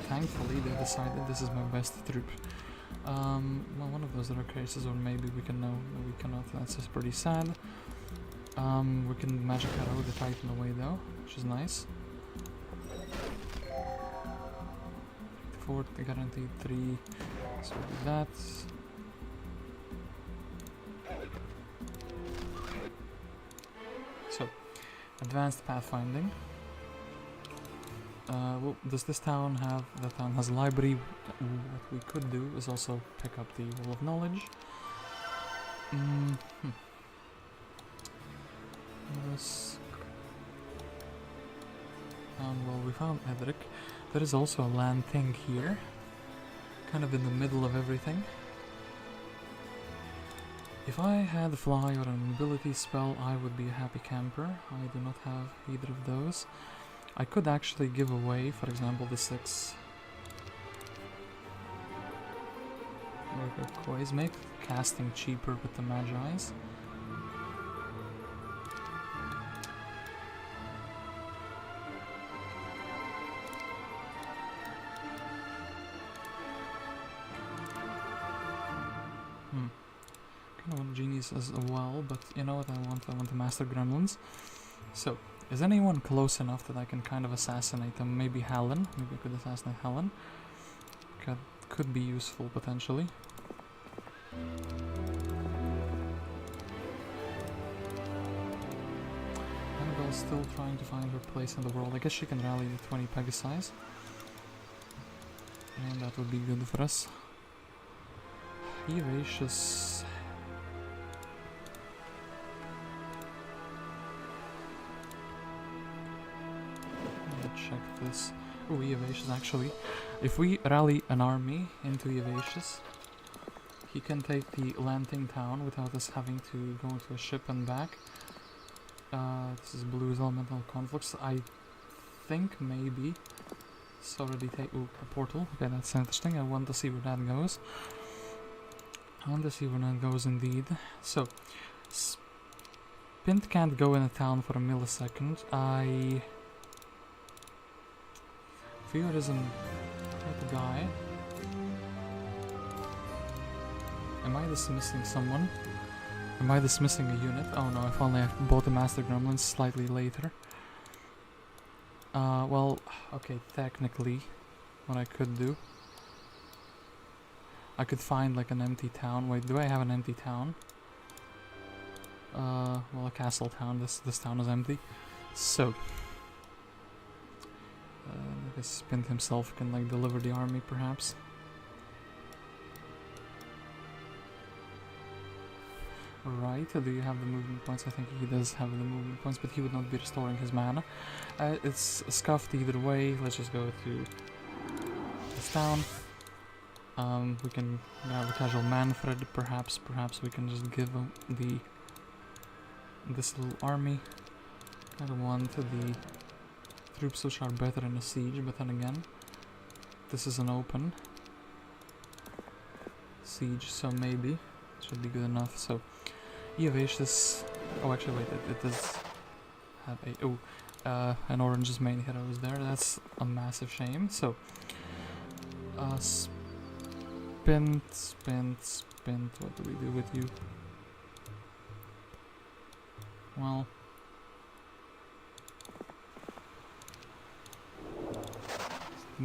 Thankfully they decided this is my best troop. Well, one of those are cases, or maybe we can, no, we cannot, that's just pretty sad. We can magic arrow the Titan away though, which is nice. 4, guaranteed 3, so we'll do that. So, advanced pathfinding. Well, does this town have... That town has a library. What we could do is also pick up the Wall of Knowledge. This town, well, we found Edric. There is also a land thing here, kind of in the middle of everything. If I had a fly or an ability spell, I would be a happy camper. I do not have either of those. I could actually give away, for example, the 6 Coys, make casting cheaper with the Magi's. Kind of want genies as well, but you know what I want? I want to master gremlins. So, is anyone close enough that I can kind of assassinate them? Maybe Halon. Maybe I could assassinate Halon. Could be useful potentially. Anabel's still trying to find her place in the world. I guess she can rally the 20 Pegasi. And that would be good for us. Evacious. Check this. Oh, Evacious actually. If we rally an army into Evacious, he can take the landing town without us having to go into a ship and back. This is Blue's Elemental Conflux. I think maybe it's already take. Ooh, a portal. Okay, that's interesting. I want to see where that goes. On the sea when it goes indeed. So, Spint can't go in a town for a millisecond. I feel it isn't quite a guy. Am I dismissing someone? Am I dismissing a unit? Oh no, if only I bought the Master Gremlins slightly later. Well, okay, technically, what I could do, I could find like an empty town. Wait, do I have an empty town? Well, a castle town. This town is empty. So, I guess Spint himself can like deliver the army, perhaps. Right, do you have the movement points? I think he does have the movement points, but he would not be restoring his mana. It's scuffed either way. Let's just go to this town. We can grab a casual Manfred, perhaps. Perhaps we can just give this little army. I don't want the troops which are better in a siege, but then again, this is an open siege, so maybe it should be good enough. So, this. Oh, actually, wait, it does have a. Oh, an Orange's main hero is there. That's a massive shame. So, Spint. What do we do with you? Well,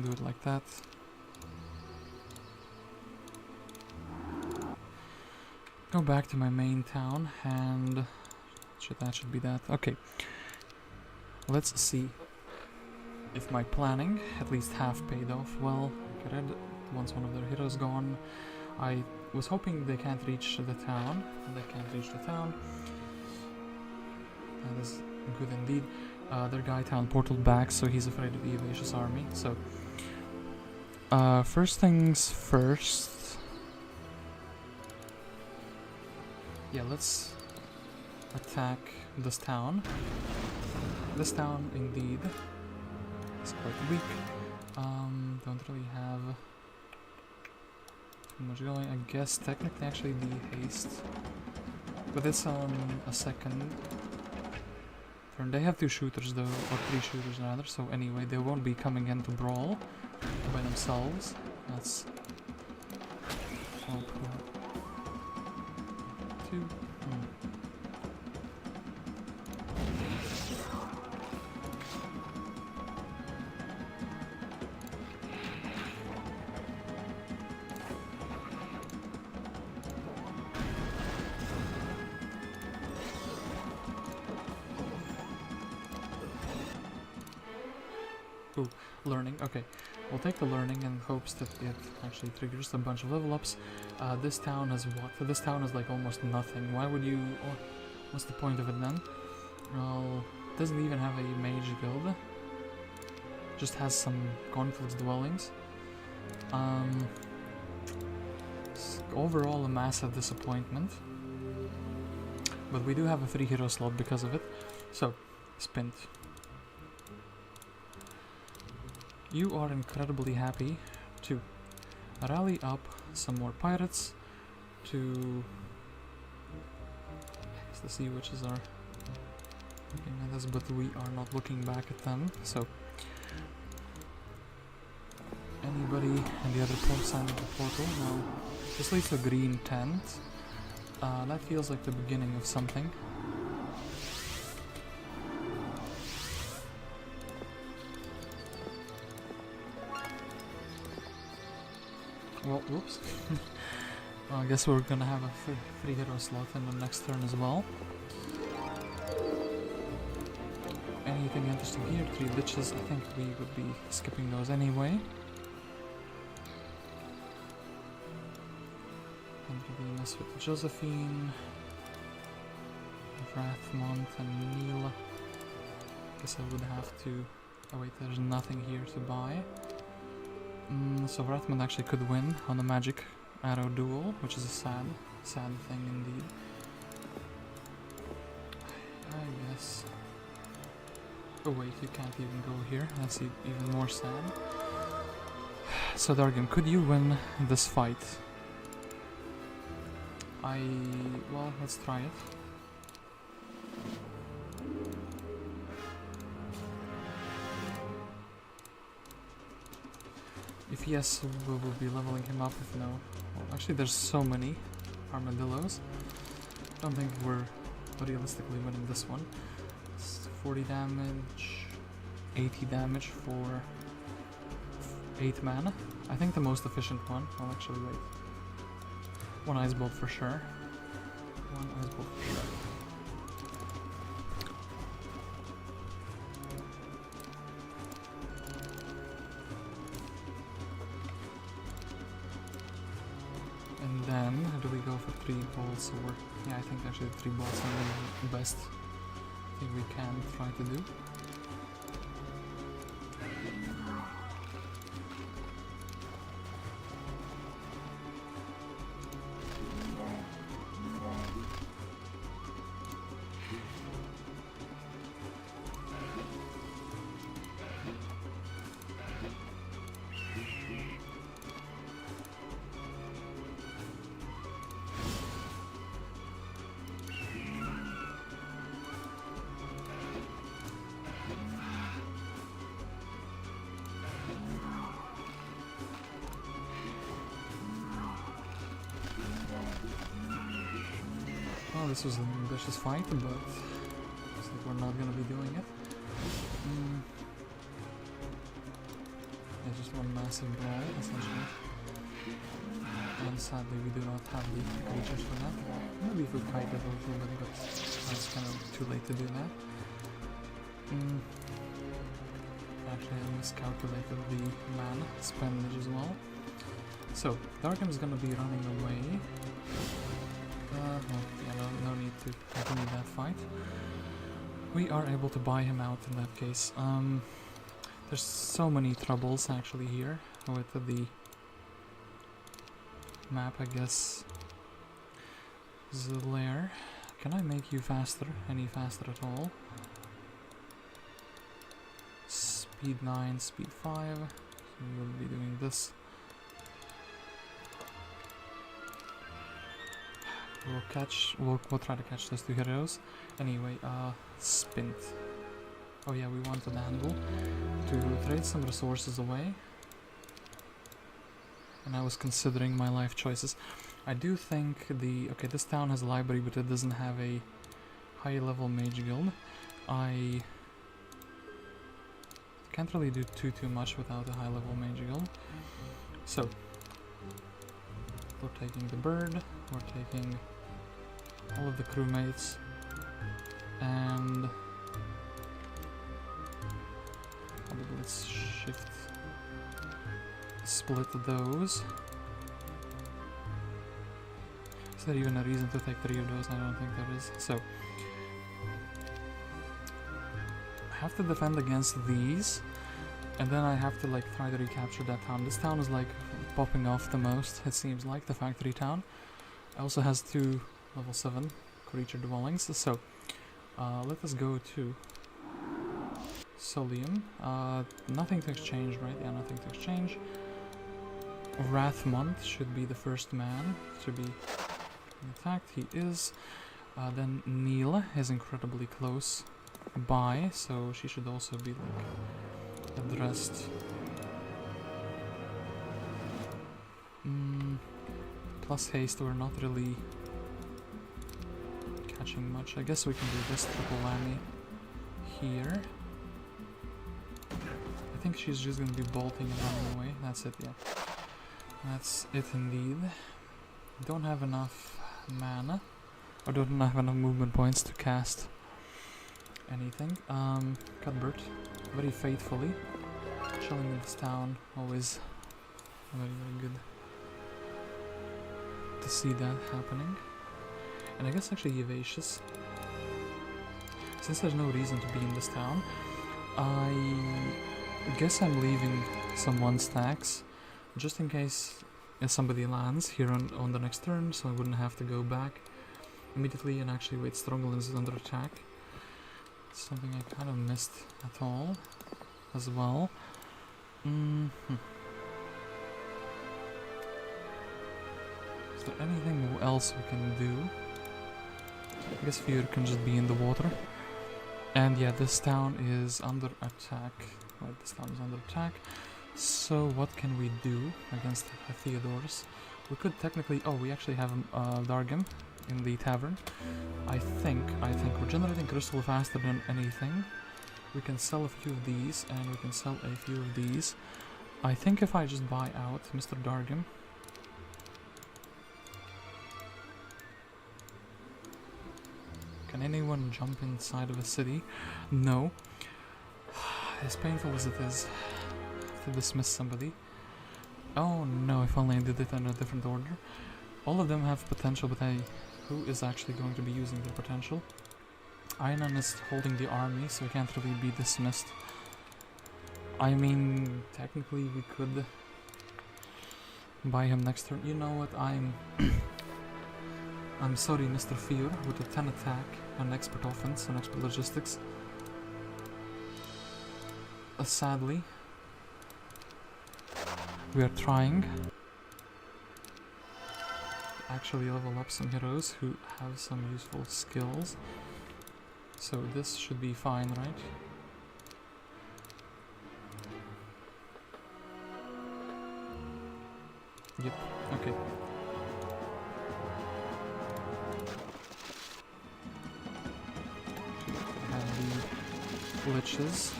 do it like that. Go back to my main town, and that should be that. Okay, let's see if my planning at least half paid off. Well, Red, once one of their heroes gone, I was hoping they can't reach the town. They can't reach the town. That is good indeed. Their guy town portaled back, so he's afraid of the Evacious army. So, first things first. Yeah, let's attack this town. This town, indeed, is quite weak. Don't really have too much going. I guess technically, actually, the haste, but it's on a second turn. They have 2 shooters though, or 3 shooters rather. So anyway, they won't be coming in to brawl by themselves. That's Ooh, learning. Okay, we'll take the learning in hopes that it actually triggers a bunch of level ups. This town has what? This town is like almost nothing. Why would you... Oh, what's the point of it then? Well, it doesn't even have a mage guild. Just has some Conflux dwellings. Overall a massive disappointment. But we do have a free hero slot because of it. So, Spint. You are incredibly happy to rally up some more pirates to... I guess the sea witches are looking at us, but we are not looking back at them, so... Anybody in the other side of the portal? No. This leads to a green tent. That feels like the beginning of something. Well, whoops. Well, I guess we're gonna have a free hero slot in the next turn as well. Anything interesting here? 3 liches. I think we would be skipping those anyway. And we mess with Josephine, Rathmont, and Neela. Guess I would have to... Oh wait, there's nothing here to buy. So Rathmont actually could win on the magic arrow duel, which is a sad thing indeed. I guess... Oh wait, you can't even go here, that's even more sad. So Dargan, could you win this fight? Well, let's try it. If yes, we will be leveling him up. If no, well, actually there's so many armadillos. I don't think we're realistically winning this one. It's 40 damage, 80 damage for 8 mana. I think the most efficient one. I'll actually wait. One ice bolt for sure. One ice bolt for sure. And then, do we go for 3 bolts or... Yeah, I think actually 3 bolts are the best thing we can try to do. Well, this was an ambitious fight, but looks like we're not gonna be doing it. Yeah, just one massive brawl, essentially. And sadly, we do not have the creatures for that. Maybe if we kite it a little bit, but that's kind of too late to do that. Actually, I miscalculated the mana spendage as well. So, Darkham is gonna be running away. Well, yeah, no need to continue that fight. We are able to buy him out in that case. There's so many troubles actually here with the map, I guess. Zilare. Can I make you faster? Any faster at all? Speed 9, speed 5. So we'll be doing this. We'll try to catch those 2 heroes. Anyway, Spint. Oh yeah, we wanted Anabel to trade some resources away. And I was considering my life choices. I do think okay, this town has a library, but it doesn't have a high level mage guild. I can't really do too much without a high level mage guild. So, we're taking the bird, we're taking all of the crewmates, and let's split those. Is there even a reason to take 3 of those? I don't think there is. So, I have to defend against these, and then I have to like try to recapture that town. This town is like popping off the most, it seems like, the factory town. It also has 2 level 7 creature dwellings, so let us go to Solium. Nothing to exchange, right? Yeah, nothing to exchange. Wrathmont should be the first man to be attacked. He is. Then Neela is incredibly close by, so she should also be like addressed. Plus haste, we're not really catching much. I guess we can do this triple whammy here. I think she's just gonna be bolting and running away. That's it, yeah. That's it indeed. Don't have enough mana, or don't have enough movement points to cast anything. Cuthbert, very faithfully chilling in this town, always very good to see that happening. And I guess actually Evacious, since there's no reason to be in this town, I guess I'm leaving some 1 stacks just in case somebody lands here on the next turn, so I wouldn't have to go back immediately and actually wait. Stronghold is under attack. It's something I kind of missed at all as well. Is there anything else we can do? I guess Fear can just be in the water. And yeah, this town is under attack. Right, this town is under attack. So what can we do against Theodorus? We could technically... Oh, we actually have Dargam in the tavern. I think we're generating crystal faster than anything. We can sell a few of these, and we can sell a few of these. I think if I just buy out Mr. Dargam... Can anyone jump inside of a city? No. As painful as it is to dismiss somebody. Oh no, if only I did it in a different order. All of them have potential, but who is actually going to be using their potential? Iona is holding the army, so it can't really be dismissed. I mean, technically we could buy him next turn. You know what, I'm sorry, Mr. Fear, with a 10 attack, an expert offense, and expert logistics. Sadly, we are trying to actually level up some heroes who have some useful skills. So this should be fine, right? Yep, okay. And the glitches.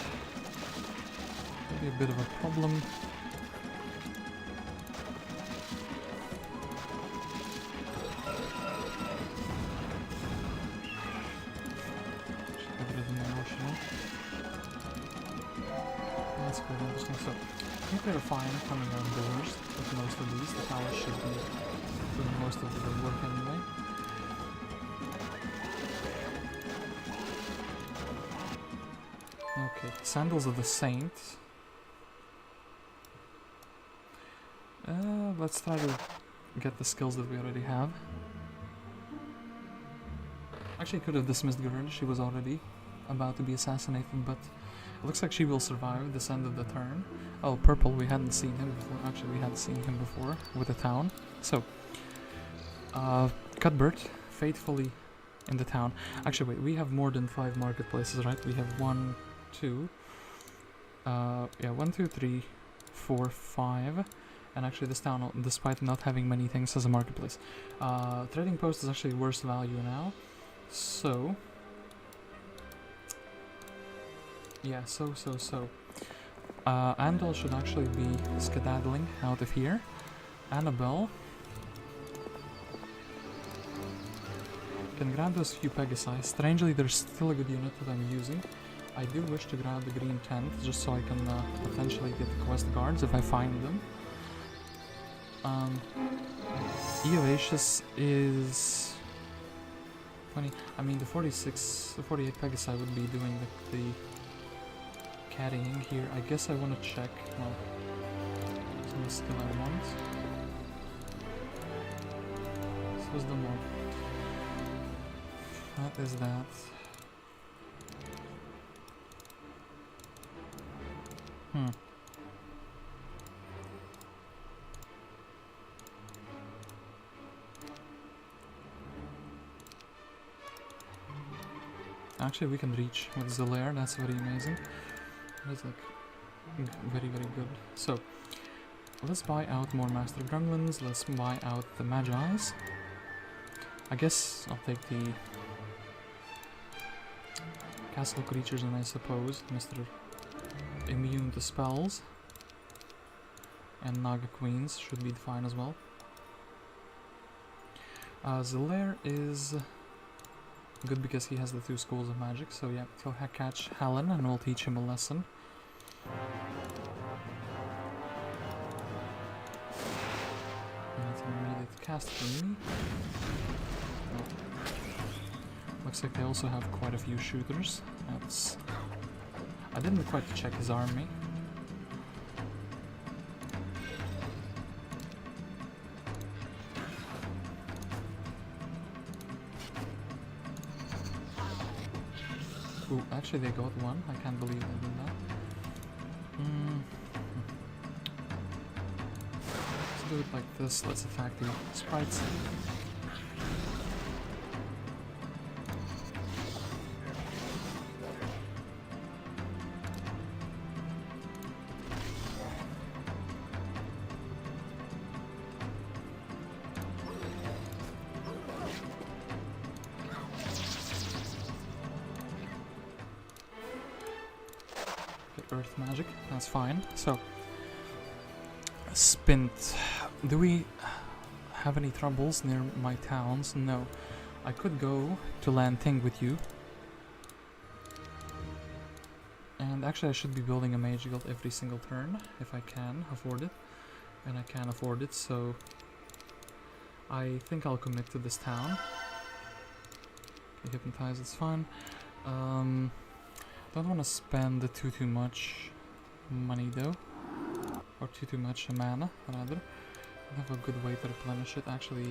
Maybe a bit of a problem. That's quite interesting. So, I think they're fine coming on doors with most of these. The tower should be doing most of the work anyway. Okay, Sandals of the Saint. Let's try to get the skills that we already have. Actually, could have dismissed Gurnisson. She was already about to be assassinated, but it looks like she will survive this end of the turn. Oh, Purple, we hadn't seen him before. Actually, we had seen him before with the town. So, Cuthbert, faithfully in the town. Actually, wait, we have more than 5 marketplaces, right? We have 1, 2, 1, 2, 3, 4, 5. And actually this town, despite not having many things, has a marketplace. Trading post is actually worse value now. So... yeah, so. Anabel should actually be skedaddling out of here. Anabel can grab those few Pegasi. Strangely, there's still a good unit that I'm using. I do wish to grab the green tent, just so I can potentially get the quest guards if I find them. Eovacious is 20. I mean, the 48 Pegasi would be doing the carrying here. I guess I want to check. Well, some skill I want. So is the mob. What is that? Actually, we can reach with Zilare. That's very amazing. That's like very good. So let's buy out more Master Gremlins. Let's buy out the Magi's. I guess I'll take the Castle Creatures, and I suppose Mr. Immune to Spells and Naga Queens should be fine as well. Zilare is good because he has the 2 schools of magic, so yeah, he'll catch Halon and we'll teach him a lesson. That's an immediate cast for me. Looks like they also have quite a few shooters. That's... I didn't quite check his army. Ooh, actually they got one. I can't believe they did that. Let's do it like this. Let's attack the sprites. Earth magic, that's fine. So, Spint. Do we have any troubles near my towns? No. I could go to Lanting with you. And actually I should be building a mage guild every single turn, if I can afford it. And I can afford it, so I think I'll commit to this town. Okay, hypnotize, it's fine. Don't want to spend too much money though, or too much mana rather. I have a good way to replenish it. Actually,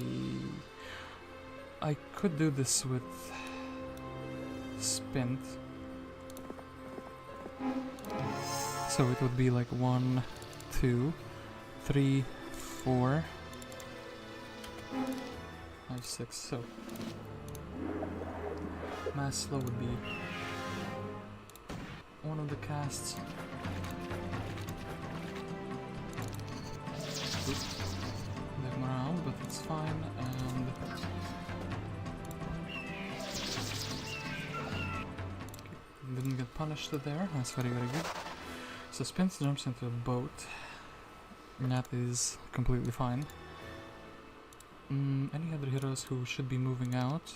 I could do this with Spint. So it would be like 1, 2, 3, 4, 5, 6. So mass slow would be one of the casts. They're around, but it's fine, and didn't get punished there. That's very good. So Spence jumps into a boat, and that is completely fine. Any other heroes who should be moving out?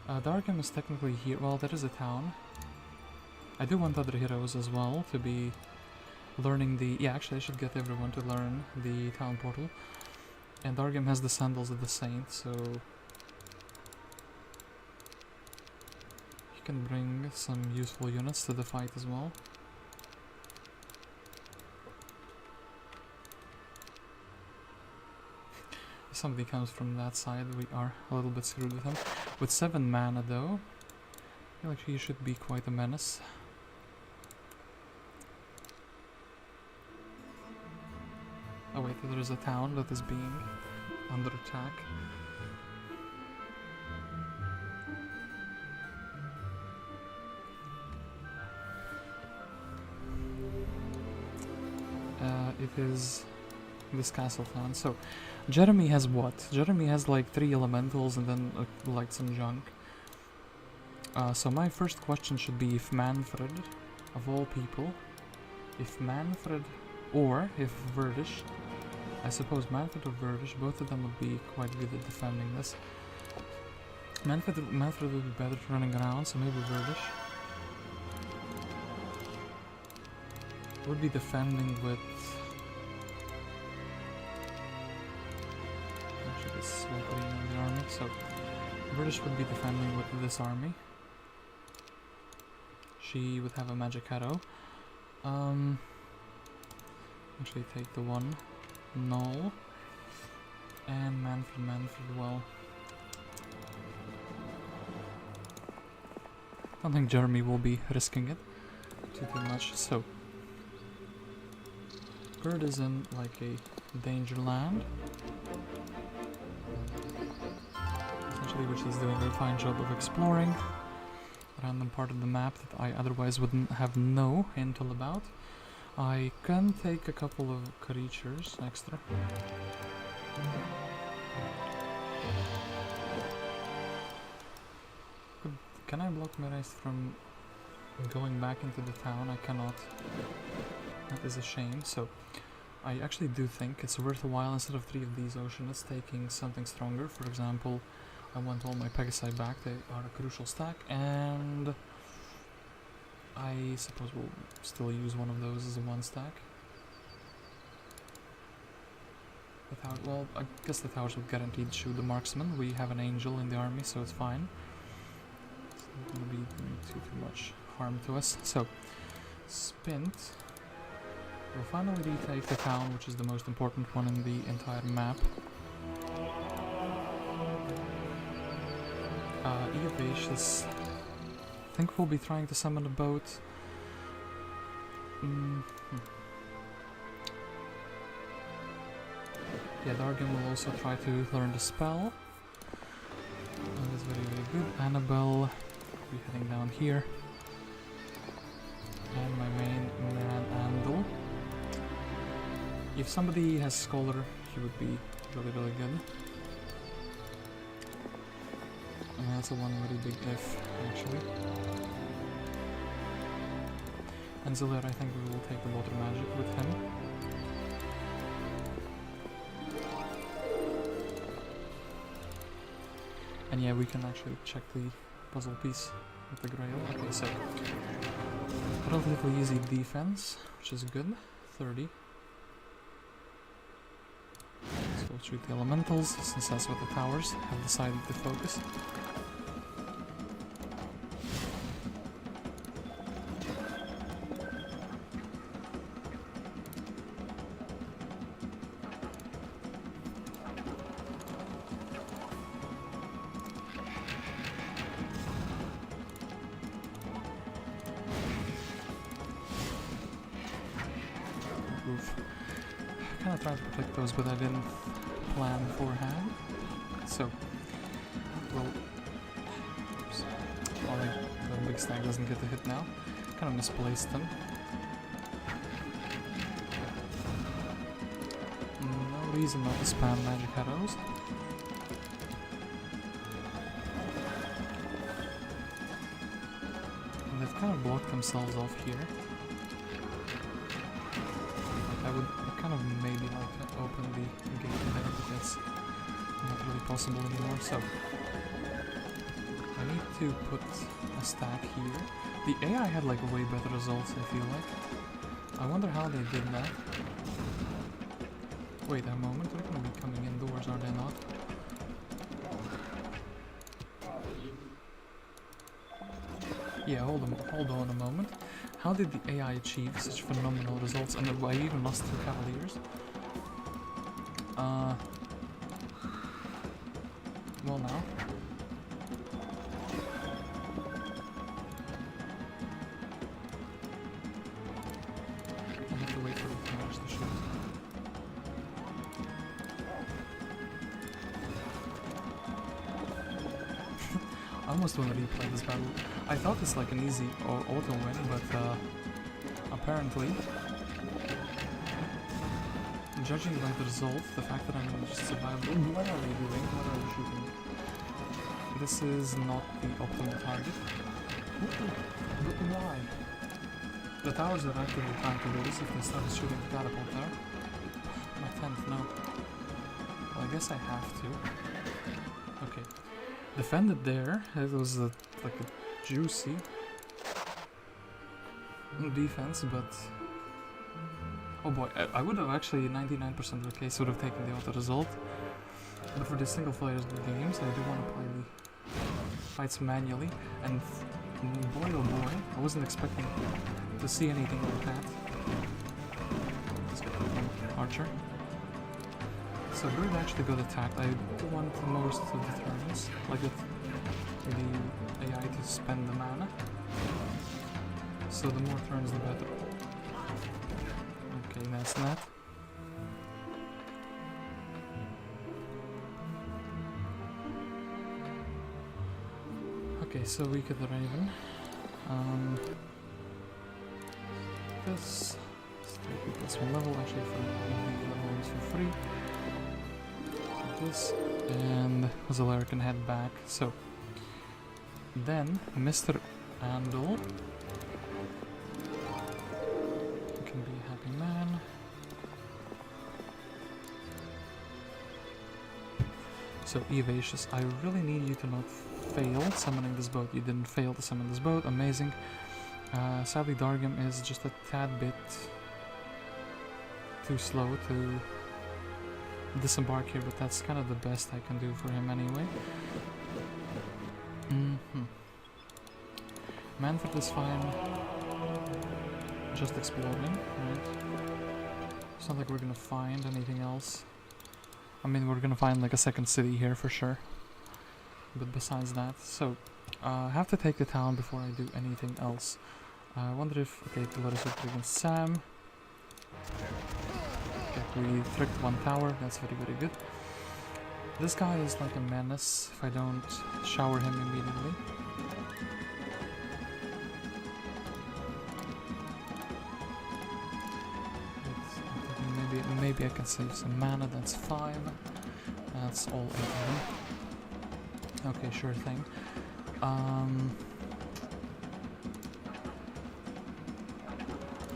Darkham is technically here. Well, there is a town. I do want other heroes as well to be learning the... Yeah, actually I should get everyone to learn the town portal. And Darkham has the sandals of the saint, so... you can bring some useful units to the fight as well. If somebody comes from that side, we are a little bit screwed with him. With 7 mana though, I feel like he should be quite a menace. Oh wait, there is a town that is being under attack. It is this castle town. So, Jeremy has what? Jeremy has like 3 elementals and then like some junk. So my first question should be if Manfred, of all people, if Manfred or if Verdish, I suppose Manfred or Verdish, both of them would be quite good at defending this. Manfred would be better at running around, so maybe Verdish would be defending with... actually this will put in the army, so Verdish would be defending with this army. She would have a magic arrow. Actually take the one null, and Manfred, well, I don't think Jeremy will be risking it too much, so Bird is in like a danger land, essentially, which he's doing a fine job of exploring a random part of the map that I otherwise wouldn't have no intel about. I can take a couple of creatures extra. Can I block my race from going back into the town? I cannot. That is a shame. So I actually do think it's worthwhile, instead of 3 of these Oceanists, taking something stronger. For example, I want all my Pegasi back. They are a crucial stack, and I suppose we'll still use one of those as a 1 stack. The tower, well, I guess the towers would guaranteed shoot the marksman. We have an angel in the army, so it's fine. It's not going to be doing too much harm to us. So, Spint will finally retake the town, which is the most important one in the entire map. Eovacious, I think we'll be trying to summon a boat. Yeah, Dargan will also try to learn the spell. That is very, very good. Anabel will be heading down here. And my main man, Andal. If somebody has Scholar, he would be really, really good. And that's a one very big if, actually. And Zilare, I think we will take the water magic with him. And yeah, we can actually check the puzzle piece with the Grail. Okay, so relatively easy defense, which is good. 30. So we'll treat the elementals, since that's what the towers have decided to focus. Kind of trying to protect those, but I didn't plan beforehand. So, well, oops. Well, the big stack doesn't get the hit now. Kind of misplaced them. No reason not to spam magic arrows. And they've kind of blocked themselves off here. I would kind of maybe like to open the gate there, but that's not really possible anymore, so I need to put a stack here. The AI had like way better results, I feel like. I wonder how they did that. Wait a moment, they're gonna be coming indoors, are they not? Yeah, hold on a moment. How did the AI achieve such phenomenal results? And I even lost 2 Cavaliers. Well now. I have to wait for the towers to shoot. I almost want to replay this battle. I thought it's like an easy auto win, but apparently, judging by the result, the fact that I'm just survived. What are we doing? What are we shooting? This is not the optimal target. But why? The towers are actively trying to do this if they started shooting the catapult there. My 10th, no. Well, I guess I have to. Okay. Defended there. It was like a juicy defense, but oh boy, I would have actually 99% of the case would have taken the auto result. But for the single player games, I do want to play the fights manually, and boy oh boy, I wasn't expecting to see anything like that. Let's get the Archer. So Bird actually got attacked. I do want most of the turns, like the AI to spend the mana. So the more turns the better. Okay, that's that. Okay, so we get the Raven. This plus 1 level, actually for the level is for free. This, and Zilare can head back. So then Mr. Andal can be a happy man. So Evacious, I really need you to not fail summoning this boat. You didn't fail to summon this boat, amazing. Sadly Dargam is just a tad bit too slow to disembark here, but that's kind of the best I can do for him anyway. Manfred is fine. Just exploring, right? It's not like we're gonna find anything else. I mean, we're gonna find like a second city here for sure. But besides that, so I have to take the town before I do anything else. I wonder if, okay, let us look against Sam. Okay, we tricked one tower, that's very, very good. This guy is like a menace if I don't shower him immediately. Maybe I can save some mana, that's 5. That's all 8 of them. Okay, sure thing.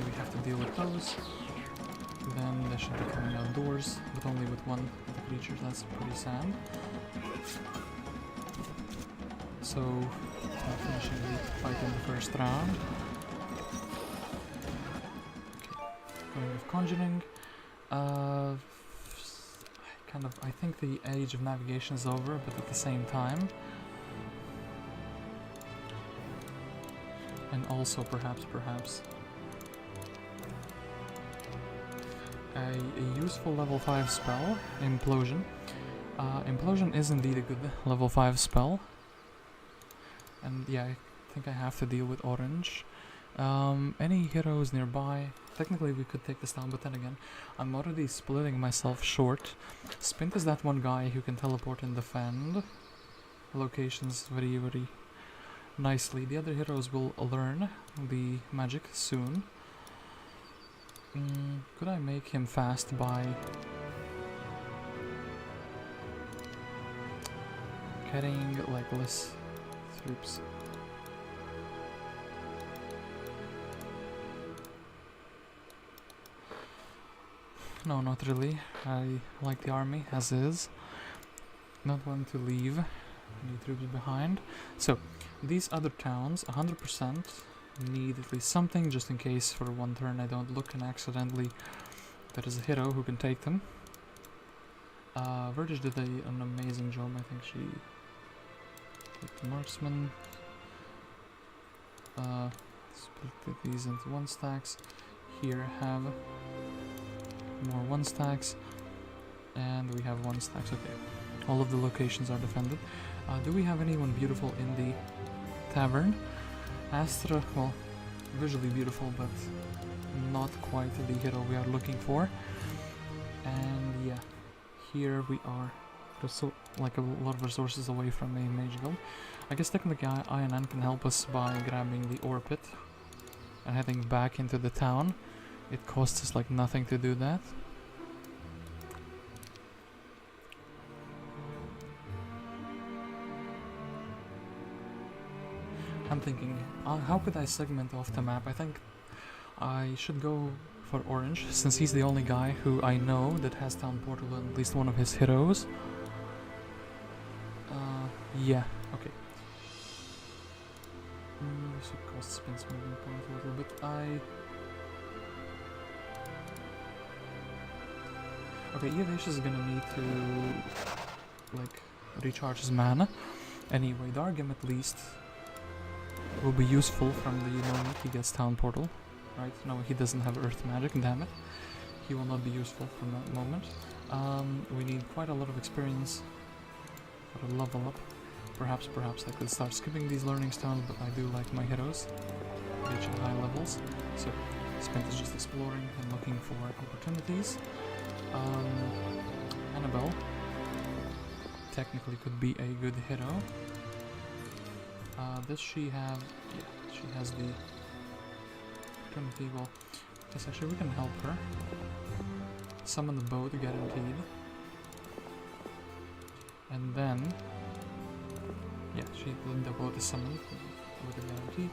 We have to deal with those. Then they should be coming outdoors, but only with one of the creatures, that's pretty sad. So, finishing the fight in the first round. Okay, going with Conjuring. I think the age of navigation is over, but at the same time. And also, perhaps, a useful level 5 spell, Implosion. Implosion is indeed a good level 5 spell. And yeah, I think I have to deal with Orange. Any heroes nearby? Technically we could take this down, but then again, I'm already splitting myself short. Spint is that one guy who can teleport and defend locations very, very nicely. The other heroes will learn the magic soon. Could I make him fast by carrying like less troops? No, not really. I like the army as is. Not want to leave any troops behind. So, these other towns, 100% need at least something, just in case for one turn I don't look and accidentally there is a hero who can take them. Verge did an amazing job. I think she took the marksman. Split these into 1 stacks. Here have more 1 stacks, and we have 1 stacks. Okay, all of the locations are defended. Do we have anyone beautiful in the tavern? Astra, well, visually beautiful, but not quite the hero we are looking for. And yeah, here we are, like a lot of resources away from a mage guild. I guess technically Iona can help us by grabbing the ore pit and heading back into the town. It costs us like nothing to do that. I'm thinking, how could I segment off the map? I think I should go for Orange, since he's the only guy who I know that has town portal and at least one of his heroes. Yeah, okay. This would cost Spint's moving point a little bit. Okay, Yadish is gonna need to, like, recharge his mana. Anyway, Dargam at least will be useful from the moment he gets town portal. Right? No, he doesn't have earth magic, damn it. He will not be useful from that moment. We need quite a lot of experience for a level up. Perhaps I could start skipping these learning stones, but I do like my heroes reaching high levels. So, Spint is just exploring and looking for opportunities. Anabel technically could be a good hero. Does she have... yeah, she has the opportunity. Well, yes, actually we can help her. Summon the boat guaranteed. And then... yeah, the boat is summoned with a guarantee.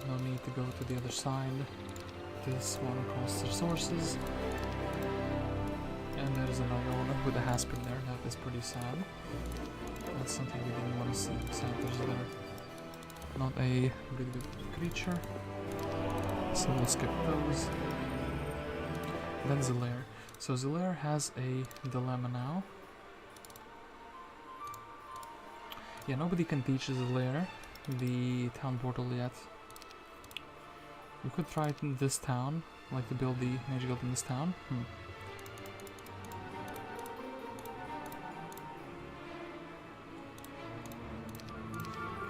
No need to go to the other side. This one costs resources. And there's an Iona with a Haspin there. That is pretty sad. That's something we didn't want to see. Santos there. Not a good creature. So we'll skip those. Then Zilare. So Zilare has a dilemma now. Yeah, nobody can teach Zilare the town portal yet. We could try it in this town, like to build the mage guild in this town.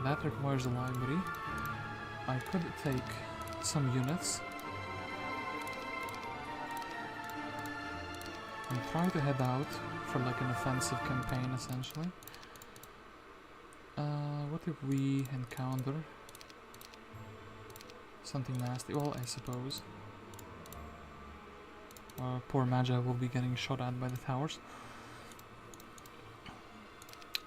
That requires a library. I could take some units and try to head out for like an offensive campaign, essentially. What if we encounter something nasty? Well, I suppose. Poor Magi will be getting shot at by the towers.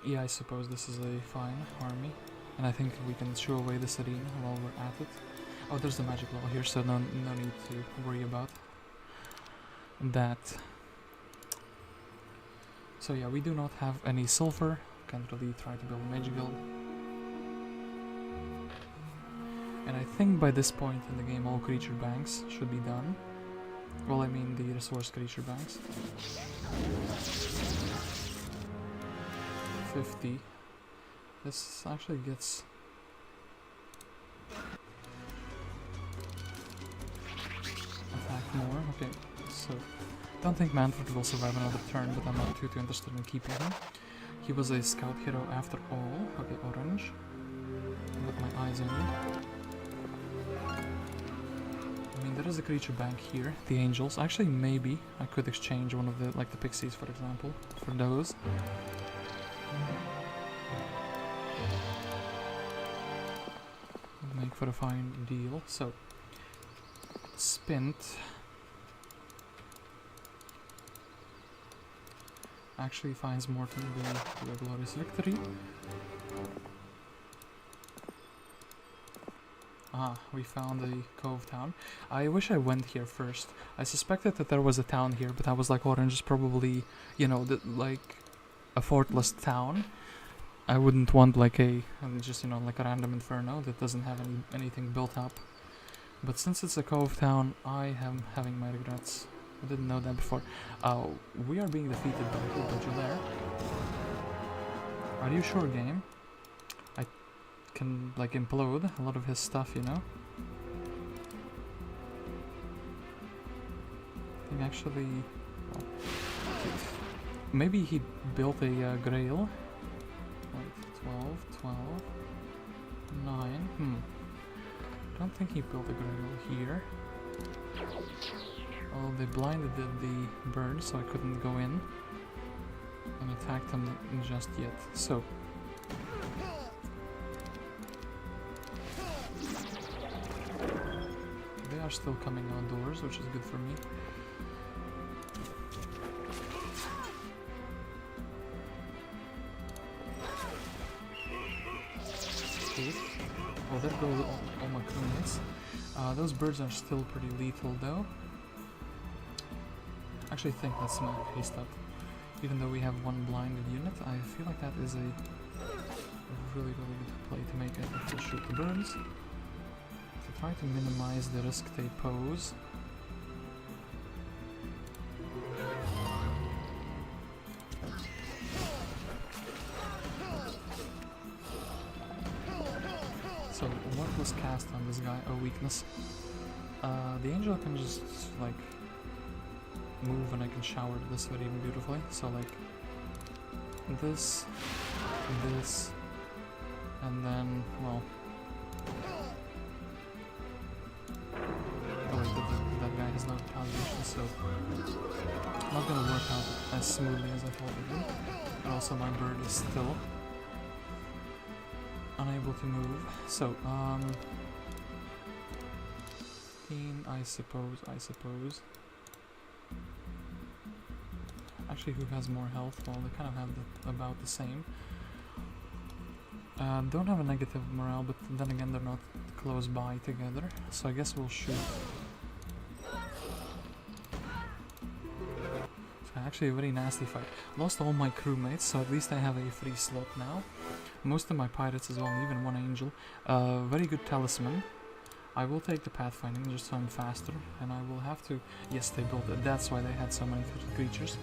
Yeah, I suppose this is a fine army. And I think we can shoo away the Serene while we're at it. Oh, there's the magic wall here, so no need to worry about that. So yeah, we do not have any sulfur. Can't really try to build a mage guild. And I think by this point in the game all creature banks should be done. Well, I mean the resource creature banks. 50. This actually gets... attack more. Okay, so... don't think Manfred will survive another turn, but I'm not too interested in keeping him. He was a scout hero after all. Okay, orange. Got my eyes on you. I mean, there is a creature bank here, the angels. Actually, maybe I could exchange one of the, like the pixies, for example, for those. Make for a fine deal. So, Spint actually finds Morton the glorious victory. Ah, we found a cove town. I wish I went here first. I suspected that there was a town here, but I was like, Orange is probably, you know, like a fortless town. I wouldn't want like a, just, you know, like a random inferno that doesn't have anything built up. But since it's a cove town, I am having my regrets. I didn't know that before. We are being defeated by Gelare. Are you sure, game? I can like implode a lot of his stuff, you know? I think actually... well, maybe he built a grail. Wait, 12, 9. I don't think he built a grail here. Well, they blinded the bird, so I couldn't go in and attack them just yet. So they are still coming outdoors, which is good for me. Okay. Well, there go all my crewmates. Those birds are still pretty lethal, though. I actually think that's my haste up. Even though we have one blinded unit, I feel like that is a really good play to make. I think we'll shoot the birds to try to minimize the risk they pose. So what was cast on this guy? A weakness. The angel can just like move and I can shower this very beautifully. So like this, and then, well, oh wait, that guy has no retaliation, so not gonna work out as smoothly as I thought it would. And also my bird is still unable to move. So I suppose. Actually, who has more health? Well, they kind of have about the same. Don't have a negative morale, but then again, they're not close by together. So I guess we'll shoot. So actually, a very nasty fight. Lost all my crewmates, so at least I have a free slot now. Most of my pirates as well, even one angel. Very good talisman. I will take the pathfinding just so I'm faster, and I will have to... Yes, they built it. That's why they had so many creatures.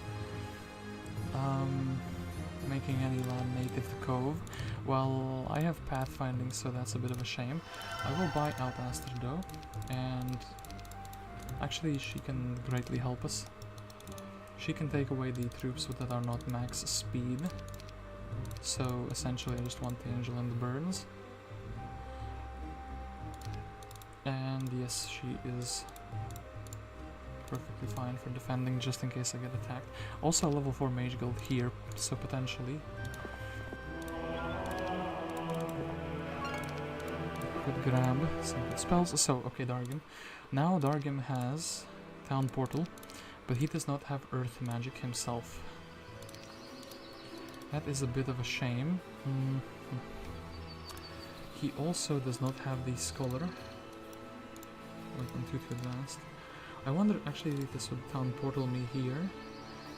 Making any land native to Cove. Well, I have pathfinding, so that's a bit of a shame. I will buy out Astra though, and actually she can greatly help us. She can take away the troops that are not max speed. So essentially I just want the angel and the burns. And yes, she is perfectly fine for defending just in case I get attacked. Also a level 4 mage guild here, so potentially could grab some good spells. So, okay, Dargim. Now Dargim has Town Portal, but he does not have Earth Magic himself. That is a bit of a shame. He also does not have the Scholar. Weapon 2 to advanced. I wonder, actually, if this would Town Portal me here.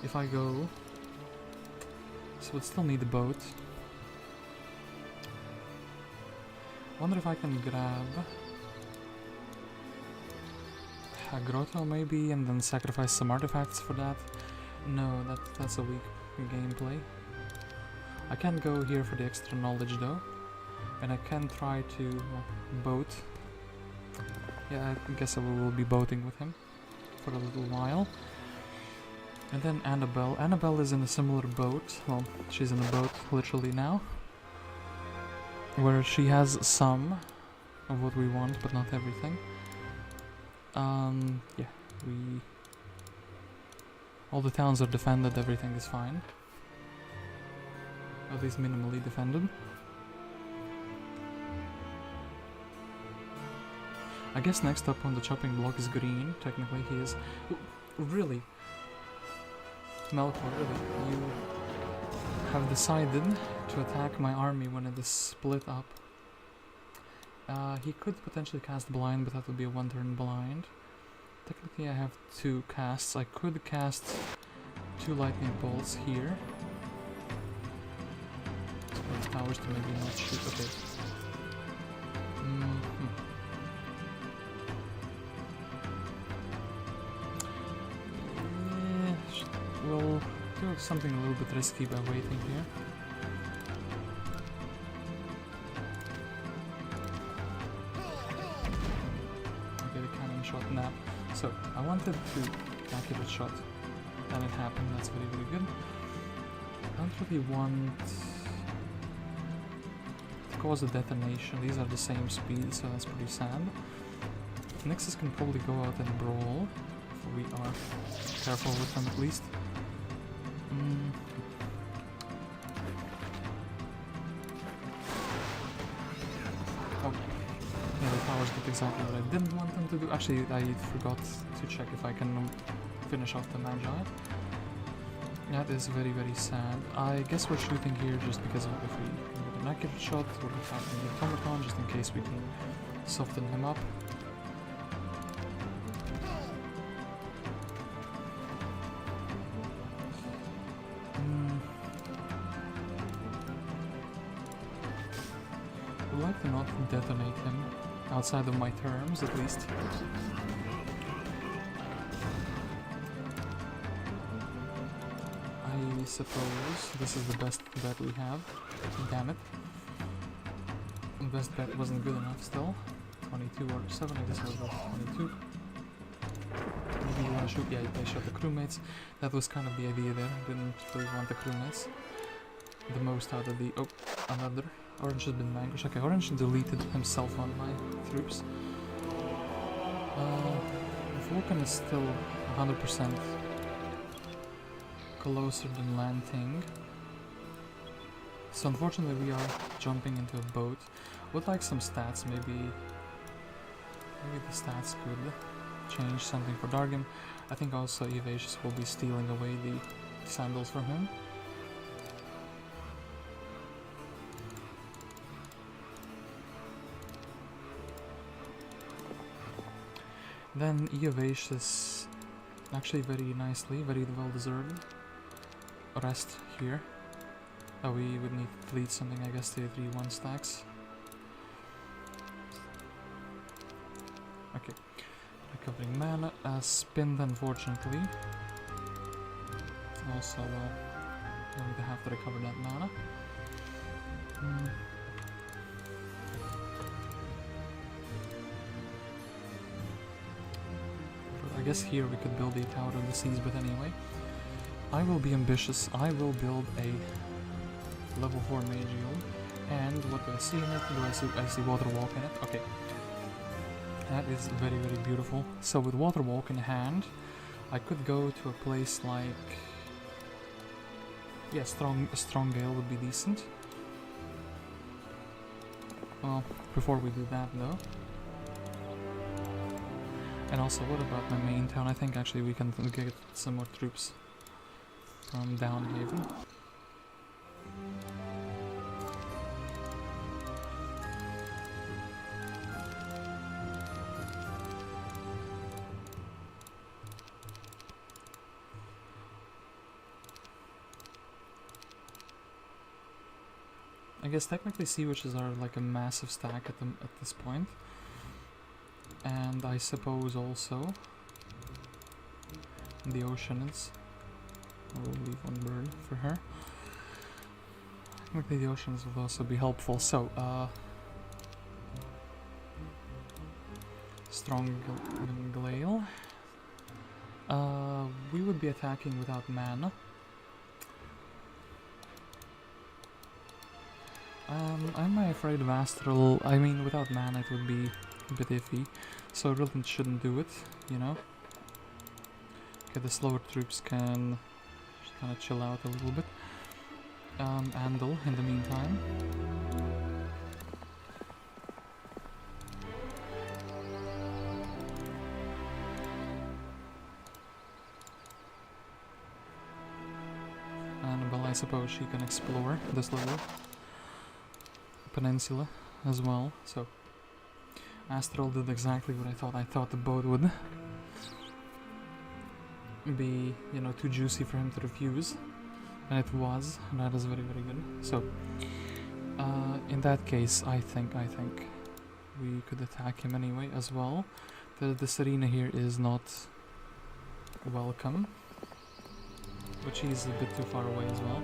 If I go... So would still need a boat. I wonder if I can grab a grotto maybe and then sacrifice some artifacts for that. No, that's a weak gameplay. I can go here for the extra knowledge though. And I can try to boat. Yeah, I guess I will be boating with him for a little while. And then Anabel. Anabel is in a similar boat. Well, she's in a boat literally now. Where she has some of what we want, but not everything. Yeah, all the towns are defended, everything is fine. At least minimally defended. I guess next up on the chopping block is green. Technically he is... Really? Melchior, really? You have decided to attack my army when it is split up. He could potentially cast blind, but that would be a 1-turn blind. Technically I have 2 casts. I could cast 2 lightning bolts here. So towers to maybe not shoot. Okay. We'll do something a little bit risky by waiting here. Okay, the cannon shot nap. So, I wanted to accurate shot, and it happened. That's very, very good. I don't really want to cause a detonation. These are the same speed, so that's pretty sad. Nexus can probably go out and brawl, if we are careful with them at least. Oh, yeah, the towers did exactly what I didn't want them to do. Actually, I forgot to check if I can finish off the Magi. That is very, very sad. I guess we're shooting here just because if we can get an accurate shot, we'll be tapping the automaton just in case we can soften him up. I'd like to not detonate him outside of my terms, at least. I suppose this is the best bet we have. Damn it. The best bet wasn't good enough still. 22 or 7, I guess I was about 22. Maybe you want to shoot? Yeah, they shot the crewmates. That was kind of the idea there. Didn't really want the crewmates. The most out of the... Oh, another. Orange has been vanquished. Okay, Orange deleted himself on my troops. Vulcan is still 100% closer than Lanting. So unfortunately we are jumping into a boat. Would like some stats, maybe the stats could change something for Dargim. I think also Evacious will be stealing away the sandals from him. Then Evacious, actually very nicely, very well deserved. Rest here. Oh, we would need to delete something, I guess, the 3-1 stacks. Okay. Recovering mana. Spint, unfortunately. Also, going to have to recover that mana. I guess here we could build a Tower of the Seas, but anyway. I will be ambitious. I will build a level 4 mage guild. And what do I see in it? I see water walk in it. Okay. That is very, very beautiful. So with water walk in hand, I could go to a place like... yeah, Stronghold would be decent. Well, before we do that though. And also, what about my main town? I think actually we can get some more troops from Downhaven. I guess technically sea witches are like a massive stack at this point. And I suppose also the oceans. I will leave one bird for her. Technically the oceans would also be helpful. So, Stronghold. We would be attacking without mana. I'm afraid of Astral. I mean, without mana it would be a bit iffy, so I really shouldn't do it, you know? Okay, the slower troops can just kind of chill out a little bit. Anabel in the meantime. Anabel, I suppose she can explore this little peninsula as well, so Astral did exactly what I thought. I thought the boat would be, you know, too juicy for him to refuse, and it was, and that is very, very good. So, in that case, I think we could attack him anyway as well. The arena here is not welcome, but she's a bit too far away as well.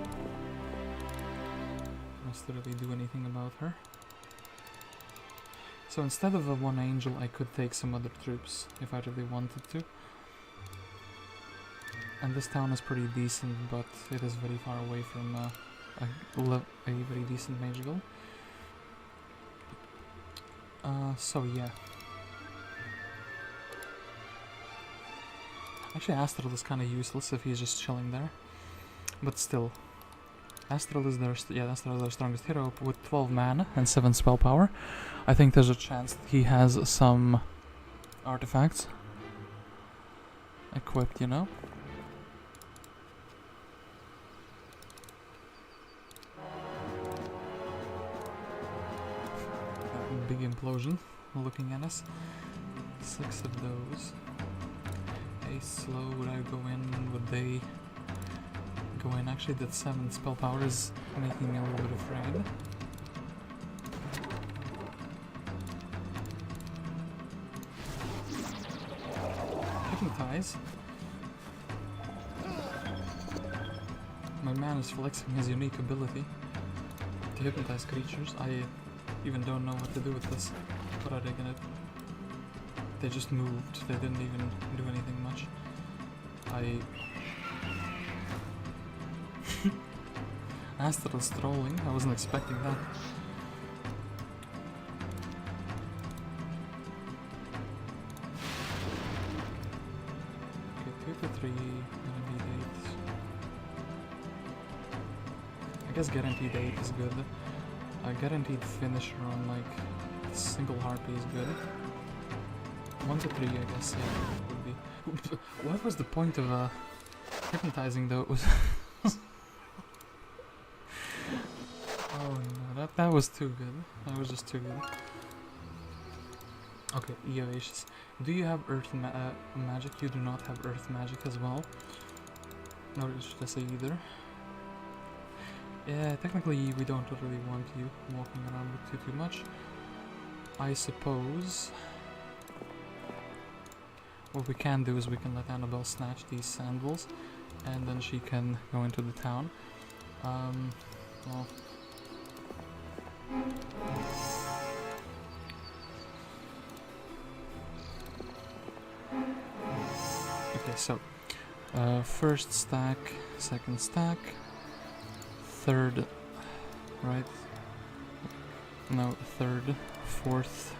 To really do anything about her. So instead of a one angel, I could take some other troops if I really wanted to. And this town is pretty decent, but it is very far away from a very decent mage guild. So yeah. Actually, Astral is kind of useless if he's just chilling there, but still. Astral is their strongest hero with 12 mana and 7 spell power. I think there's a chance that he has some artifacts equipped, you know? Big implosion looking at us. 6 of those. Hey, slow, would I go in? Would they go in? Actually, that 7 spell power is making me a little bit afraid. Hypnotize. My man is flexing his unique ability to hypnotize creatures. I even don't know what to do with this. What are they gonna... They just moved. They didn't even do anything much. Astral strolling. I wasn't expecting that. Okay, 2 to 3, guaranteed 8. I guess guaranteed 8 is good. A guaranteed finisher on like single harpy is good. 1 to 3, I guess, yeah, would be. What was the point of hypnotizing though? Oh no, that was too good. That was just too good. Okay, Eoacious. Do you have earth magic? You do not have earth magic as well. Nor should I say either. Yeah, technically we don't really want you walking around with too much. I suppose what we can do is we can let Anabel snatch these sandals, and then she can go into the town. Well. Okay, so first stack, second stack, third, right? No, third, fourth,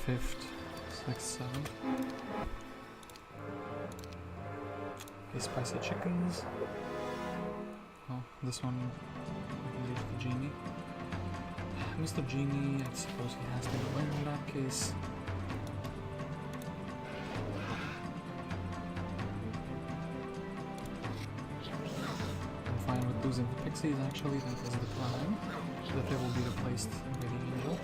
fifth, sixth, seventh. Okay, spicy chickens. Oh, this one we can leave to the genie. Mr. Genie, I suppose he has to go in that case. I'm fine with losing the pixies, actually, that is the plan. That they will be replaced by the angel.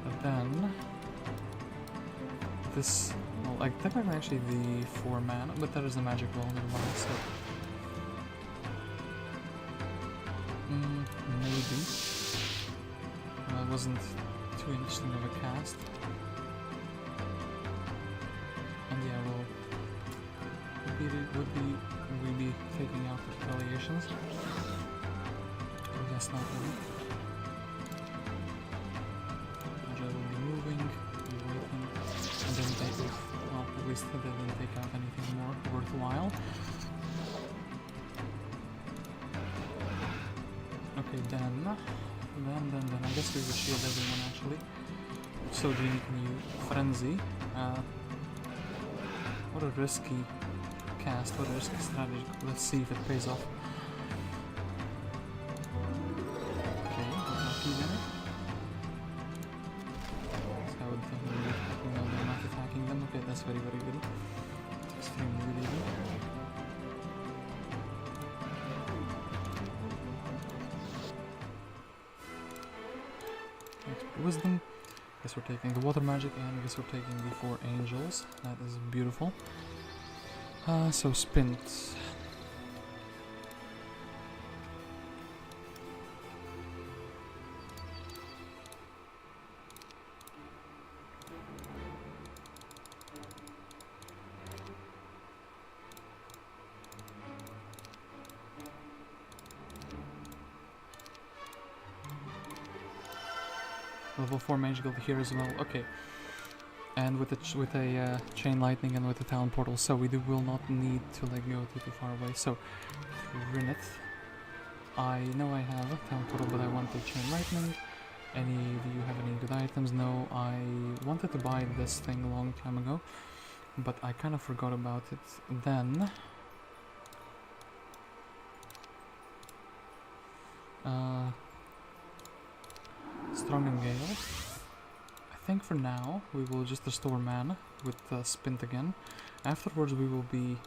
But then... this... well, like, technically actually the 4 mana, but there is a magic wall nearby, so... maybe. Well, it wasn't too interesting of a cast. And yeah, well... would be taking out the retaliations? I guess not really. Angel will be moving, be waiting, and then take it. Well, at least they didn't take out anything more worthwhile. Okay, then I guess we would shield everyone actually. So Genie can use Frenzy. What a risky cast, what a risky strategy. Let's see if it pays off. Okay, lucky there. So I would definitely be attacking them, they're not attacking them. Okay, that's very, very good. It's extremely good even. Wisdom. Guess we're taking the water magic, and I guess we're taking the 4 angels. That is beautiful. So Spint. Level 4 mage guild here as well. Okay. And with a chain lightning and with the talent portal, so we will not need to like go too far away. So Rinnet. I know I have a talent portal, but I want the chain lightning. Do you have any good items? No, I wanted to buy this thing a long time ago, but I kind of forgot about it. Then Strong and Gale. I think for now we will just restore mana with Spint again. Afterwards we will be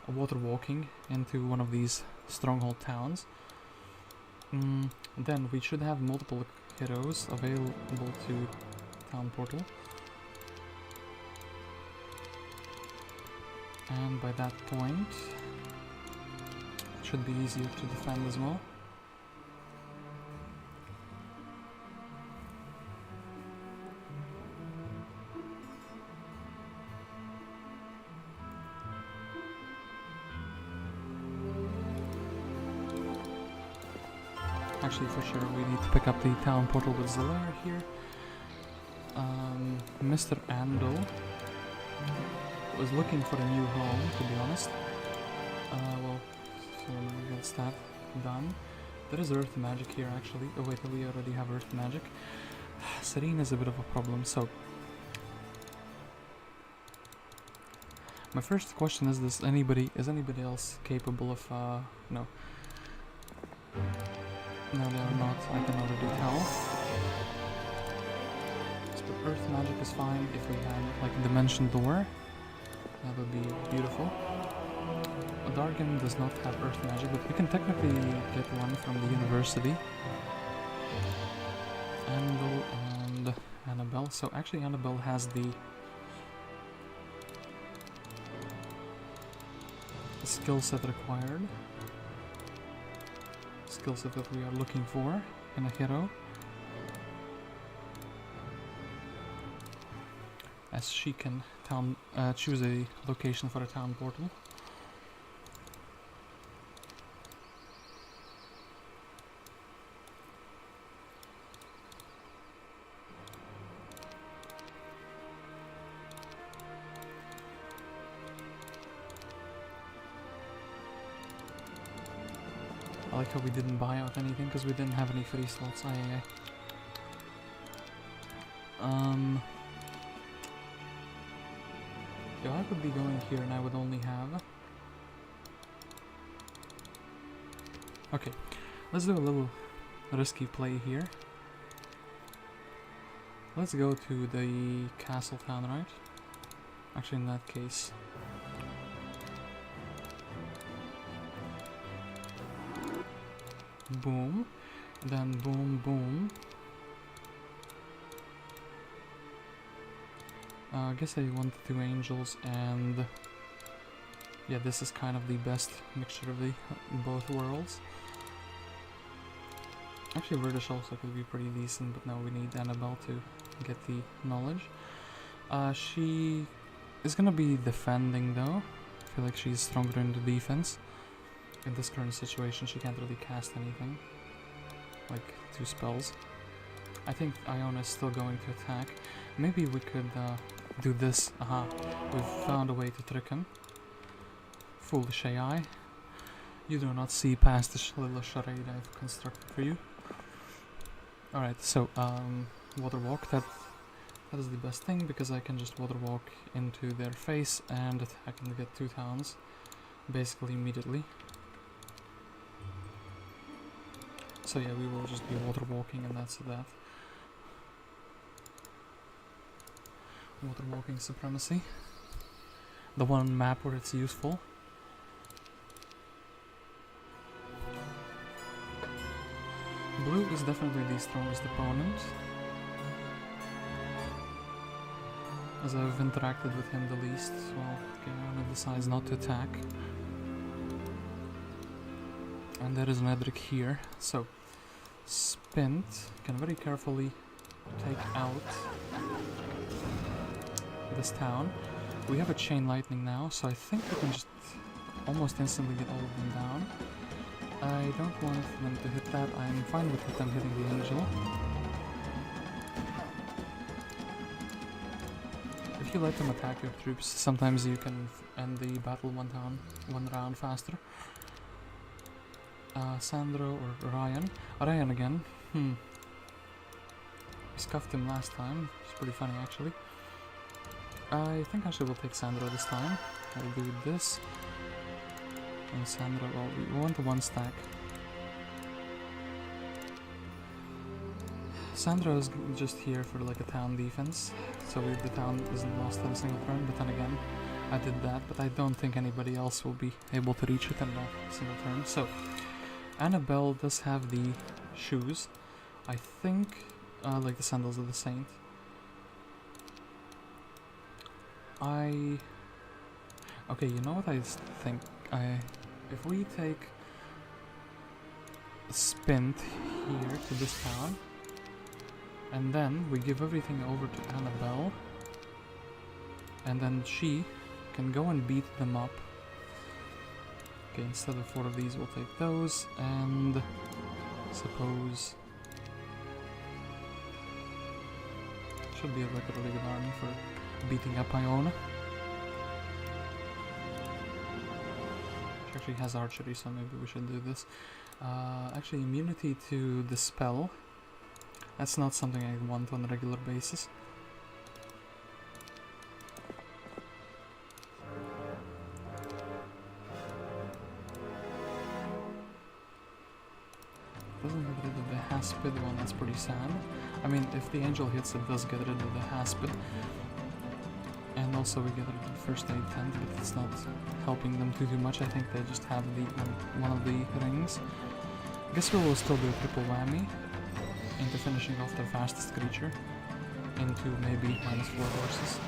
water walking into one of these Stronghold towns. Then we should have multiple heroes available to Town Portal. And by that point it should be easier to defend as well. Actually, for sure, we need to pick up the town portal with Zilare here. Mr. Anabel was looking for a new home, to be honest. Well, so that's that done. There is earth magic here, actually. Oh wait, we already have earth magic. Serene is a bit of a problem, so... my first question is this: is anybody else capable of, no. No, they are not. I can already tell. So earth magic is fine if we had like a dimension door. That would be beautiful. Dargan does not have earth magic, but we can technically get one from the university. Anabel and Anabel. So actually Anabel has the skill set required. Skill set that we are looking for in a hero, as she can choose a location for a town portal. I like how we didn't buy out anything because we didn't have any free slots. Yeah, I could be going here and I would only have... Okay, let's do a little risky play here. Let's go to the castle town, right? Actually, in that case... Boom. Then boom, boom. I guess I want the 2 angels and... Yeah, this is kind of the best mixture of the both worlds. Actually, Red Astral also could be pretty decent, but now we need Anabel to get the knowledge. She is gonna be defending though. I feel like she's stronger in the defense. In this current situation, she can't really cast anything. Like 2 spells. I think Iona is still going to attack. Maybe we could do this. Aha, we've found a way to trick him. Foolish AI. You do not see past the little charade I've constructed for you. Alright, so, water walk, that is the best thing, because I can just water walk into their face and attack and get 2 towns, basically immediately. So yeah, we will just be water walking and that's that. Water walking supremacy. The one map where it's useful. Blue is definitely the strongest opponent, as I've interacted with him the least. Well, Iona decides not to attack. And there is an Edric here, so Spint can very carefully take out this town. We have a chain lightning now, so I think we can just almost instantly get all of them down. I don't want them to hit that. I'm fine with them hitting the angel. If you let them attack your troops, sometimes you can end the battle one round faster. Sandro or Ryan. Ryan again. We scuffed him last time. It's pretty funny actually. I think actually we'll take Sandro this time. I'll do this. And Sandro, well, we want the 1 stack. Sandro is just here for like a town defense, so the town isn't lost in a single turn, but then again, I did that, but I don't think anybody else will be able to reach it in a single turn. So, Anabel does have the shoes. I think, like the sandals of the saint. Okay, you know what I think? If we take Spint here to this town, and then we give everything over to Anabel, and then she can go and beat them up. Okay, instead of 4 of these, we'll take those, and suppose should be a really good army for beating up Iona. She actually has archery, so maybe we should do this. Actually, immunity to dispel. That's not something I want on a regular basis. Doesn't get rid of the Haspid one, that's pretty sad. I mean, if the angel hits, it does get rid of the Haspid. And also we get rid of the first aid tent, but it's not helping them too much. I think they just have the one of the rings. I guess we will still do a triple whammy into finishing off their fastest creature into maybe -4 horses.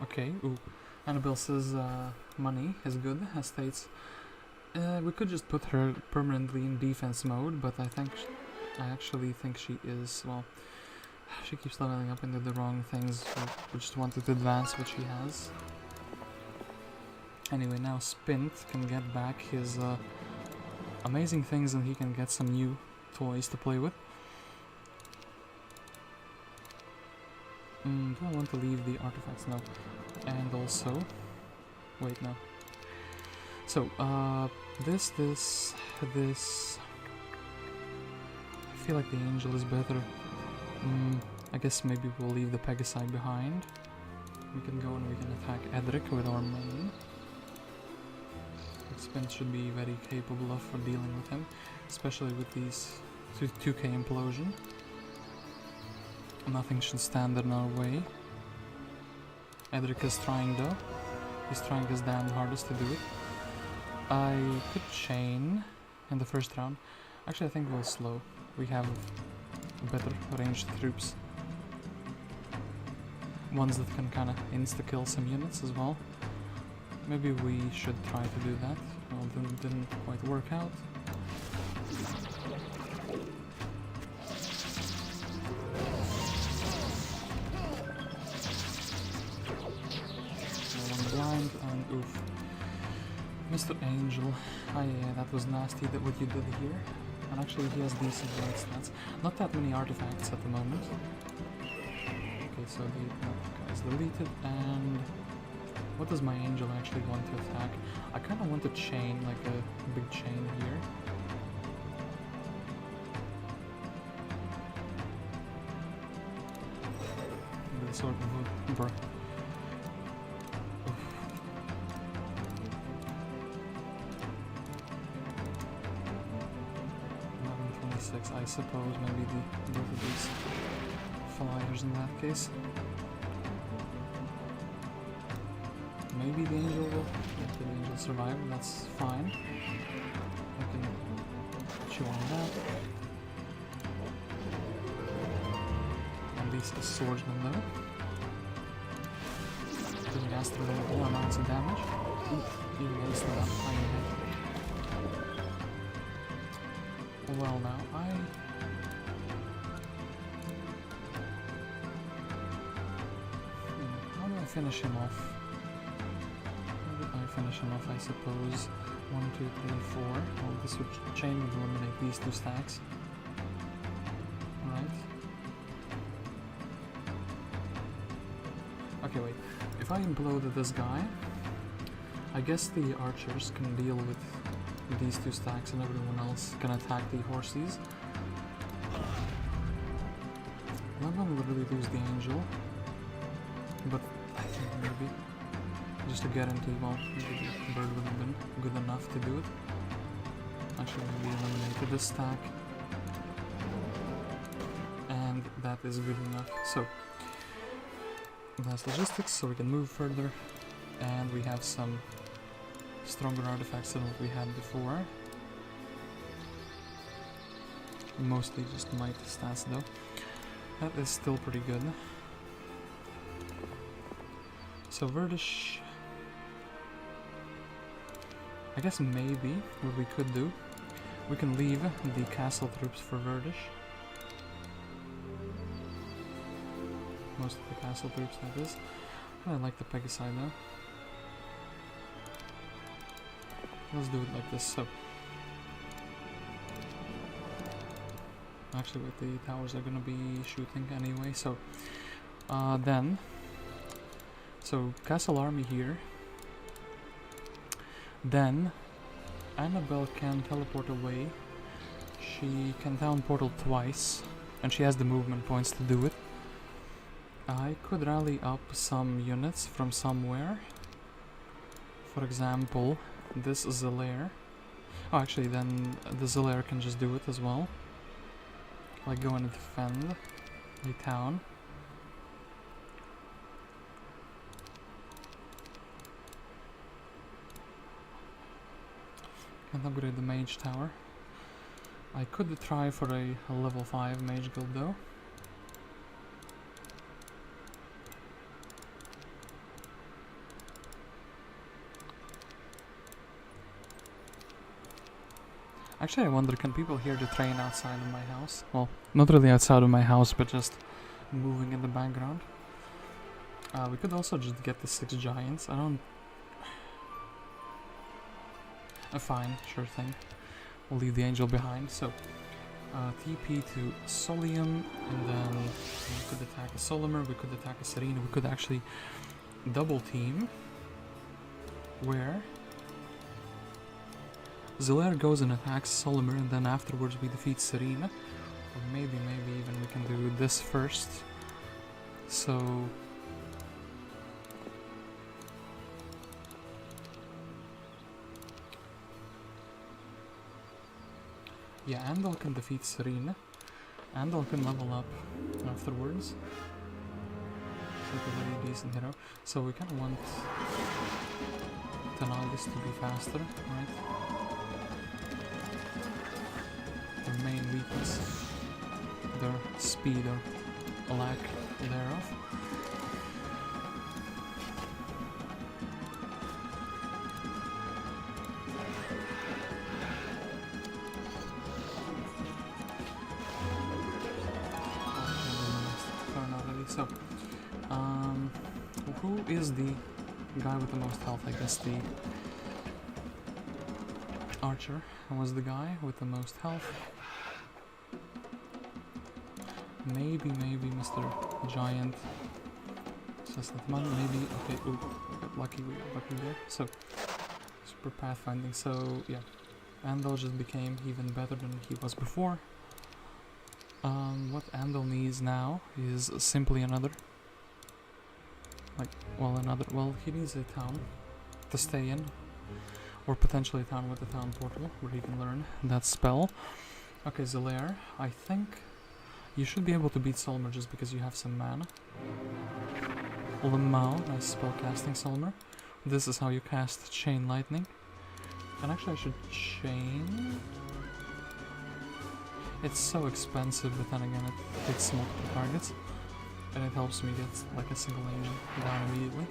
Okay, ooh. Anabel says money is good, states. We could just put her permanently in defense mode, but I think I actually think she is, well, she keeps leveling up into the wrong things. We just wanted to advance what she has. Anyway, now Spint can get back his amazing things and he can get some new toys to play with. Do I want to leave the artifacts? No. And also... wait, no. So, this... I feel like the angel is better. I guess maybe we'll leave the Pegasi behind. We can go and we can attack Edric with our main. Spint should be very capable of dealing with him, especially with these 2k implosion. Nothing should stand in our way. Edric is trying though. He's trying his damn hardest to do it. I could chain in the first round. Actually, I think we'll slow. We have better ranged troops. Ones that can kinda insta-kill some units as well. Maybe we should try to do that. Well, didn't quite work out. One blind and oof. Mr. Angel. Ah yeah, that was nasty that what you did here. And actually he has decent light stats. Not that many artifacts at the moment. Okay, so the guy's deleted and... what does my angel actually want to attack? I kind of want to chain, like a big chain here. The sort of... bruh. 1126, I suppose maybe both of these flyers in that case. Maybe the angel will... yeah, the angel survived, that's fine. I can chew on that. At least the swordsman though. Doing astronomical amounts of damage. Ooh, he wasted that tiny hit. Well now, how do I finish him off? Finish him off, I suppose. 1, 2, 3, 4. Well, this would chain would eliminate these 2 stacks. Alright. Okay, wait. If I imploded this guy, I guess the archers can deal with these 2 stacks and everyone else can attack the horses. Lemon would really lose the angel, but I think maybe just to guarantee, well, maybe the bird would have been good enough to do it. Actually, we eliminated this stack, and that is good enough. So that's logistics, so we can move further, and we have some stronger artifacts than what we had before. Mostly just might stats though. That is still pretty good. So Verdish, I guess maybe what we could do, we can leave the castle troops for Verdish. Most of the castle troops, that is. I like the Pegasi though. Let's do it like this. So actually, wait, the towers are gonna be shooting anyway. So so castle army here. Then Anabel can teleport away. She can town portal twice, and she has the movement points to do it. I could rally up some units from somewhere. For example, this Zilare. Oh, actually, then the Zilare can just do it as well. Like go and defend the town. Can't upgrade the mage tower. I could try for a level 5 mage guild though. Actually, I wonder, can people hear the train outside of my house? Well, not really outside of my house, but just moving in the background. We could also just get the 6 giants. I don't... fine, sure thing. We'll leave the angel behind. So, TP to Solium, and then we could attack a Solmyr, we could attack a Serena, we could actually double team, where Zilare goes and attacks Solmyr, and then afterwards we defeat Serena. Or maybe even we can do this first. So... yeah, Anabel can defeat Serena. Anabel can level up afterwards. It's like a very decent hero. So we kind of want Tanagas to be faster, right? Their main weakness, their speed or lack thereof. So, who is the guy with the most health? I guess the archer was the guy with the most health. Maybe Mr. Giant says that money. Maybe, okay, ooh, we got lucky there. So, super pathfinding. So, yeah, Anabel just became even better than he was before. What Anabel needs now is simply another, well, he needs a town to stay in, or potentially a town with a town portal where he can learn that spell. Okay, Zilare, I think you should be able to beat Solmyr just because you have some mana. Lemao, nice spell casting Solmyr. This is how you cast Chain Lightning. And actually I should chain... It's so expensive, but then again it hits multiple targets, and it helps me get like a single angel down immediately.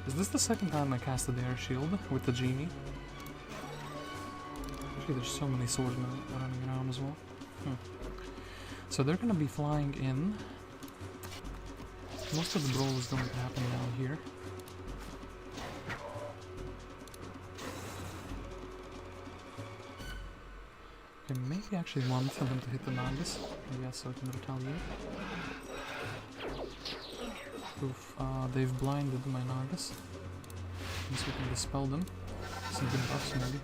Is this the second time I casted the air shield with the genie? Actually, there's so many swordsmen running around as well. So they're gonna be flying in. Most of the brawl is going to happen down here. Okay, maybe actually one for them to hit the Nagas. I guess so I can retaliate. Oof, they've blinded my Nagas. Means we can dispel them. Some good buffs maybe.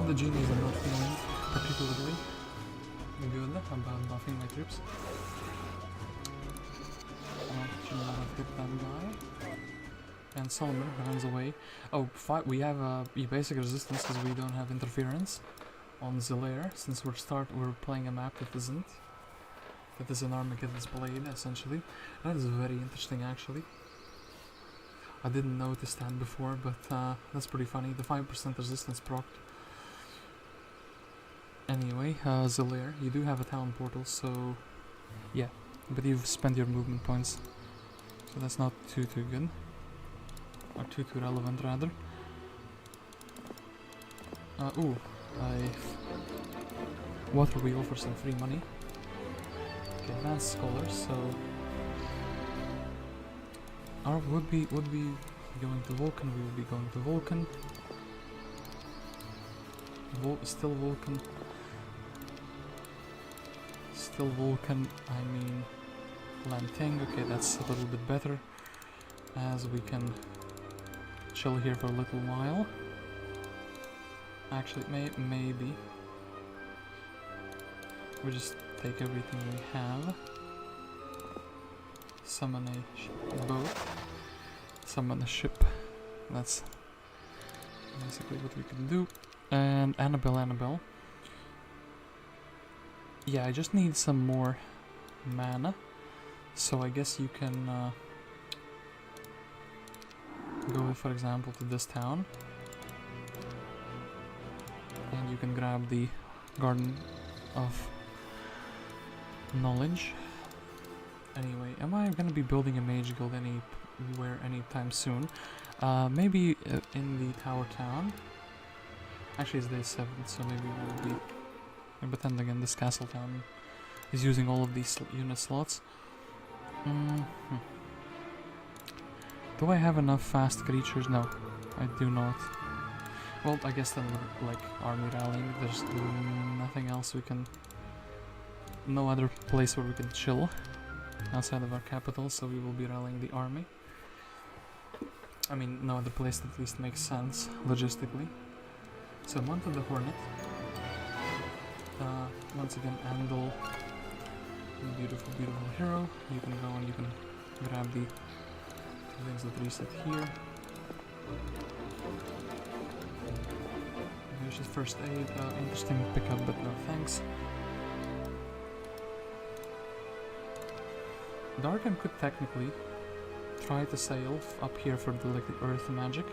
The genies are not feeling particularly good about buffing my troops. Should not have hit that guy. And Solmyr runs away. Oh, we have a basic resistance because we don't have interference on Zilare, since we're playing a map that isn't. That is an Armageddon's blade, essentially. That is very interesting, actually. I didn't notice that before, but that's pretty funny. The 5% resistance procced. Anyway, Zilare, you do have a town portal, so yeah, but you've spent your movement points, so that's not too good, or too relevant rather. Water wheel for some free money. Okay, advanced scholars, so would be going to Vulcan. We will be going to Vulcan. Still Vulcan. Still Vulcan, I mean Lanting. Okay, that's a little bit better, as we can chill here for a little while. Actually, maybe we just take everything we have. Summon a boat. Summon a ship. That's basically what we can do. And Anabel. Yeah, I just need some more mana. So I guess you can go, for example, to this town. And you can grab the Garden of Knowledge. Anyway, am I gonna be building a mage guild anywhere anytime soon? Maybe in the Tower Town. Actually, it's day 7, so maybe we'll be... But then again, this Castle Town is using all of these unit slots. Do I have enough fast creatures? No, I do not. Well, I guess then, like, army rallying, there's nothing else we can... No other place where we can chill outside of our capital, so we will be rallying the army. I mean, no other place that at least makes sense, logistically. So, Month of the Hornet. Once again, Anabel, beautiful, beautiful hero. You can go and you can grab the things that reset here. Here's his first aid, interesting pickup, but no thanks. Darkham could technically try to sail up here for the, like, the earth magic.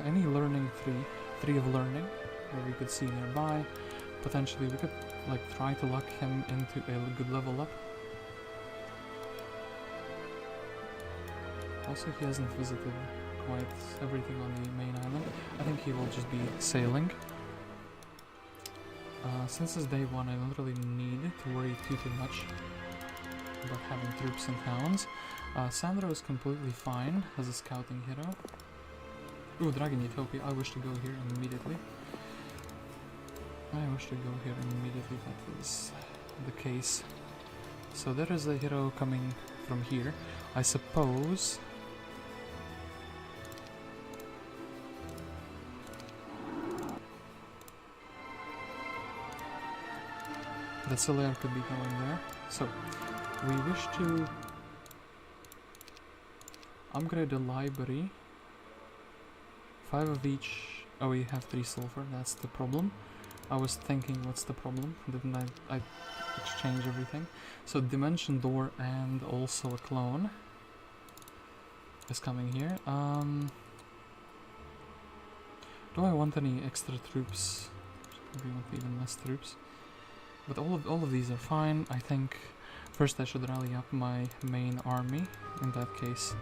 Any learning 3 of learning, where we could see nearby. Potentially we could, like, try to lock him into a good level up. Also, he hasn't visited quite everything on the main island. I think he will just be sailing. Since it's day 1, I don't really need to worry too much about having troops and towns. Sandro is completely fine as a scouting hero. Ooh, Dragon Utopia, I wish to go here immediately. I wish to go here immediately, that was the case. So there is a hero coming from here. I suppose... the Zilare could be going there. So, we wish to upgrade the library. 5 of each. Oh, we have 3 sulfur, that's the problem. I was thinking, what's the problem? Didn't I exchange everything? So, Dimension Door and also a clone is coming here. Do I want any extra troops? Maybe want even less troops. But all of these are fine. I think first I should rally up my main army in that case.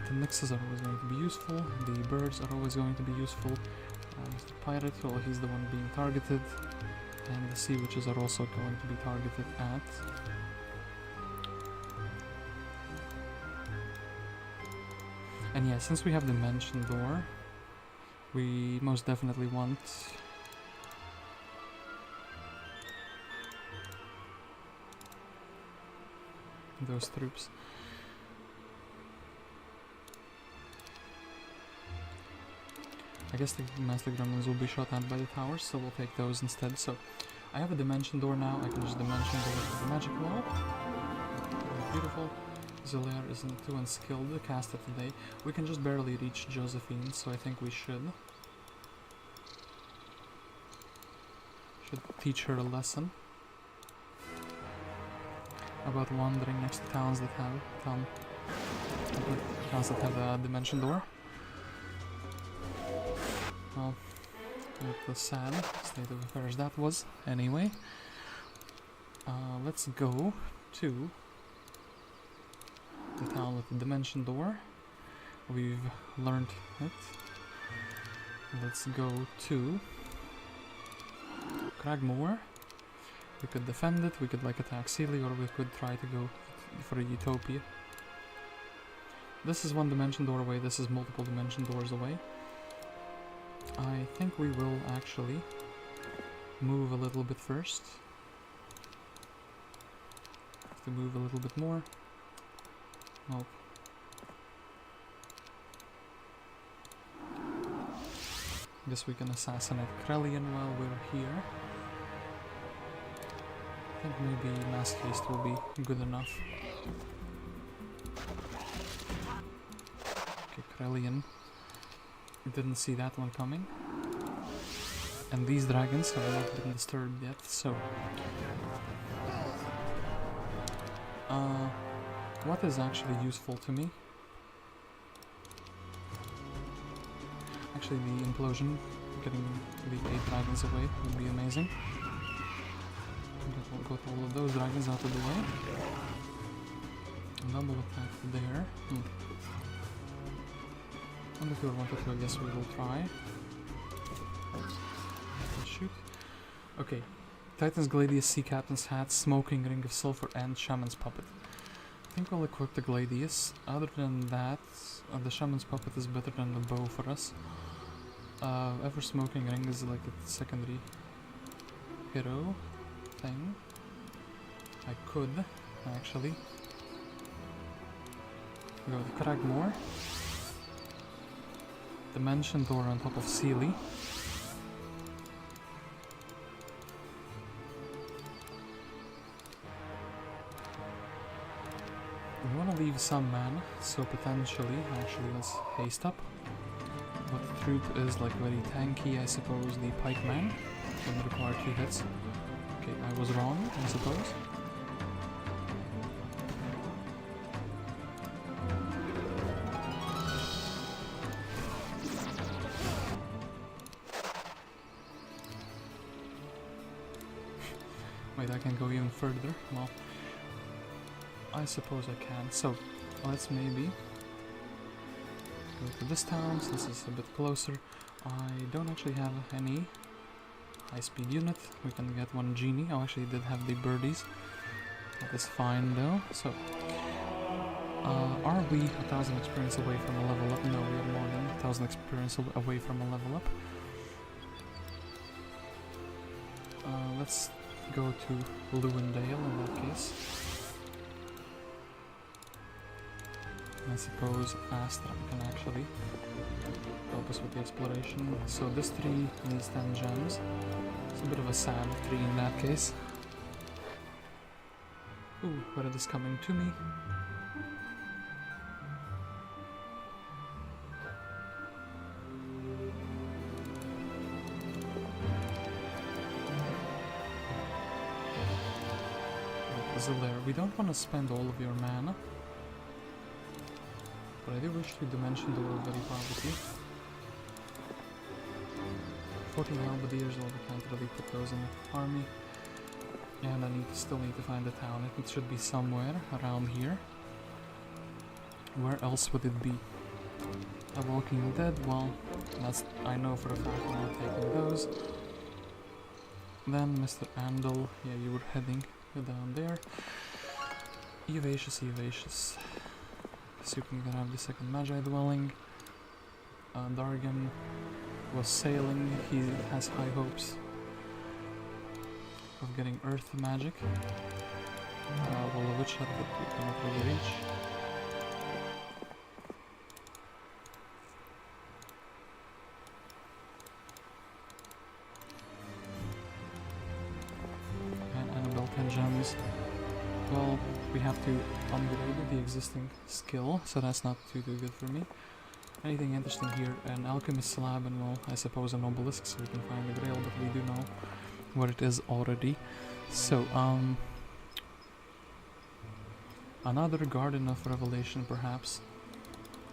The Nixes are always going to be useful, the birds are always going to be useful. Mr. Pirate, well, he's the one being targeted, and the Sea Witches are also going to be targeted at. And yeah, since we have the Dimension Door, we most definitely want those troops. I guess the Master Gremlins will be shot at by the towers, so we'll take those instead. So, I have a Dimension Door now, I can just Dimension Door the magic wall. Beautiful. Zilare isn't too unskilled to cast it today. We can just barely reach Josephine, so I think we should teach her a lesson about wandering next to towns that have a Dimension Door. Well, it was sad state of affairs that was. Anyway, let's go to the town with the Dimension Door. We've learned it. Let's go to Cragmoor. We could defend it, we could like attack Sealy, or we could try to go for a Utopia. This is 1 Dimension Door away, this is multiple Dimension Doors away. I think we will actually move a little bit first. Have to move a little bit more. Well, guess we can assassinate Krelian while we're here. I think maybe Mass Haste will be good enough. Okay, Krelian. Didn't see that one coming. And these dragons have not been disturbed yet, so... what is actually useful to me? Actually, the implosion, getting the 8 dragons away would be amazing. Got all of those dragons out of the way. Double attack there. And if we wanted to, I guess we will try. Shoot. Okay. Titan's Gladius, Sea Captain's Hat, Smoking Ring of Sulphur, and Shaman's Puppet. I think we'll equip the Gladius. Other than that, the Shaman's Puppet is better than the bow for us. Ever Smoking Ring is like a secondary hero thing. I could, actually, go to Cragmore. Dimension Door on top of Sealy. We want to leave some mana, so potentially, actually let's haste up. But the truth is like very tanky, I suppose, the Pikeman can require 3 hits. Okay, I was wrong, I suppose. Wait, I can go even further. Well, I suppose I can. So, let's maybe go to this town, since it's a bit closer. I don't actually have any high-speed unit. We can get one genie. I actually did have the birdies. That is fine though. So, are we 1,000 experience away from a level up? No, we are more than 1,000 experience away from a level up. Let's go to Lewandale in that case. I suppose Astra can actually help us with the exploration. So this tree needs 10 gems. It's a bit of a sad tree in that case. Ooh, what is coming to me? Zilare. We don't want to spend all of your mana. But I do wish to dimension door very probably. 14 halberdiers, well, we can't really put those in the army. And I still need to find the town. It should be somewhere around here. Where else would it be? A Walking Dead? Well, that's, I know for a fact we're not taking those. Then Mr. Andal, yeah, you were heading down there. Evacious. So you can have the second Magi dwelling. Dargan was sailing. He has high hopes of getting Earth magic. Well, a witch hut that we cannot really reach. And Anabel 10 gems. Well, we have to upgrade the existing skill, so that's not too good for me. Anything interesting here? An alchemist slab and, well, I suppose an obelisk, so we can find the grail, but we do know where it is already. So, another Garden of Revelation, perhaps.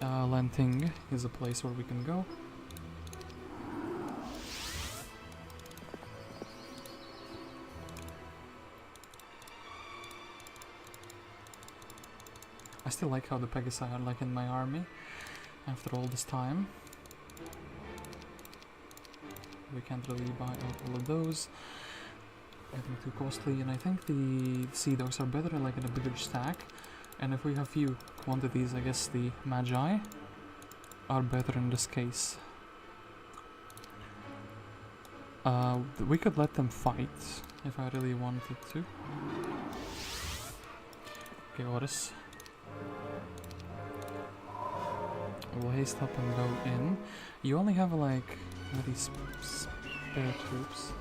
Lenting is a place where we can go. I still like how the Pegasi are like in my army after all this time. We can't really buy all of those. Getting too costly, and I think the Sea Dogs are better like in a bigger stack. And if we have few quantities, I guess the Magi are better in this case. We could let them fight if I really wanted to. Okay, Oris. We'll haste up and go in. You only have like very spare troops.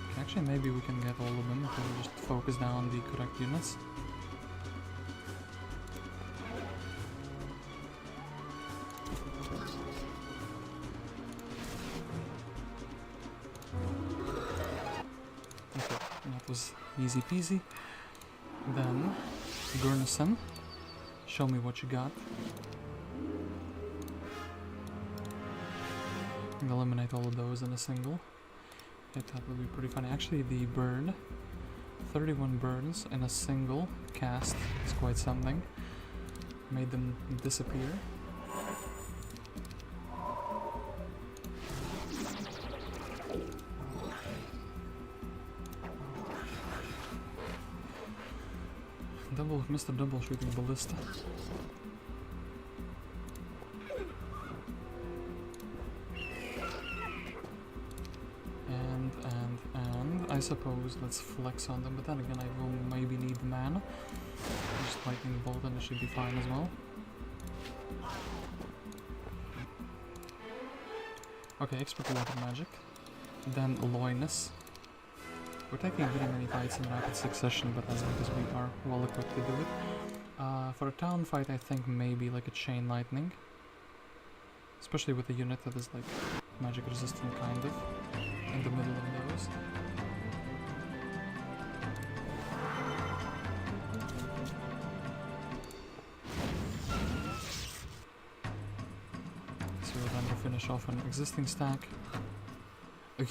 Okay, actually, maybe we can get all of them if we just focus down on the correct units. That was easy peasy. Then, Gurnisson, show me what you got. Eliminate all of those in a single hit. That would be pretty funny. Actually, the burn, 31 burns in a single cast is quite something. Made them disappear. Mr. Double shooting ballista. And I suppose let's flex on them, but then again I will maybe need mana. Just lightning bolt and it should be fine as well. Okay, expert water magic. Then Loynis. We're taking very many fights in rapid succession, but that's because we are well equipped to do it. For a town fight, I think maybe like a chain lightning. Especially with a unit that is like magic resistant, kind of, in the middle of those. So we're going to finish off an existing stack.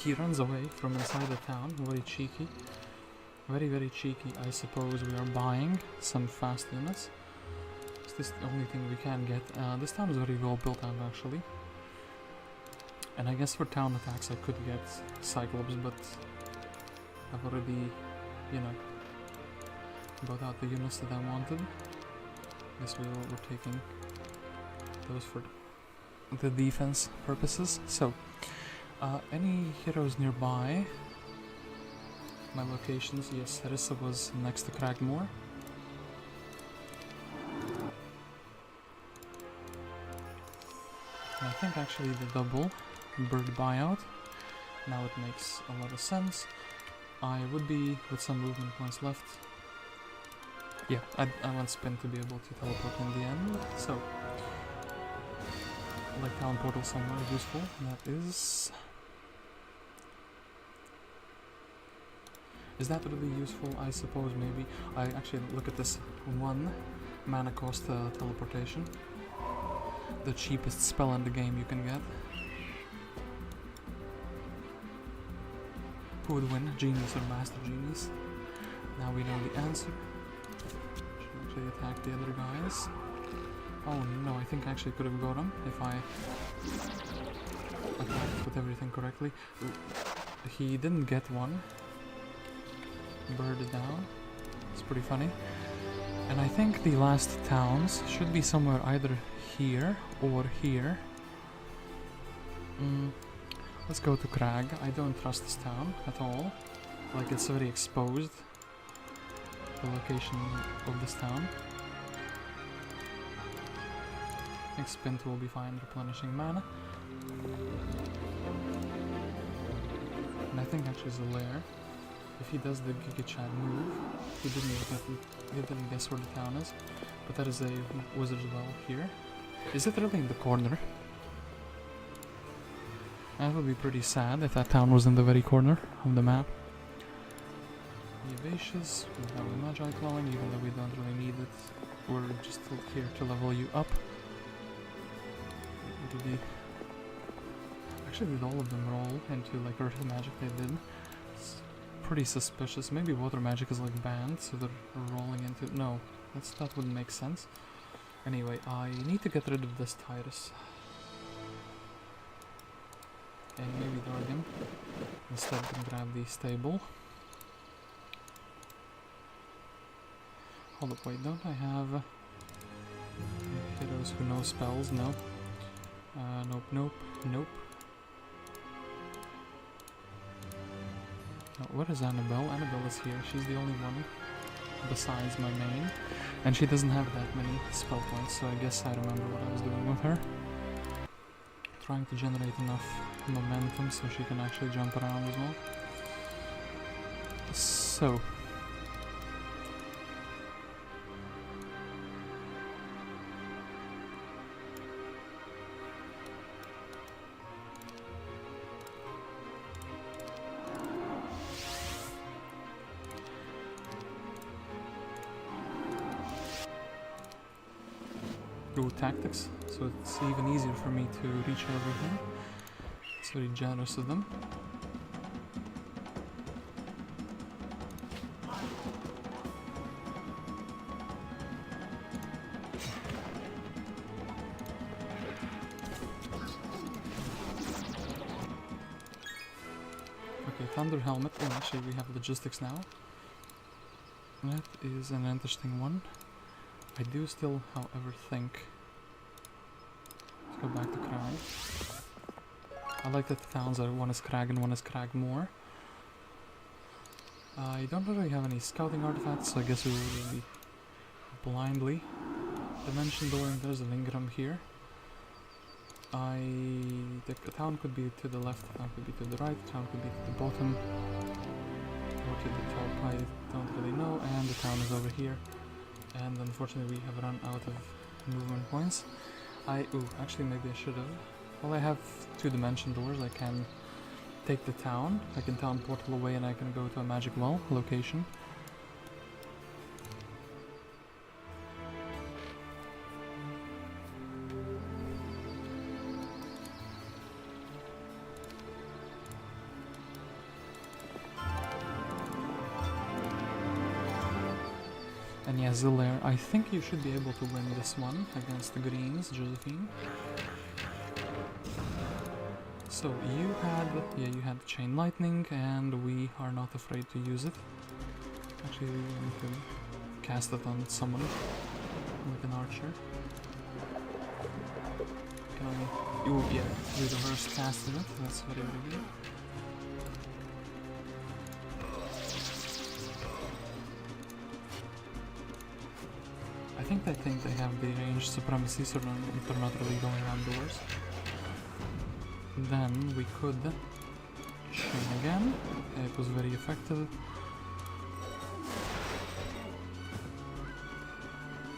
He runs away from inside the town, very cheeky. Very, very cheeky. I suppose we are buying some fast units. Is this the only thing we can get? This town is very well built out actually. And I guess for town attacks I could get Cyclops, but I've already, you know, bought out the units that I wanted. Guess we're taking those for the defense purposes. So, any heroes nearby? My locations, yes, Harissa was next to Cragmore. And I think actually the double bird buyout, now it makes a lot of sense. I would be with some movement points left. Yeah, I want Spint to be able to teleport in the end, so like town portal somewhere useful. That is that really useful? I suppose maybe. I actually look at this 1 mana cost teleportation. The cheapest spell in the game you can get. Who would win? Genius or Master Genius? Now we know the answer. Should actually attack the other guys. Oh no, I think I actually could have got him if I attacked with everything correctly. He didn't get one. Bird down. It's pretty funny. And I think the last towns should be somewhere either here or here. Let's go to Crag. I don't trust this town at all. Like, it's very exposed, the location of this town. I think Spint will be fine replenishing mana. And I think actually Zilare, if he does the Giga Chat move, he didn't guess where the town is, but that is a wizard's well here. Is it really in the corner? That would be pretty sad if that town was in the very corner of the map. Vivacious, we have a Magi Clawing, even though we don't really need it. We're just here to level you up. Actually, did all of them roll into like earth magic? They did. It's pretty suspicious. Maybe water magic is like banned, so they're rolling into. No, that wouldn't make sense. Anyway, I need to get rid of this Tyris. And maybe guard him. Instead, we can grab the stable. Hold up, wait, don't I have heroes who know spells? No. Nope, nope, nope. Oh, where is Anabel? Anabel is here. She's the only one besides my main. And she doesn't have that many spell points, so I guess I remember what I was doing with her. Trying to generate enough momentum so she can actually jump around as well. So... through tactics, so it's even easier for me to reach everything. It's very generous of them. Okay, Thunder Helmet. Oh, actually we have logistics now. That is an interesting one. I do still, however, think... Let's go back to Crag. I like that the towns are one is Crag and one is Crag more. I don't really have any scouting artifacts, so I guess we will really blindly dimension dooring. There's an Ingham here. The town could be to the left, the town could be to the right, the town could be to the bottom, or to the top, I don't really know, and the town is over here. And unfortunately we have run out of movement points. Actually maybe I should have. Well, I have 2 dimension doors. I can take the town, I can town portal away, and I can go to a magic well location. And yeah, Zilare, I think you should be able to win this one against the greens, Josephine. So you had Chain Lightning, and we are not afraid to use it. Actually, we want to cast it on someone with an archer. Can I... Ooh, yeah, we reverse casted it, that's very, very good. I think they have the range supremacy, so they're not really going around doors. Then we could chain again. It was very effective.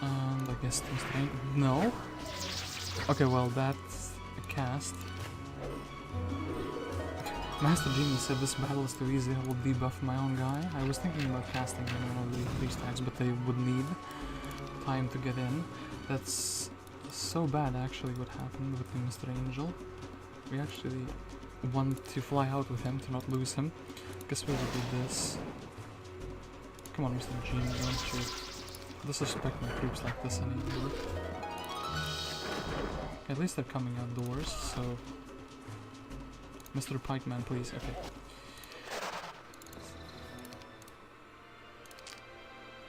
And I guess no. Okay, well that's a cast. Master Genius said this battle is too easy. I will debuff my own guy. I was thinking about casting in one of the 3 stacks, but they would need time to get in. That's so bad actually what happened with Mr. Angel. We actually want to fly out with him to not lose him. Guess we will do this. Come on, Mr. Genie, don't you disrespect my troops like this anymore. At least they're coming outdoors, so... Mr. Pikeman, please. Okay.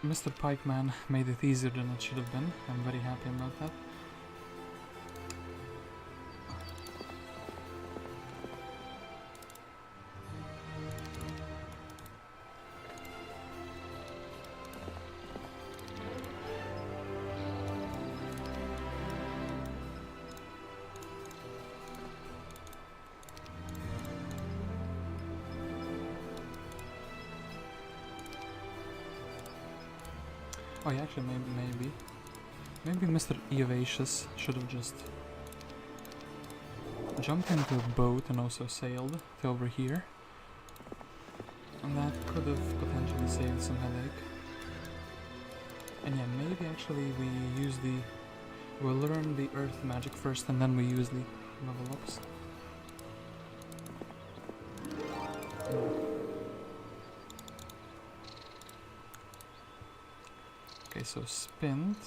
Mr. Pikeman made it easier than it should have been. I'm very happy about that. Oh yeah, actually maybe Mr. Evacious should have just jumped into a boat and also sailed to over here. And that could have potentially saved some headache. And yeah, maybe actually we'll learn the earth magic first and then we use the level ups. Okay, so Spint.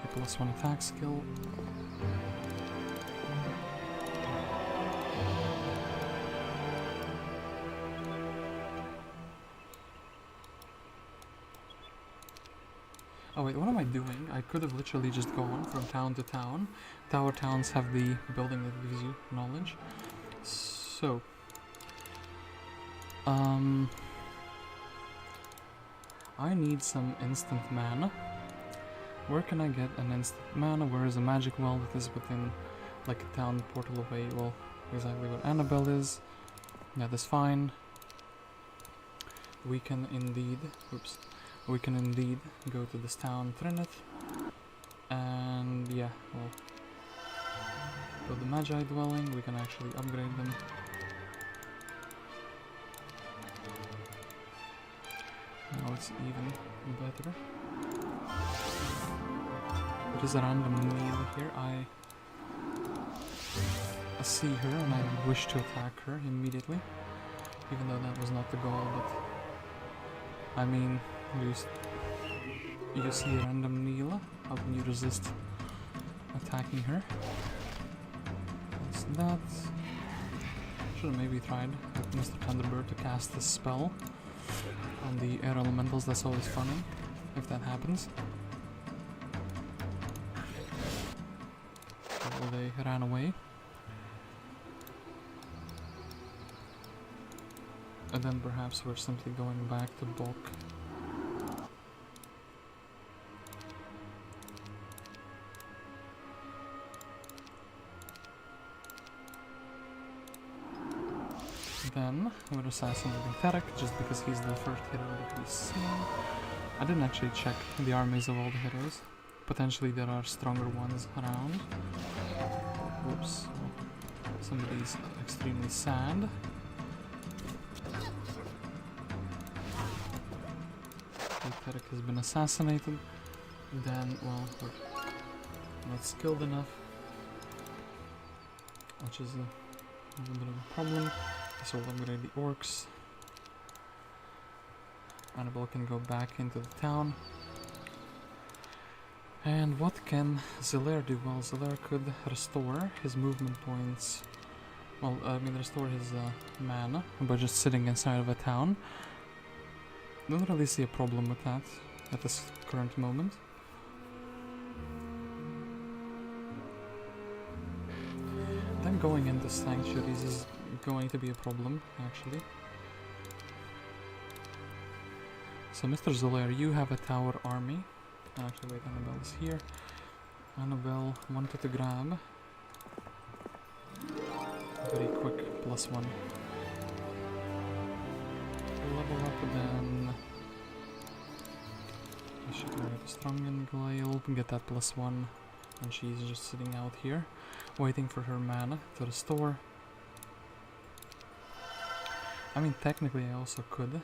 Okay, +1 attack skill. Oh wait, what am I doing? I could have literally just gone from town to town. Tower towns have the building that gives you knowledge. So... I need some instant mana. Where can I get an instant mana? Where is a magic well that is within like a town portal away? Well, exactly where Anabel is. Yeah, that's fine. We can indeed... Oops. We can indeed go to this town, Trinit. And yeah, well, with the Magi dwelling, we can actually upgrade them. Now it's even better. There's a random Neela here. I see her and I wish to attack her immediately, even though that was not the goal, but I mean, you see a random Neela, how can you resist attacking her? That's that. Should have maybe tried with Mr. Thunderbird to cast this spell on the air elementals. That's always funny if that happens. So they ran away. And then perhaps we're simply going back to bulk. Then we're assassinating Edric just because he's the first hero that we see. I didn't actually check the armies of all the heroes. Potentially there are stronger ones around. Oops. Somebody's extremely sad. Edric has been assassinated. Then, well, we're not skilled enough, which is a little bit of a problem. So we'll upgrade the orcs. Anabel can go back into the town. And what can Zilare do? Well, Zilare could restore his movement points. Well, I mean restore his mana by just sitting inside of a town. Don't really see a problem with that at this current moment. Then going into sanctuaries is going to be a problem, actually. So Mr. Zilare, you have a tower army. Actually, wait, Anabel is here. Anabel wanted to grab very quick +1. Level up, then I should grab a strong Glaill and get that +1. And she's just sitting out here, waiting for her mana to restore. I mean, technically I also could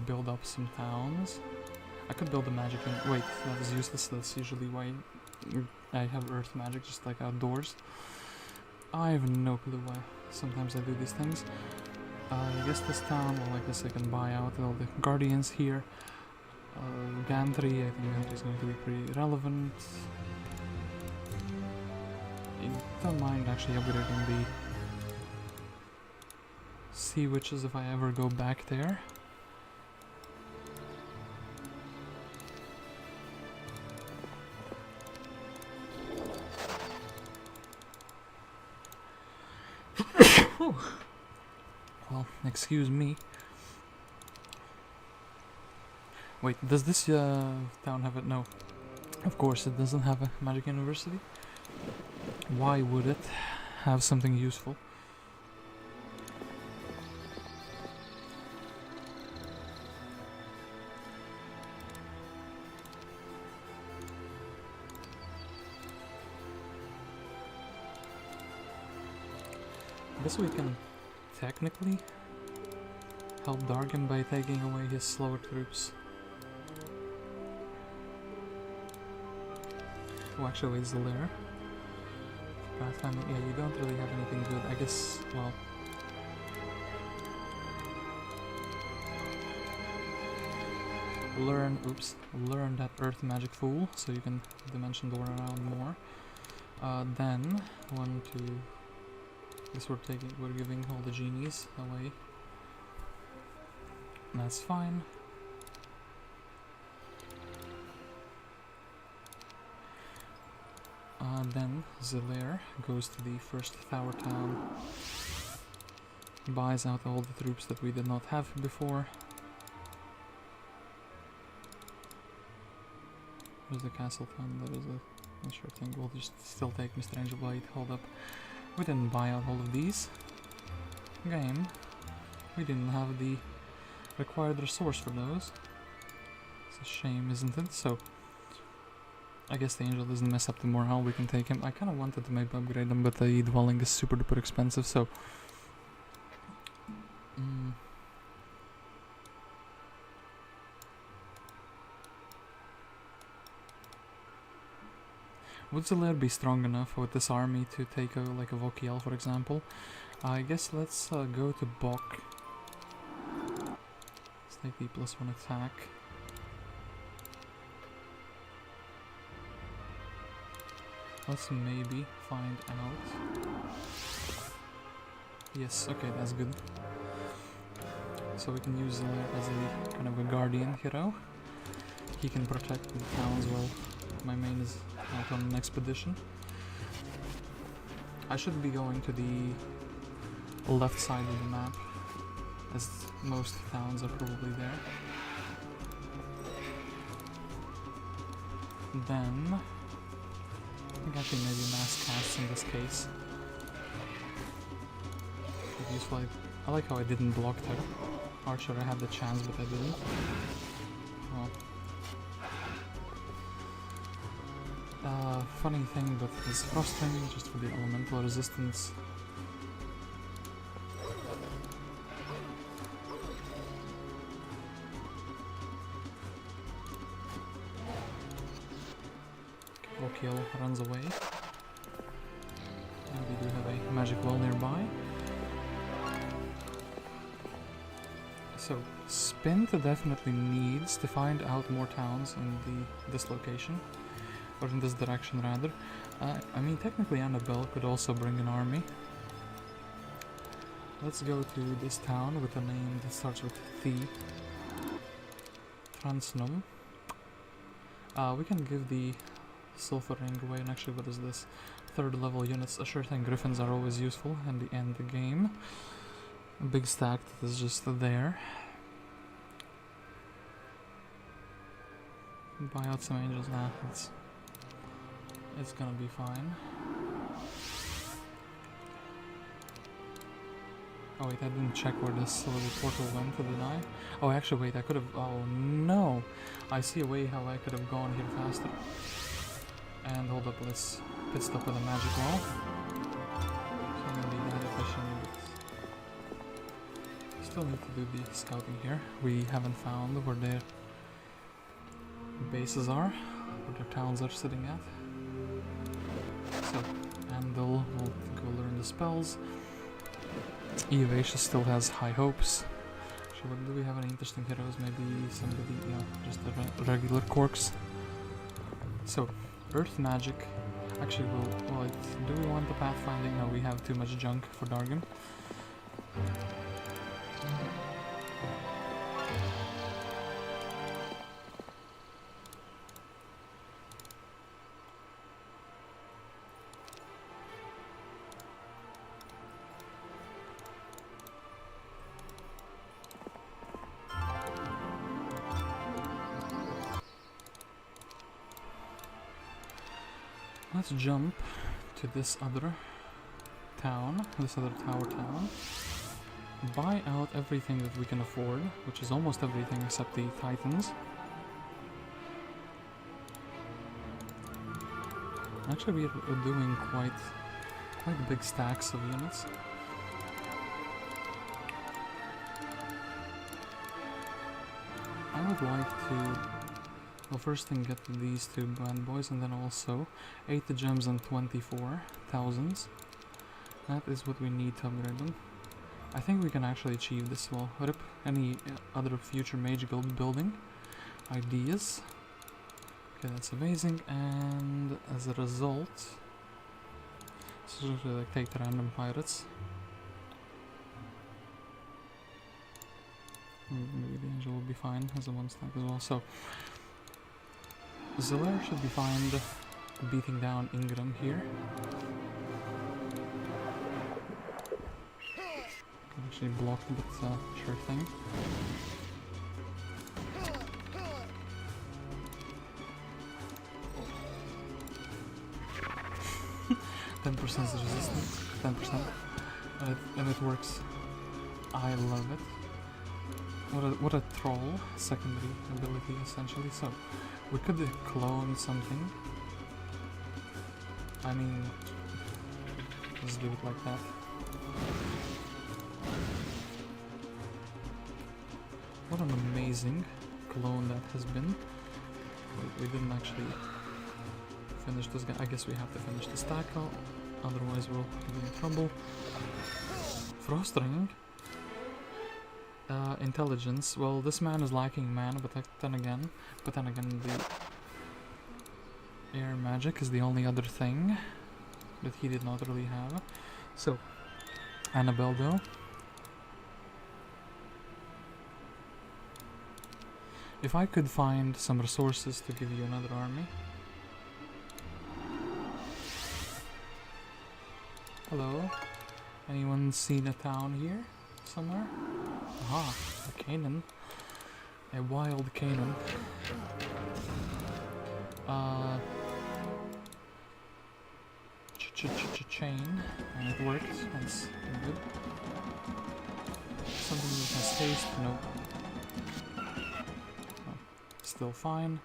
build up some towns. I could build a magic in— wait, that was useless. That's usually why I have earth magic, just like outdoors. I have no clue why sometimes I do these things. I guess this town, well, I guess I can buy out all the guardians here. Gantry, I think Gantry is going to be pretty relevant. I don't mind actually upgrading the sea witches if I ever go back there. Well, excuse me. Wait, does this town have it? No. Of course it doesn't have a magic university. Why would it have something useful? I guess we can technically help Dargan by taking away his slower troops. Oh, actually, it's Zilare. Pathfinder, yeah, you don't really have anything good. I guess, well, learn that earth magic fool, so you can dimension door around more. Then, I guess we're giving all the genies away. And that's fine. Then Zilare goes to the first tower town, buys out all the troops that we did not have before. There's the castle town, that is a sure thing. We'll just still take Mr. Angel Blade. Hold up. We didn't buy out all of these. Game. We didn't have the required resource for those. It's a shame, isn't it? So, I guess the angel doesn't mess up the morale, we can take him. I kind of wanted to maybe upgrade him, but the dwelling is super duper expensive, so... Would Zilare be strong enough with this army to take like a Vokiel, for example? I guess let's go to Bok. Let's take the +1 attack. Let's maybe find out. Yes, okay, that's good. So we can use Zilare as a kind of a guardian hero. He can protect the towns while my main is out on an expedition. I should be going to the left side of the map, as most towns are probably there. Then I think actually maybe mass casts in this case. Could be useful. I like how I didn't block there. Archer, I had the chance, but I didn't. Well. Funny thing, but this frosting just for the elemental resistance. Vokiel runs away. And we do have a magic wall nearby. So, Spint definitely needs to find out more towns in this location. Or in this direction, rather. I mean, technically Anabel could also bring an army. Let's go to this town with a name that starts with T. Transnum. We can give the Sulfur Ring away, and actually, what is this? 3rd level units. A sure thing, Griffins are always useful in the end of the game. A big stack that is just there. Buy out some angels. Nah, it's gonna be fine. Oh wait, I didn't check where this little portal went, did I? Oh, actually, wait, I could have... Oh no! I see a way how I could have gone here faster. And hold up, let's pit stop with a magic wall. So I'm gonna be that efficient. Still need to do the scouting here. We haven't found where their bases are, where their towns are sitting at. So, Anabel will go learn the spells. Evasia still has high hopes. Actually, do we have any interesting heroes? Maybe somebody, just a regular Corks. So, Earth Magic. Actually, do we want the pathfinding? No, we have too much junk for Dargan. Let's jump to this other town, this other tower town. Buy out everything that we can afford, which is almost everything except the Titans. Actually, we're doing quite big stacks of units. I would like to... Well, first thing, get these 2 band boys, and then also 8 gems and 24 thousands. That is what we need to upgrade them. I think we can actually achieve this. Well, rip any other future mage guild building ideas. Okay, that's amazing, and as a result, let's just like take the random pirates. Maybe the angel will be fine as a 1 stack as well. So Zilare should be fine beating down Ingham here. Can actually block, but sure thing. %10 resistance, 10%, and it works. I love it. What a troll secondary ability, essentially. So we could clone something I mean, let's do it like that. What an amazing clone that has been. We didn't actually finish this guy. I guess we have to finish this tackle, otherwise we'll be in trouble. Frostring. Intelligence. Well, this man is lacking mana, but then again, the air magic is the only other thing that he did not really have. So, Anabel though. If I could find some resources to give you another army. Hello? Anyone seen a town here? Somewhere? Aha, a Canaan. A wild Canaan. Chain. And it worked. That's good. Something that has haste? Nope. Still fine.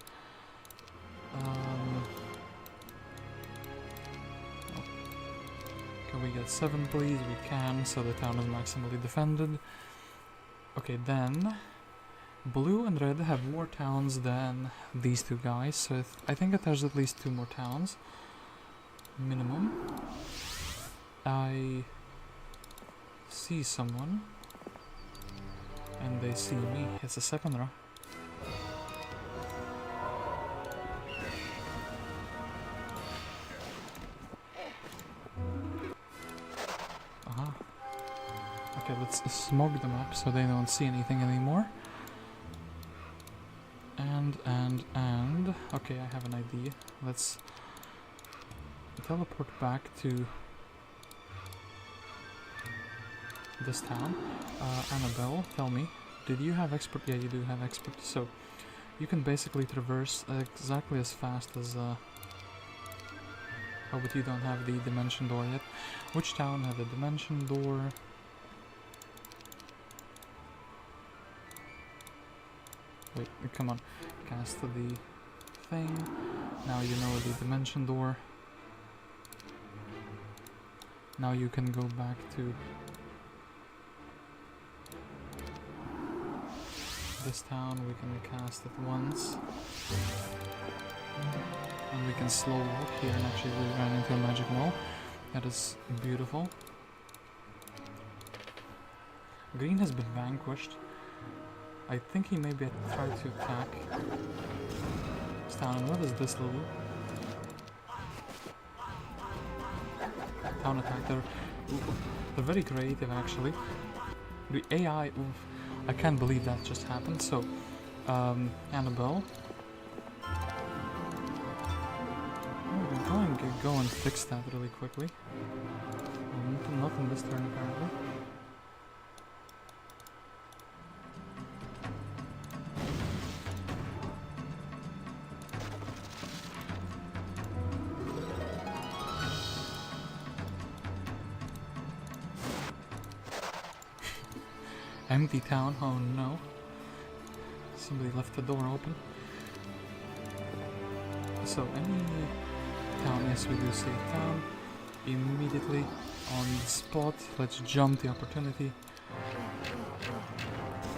Can we get 7 please? We can, so the town is maximally defended. Okay, then blue and red have more towns than these two guys, so I think that there's at least 2 more towns minimum. I see someone and they see me. It's a Sepenra. Okay, let's smog them up so they don't see anything anymore. And... Okay, I have an idea. Let's teleport back to this town. Anabel, tell me, did you have expert? Yeah, you do have expert. So, you can basically traverse exactly as fast as... Oh, but you don't have the dimension door yet. Which town had a dimension door? Wait, come on. Cast the thing. Now you know the dimension door. Now you can go back to this town. We can cast it once. And we can slow walk here, and actually we ran into a magic wall. That is beautiful. Green has been vanquished. I think he maybe tried to attack this town. What is this little town attack? They're very creative actually. The AI, I can't believe that just happened. So, Anabel. Go and fix that really quickly. Nothing this turn apparently. Empty town, oh no. Somebody left the door open. So any town, yes we do see a town. Immediately on the spot, let's jump the opportunity.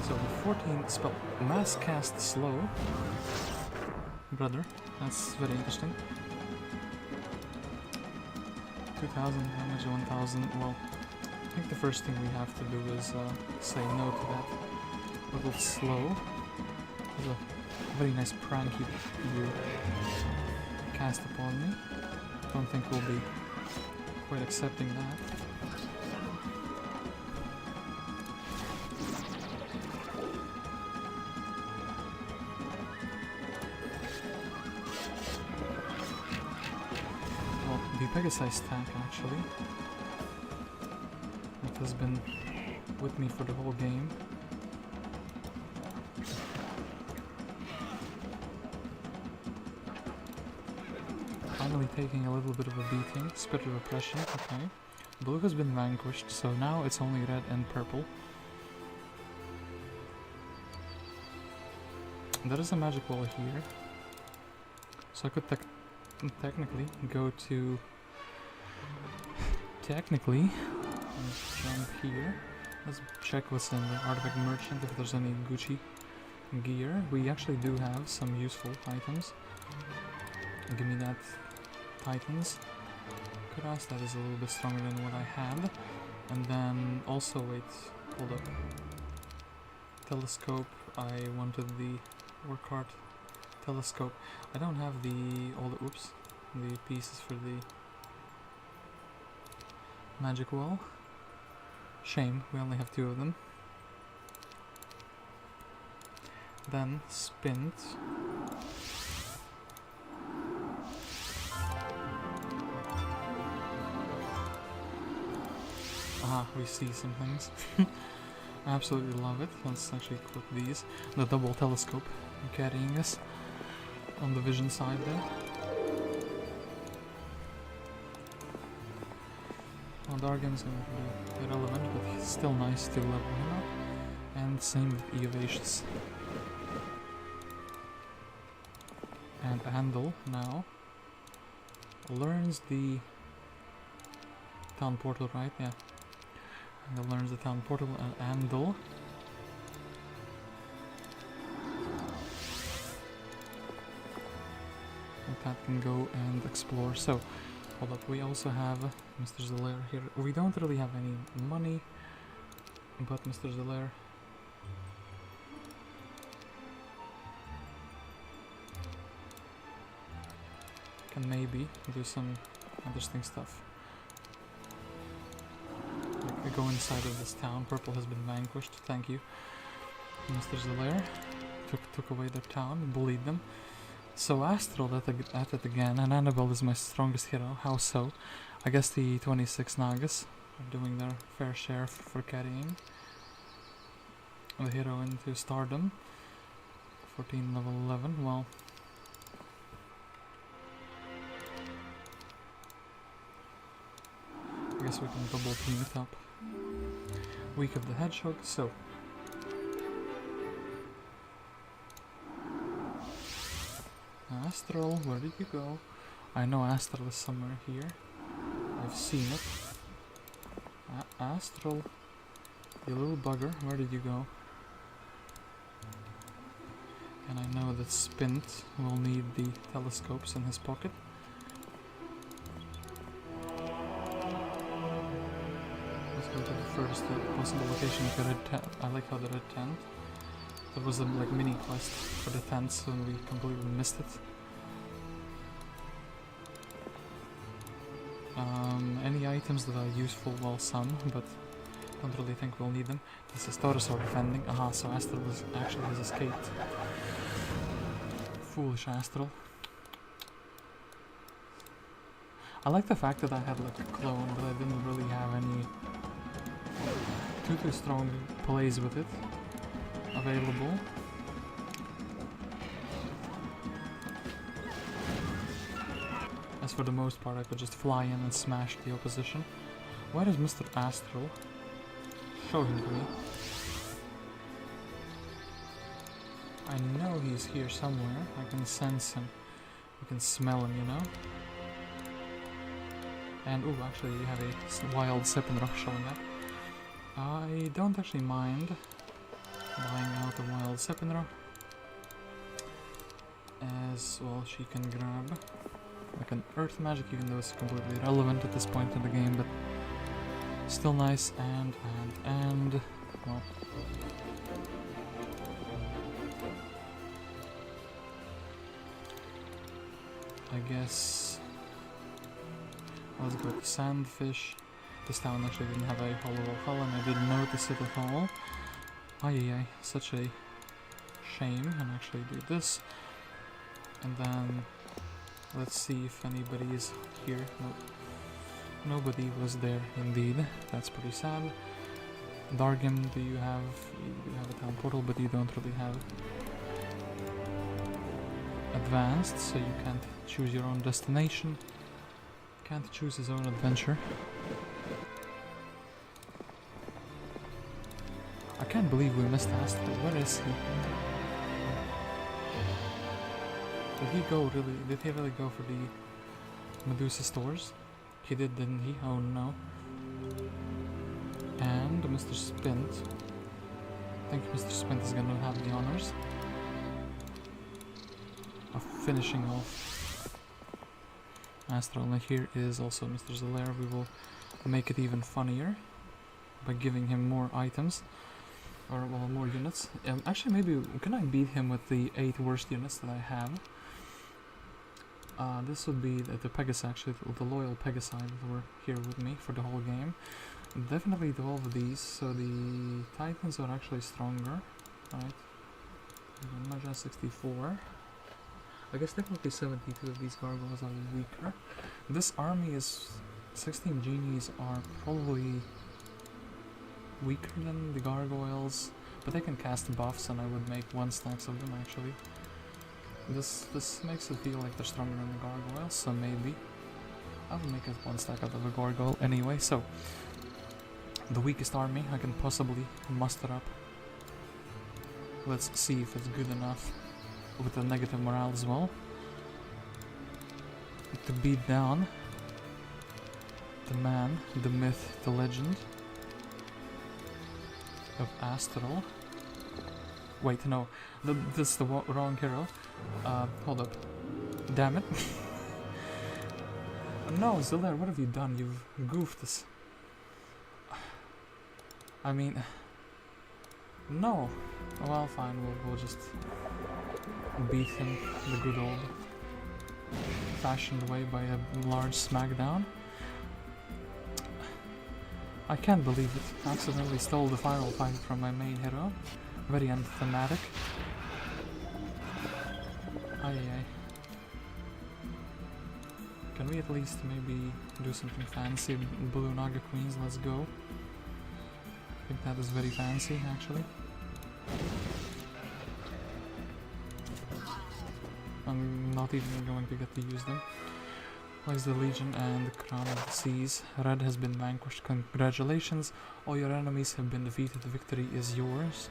So the 14 spell, mass cast slow. Brother, that's very interesting. 2000 damage, 1000, well, I think the first thing we have to do is say no to that little slow. There's a very nice prank you cast upon me. Don't think we'll be quite accepting that. Well, the Pegasi stack actually. It has been with me for the whole game. Finally taking a little bit of a beating. Spirit of Oppression, okay. Blue has been vanquished, so now it's only red and purple. There is a magic wall here. So I could technically go to technically, let's jump here. Let's check what's in the artifact merchant, if there's any Gucci gear. We actually do have some useful items. Give me that Titans Cross, that is a little bit stronger than what I had. And then also, wait, hold up. Telescope, I wanted the work hard telescope. I don't have all the pieces for the magic wall. Shame, we only have 2 of them. Then Spint. Aha, we see some things. I absolutely love it. Let's actually equip these. The double telescope carrying us on the vision side there. Well, Dargan's going to be irrelevant, but he's still nice to level him up. And same with Eovacious. And Andal now learns the town portal, right? Yeah. Andal learns the town portal, and Andal that can go and explore. So, hold up, we also have Mr. Zilare here. We don't really have any money, but Mr. Zilare can maybe do some interesting stuff. Like, go inside of this town. Purple has been vanquished, thank you. Mr. Zilare took away their town and bullied them. So Astral at it again, and Anabel is my strongest hero. How so? I guess the 26 Nagas are doing their fair share for carrying the hero into stardom. 14 level 11, well... I guess we can double team it up. Week of the Hedgehog, so... Astral, where did you go? I know Astral is somewhere here. I've seen it. Astral, you little bugger, where did you go? And I know that Spint will need the telescopes in his pocket. Let's go to the first possible location of the red tent. I like how the red tent. That was a like mini quest for the tents and we completely missed it. Any items that are useful, well, some, but don't really think we'll need them. This is Taurusaur defending. Aha, so Astral actually has escaped. Foolish Astral. I like the fact that I had like a clone, but I didn't really have any too strong plays with it available. As for the most part, I could just fly in and smash the opposition. Where is Mr. Astral? Show him to me. I know he's here somewhere. I can sense him. I can smell him, you know? And, ooh, actually you have a wild Sepinra showing up. I don't actually mind buying out a wild Sepinra, as well she can grab like an earth magic, even though it's completely irrelevant at this point in the game, but still nice. And well, I guess let's go to Sandfish. This town actually didn't have a Hollow of Halon, I didn't notice it at all. Ay, such a shame. And actually do this, and then let's see if anybody is here. Nope. Nobody was there indeed. That's pretty sad. Dargim, you have a town portal, but you don't really have advanced, so you can't choose your own destination. Can't choose his own adventure. I can't believe we missed Astra. Where is he? Did he really go for the Medusa stores? He did, didn't he? Oh no. And Mr. Spint. I think Mr. Spint is gonna have the honors of finishing off Astral. And here is also Mr. Zilare. We will make it even funnier by giving him more items, or well, more units. Actually, maybe can I beat him with the 8 worst units that I have? This would be the Pegasus, actually, the loyal Pegasus that were here with me for the whole game. Definitely 12 of these, so the Titans are actually stronger, right? Imagine 64. I guess definitely 72 of these gargoyles are weaker. This army is 16 genies are probably weaker than the gargoyles, but they can cast buffs, and I would make 1 stacks of them actually. This makes it feel like they're stronger than the gargoyles, so maybe I will make it 1 stack out of a gargoyle anyway. So the weakest army I can possibly muster up. Let's see if it's good enough with the negative morale as well to beat down the man, the myth, the legend of Astral. Wait, no, this is the wrong hero. Hold up. Damn it. No, Zilare, what have you done? You've goofed us. I mean... No. Well, fine, we'll just beat him the good old fashioned way by a large smackdown. I can't believe it. I accidentally stole the viral fight from my main hero. Very unthematic. Aye. Can we at least maybe do something fancy? Blue Naga Queens, let's go. I think that is very fancy, actually. I'm not even going to get to use them. Place the Legion and the Crown of the Seas. Red has been vanquished. Congratulations. All your enemies have been defeated. The victory is yours.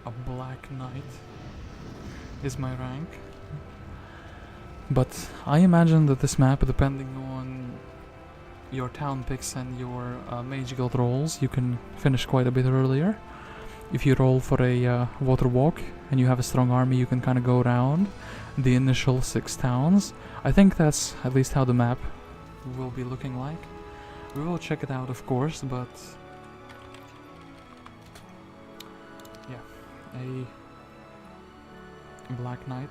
A Black Knight is my rank. But I imagine that this map, depending on your town picks and your Mage Guild rolls, you can finish quite a bit earlier. If you roll for a water walk and you have a strong army, you can kind of go around the initial 6 towns. I think that's at least how the map will be looking like. We will check it out, of course, but yeah, a Black Knight.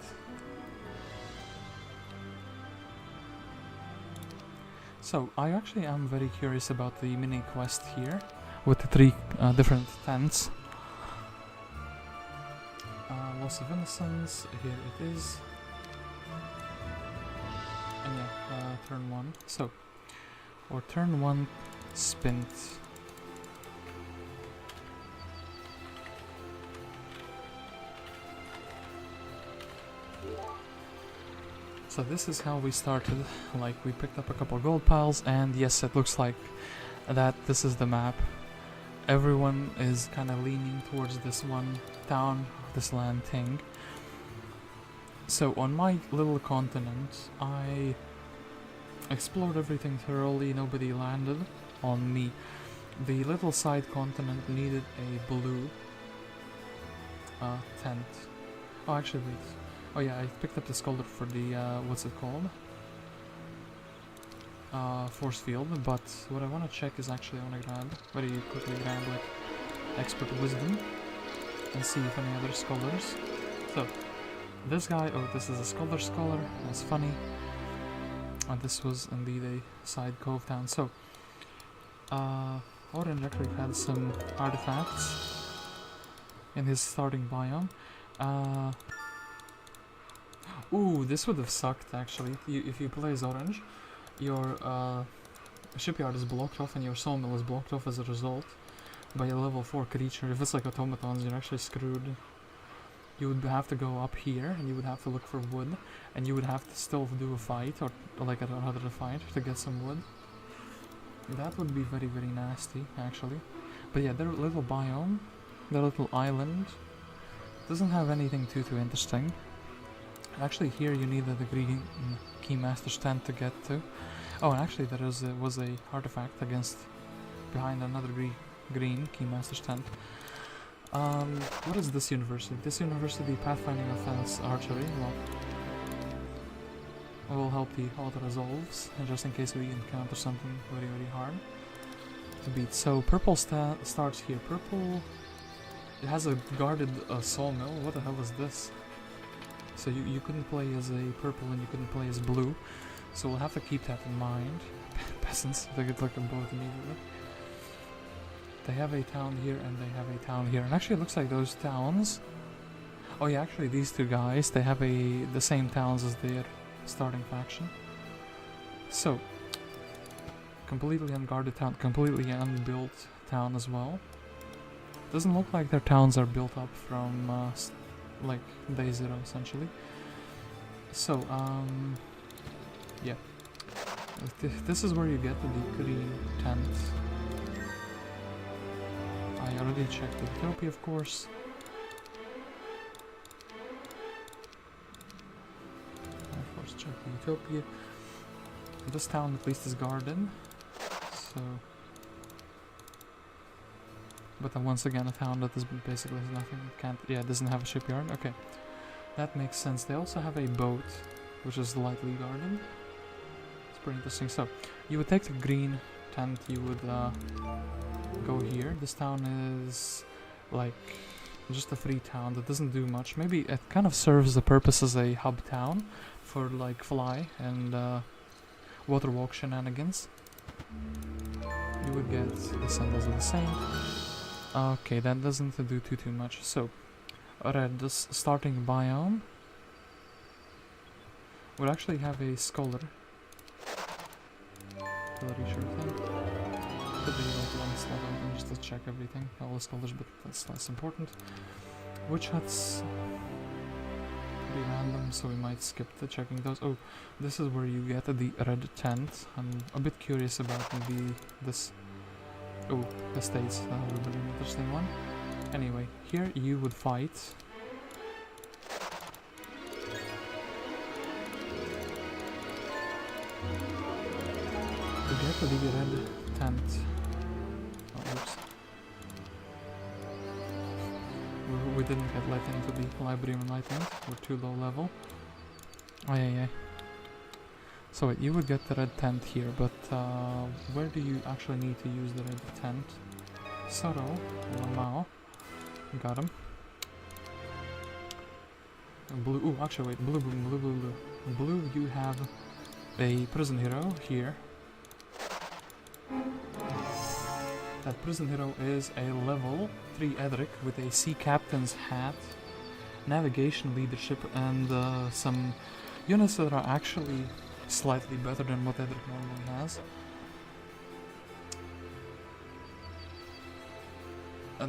So I actually am very curious about the mini quest here with the 3 different tents. Loss of Innocence, here it is. And yeah, turn 1. So, or turn 1 Spint. So this is how we started. Like, we picked up a couple gold piles, and yes, it looks like that this is the map. Everyone is kind of leaning towards this one town, this land thing. So on my little continent, I explored everything thoroughly. Nobody landed on me. The little side continent needed a blue tent. Oh, actually, wait. Oh yeah, I picked up the scholar for the what's it called? Force field. But what I want to check is actually I want to very quickly grab like expert wisdom and see if any other scholars. So this guy, oh, this is a scholar. That's funny. And this was indeed a side cove town. So Orange actually had some artifacts in his starting biome. Ooh, this would have sucked actually. If you play as Orange, your shipyard is blocked off and your sawmill is blocked off as a result by a level 4 creature. If it's like automatons, you're actually screwed. You would have to go up here and you would have to look for wood, and you would have to still do a fight or like another fight to get some wood. That would be very, very nasty actually. But yeah, their little biome, their little island doesn't have anything too interesting. Actually here you need the green Keymaster stand to get to. Oh, and actually there was a artifact behind another green Keymaster's tent. What is this university? This university, Pathfinding Offense Archery. Well, will help the auto resolves, just in case we encounter something very, very hard to beat. So purple starts here. Purple, it has a guarded sawmill. What the hell is this? So you couldn't play as a purple and you couldn't play as blue. So we'll have to keep that in mind. Peasants, they get like them both immediately. They have a town here and they have a town here. And actually it looks like those towns... Oh yeah, actually these two guys, they have the same towns as their starting faction. So, completely unguarded town, completely unbuilt town as well. Doesn't look like their towns are built up from like day zero essentially. So, yeah. This is where you get the green tent. I already checked the UTOPIA, of course. Of course, check the UTOPIA. This town at least is guarded, so... But then once again, a town that is basically has nothing. It can't... Yeah, it doesn't have a shipyard. Okay, that makes sense. They also have a boat, which is lightly guarded. It's pretty interesting. So, you would take the green tent, you would go here. This town is like just a free town that doesn't do much. Maybe it kind of serves the purpose as a hub town for like fly and water walk shenanigans. You would get the symbols are the same. Okay, that doesn't do too much. So, red, this starting biome would actually have a scholar. Pretty sure thing. Could be like one slot open just to check everything, all the scholars, but that's less important. Witch huts, pretty random, so we might skip the checking those. Oh, this is where you get the red tent. I'm a bit curious about this. Oh, estates, that would be an interesting one. Anyway, here you would fight. To get the red tent. Oh, oops. We didn't get let into the library enlightenment. We're too low level. Oh yeah. So wait, you would get the red tent here, but where do you actually need to use the red tent? Soro, Lamao, got him. Blue, ooh, actually wait, blue. Blue, you have a prison hero here. That prison hero is a level 3 Edric with a sea captain's hat, navigation leadership, and some units that are actually slightly better than what Edric normally has.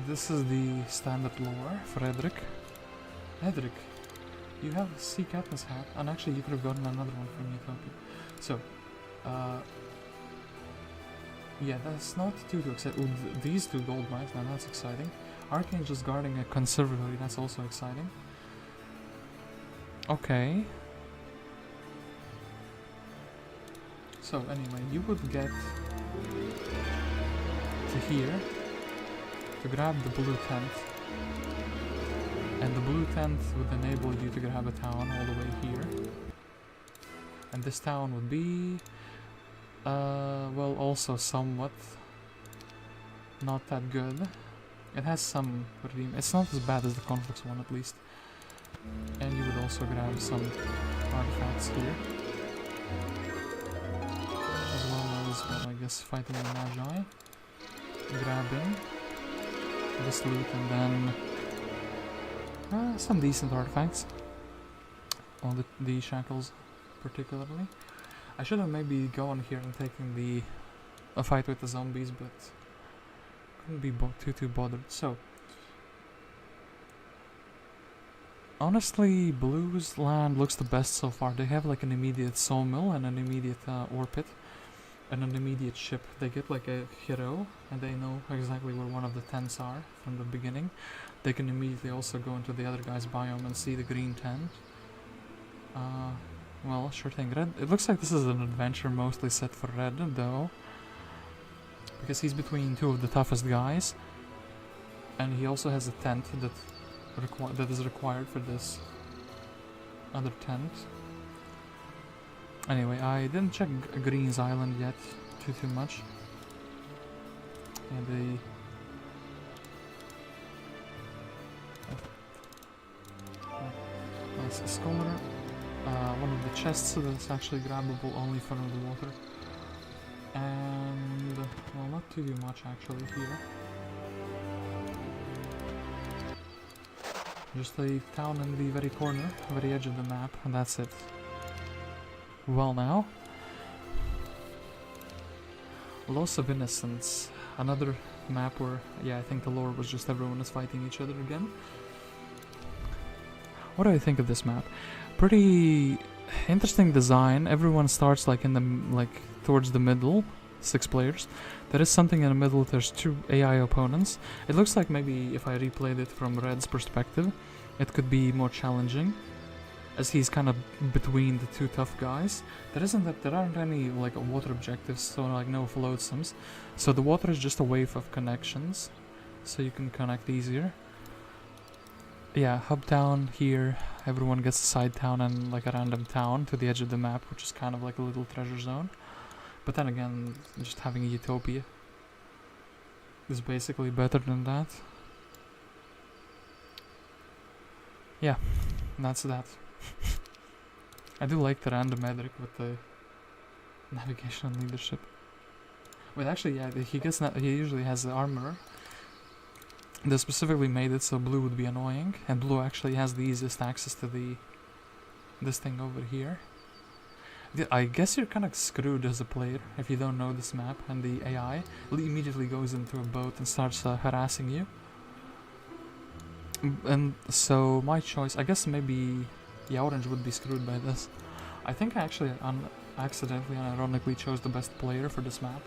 This is the standard lore for Edric. Edric, you have a sea captain's hat, and actually you could have gotten another one from UTOPIA. So, yeah, that's not too exciting. Ooh, these two gold mines, now that's exciting. Archangel's guarding a conservatory, that's also exciting. Okay. So anyway, you would get to here to grab the blue tent. And the blue tent would enable you to grab a town all the way here. And this town would be... well, also somewhat not that good. It has some redeem. It's not as bad as the Conflux one, at least. And you would also grab some artifacts here, as well as, well, I guess fighting the Magi, grabbing this loot, and then some decent artifacts. On the shackles, particularly. I should have maybe gone here and taken a fight with the zombies, but couldn't be too bothered. So, honestly, Blue's land looks the best so far. They have like an immediate sawmill and an immediate ore pit and an immediate ship. They get like a hero, and they know exactly where one of the tents are from the beginning. They can immediately also go into the other guy's biome and see the green tent. Well, sure thing. Red. It looks like this is an adventure mostly set for Red, though. Because he's between two of the toughest guys. And he also has a tent that is required for this other tent. Anyway, I didn't check Green's Island yet too much. Yeah, that's a scholar. One of the chests that's actually grabbable only from the water. And, well, not too much actually here. Just a town in the very corner, very edge of the map, and that's it. Well now. Loss of Innocence. Another map where, yeah, I think the lore was just everyone is fighting each other again. What do I think of this map? Pretty interesting design. Everyone starts like in the towards the middle, 6 players. There is something in the middle. There's 2 AI opponents. It looks like maybe if I replayed it from Red's perspective, it could be more challenging, as he's kind of between the 2 tough guys. There aren't any like water objectives, so like no floatsomes. So the water is just a wave of connections, so you can connect easier. Yeah, hub town here. Everyone gets a side town and like a random town to the edge of the map, which is kind of like a little treasure zone. But then again, just having a UTOPIA is basically better than that. Yeah, that's that. I do like the random Edric with the navigation and leadership. Wait, actually, yeah, he usually has the armor. They specifically made it so blue would be annoying, and blue actually has the easiest access to this thing over here. I guess you're kind of screwed as a player if you don't know this map, and the AI immediately goes into a boat and starts harassing you. And so my choice, I guess maybe, yeah, Orange would be screwed by this. I think I actually accidentally and ironically chose the best player for this map.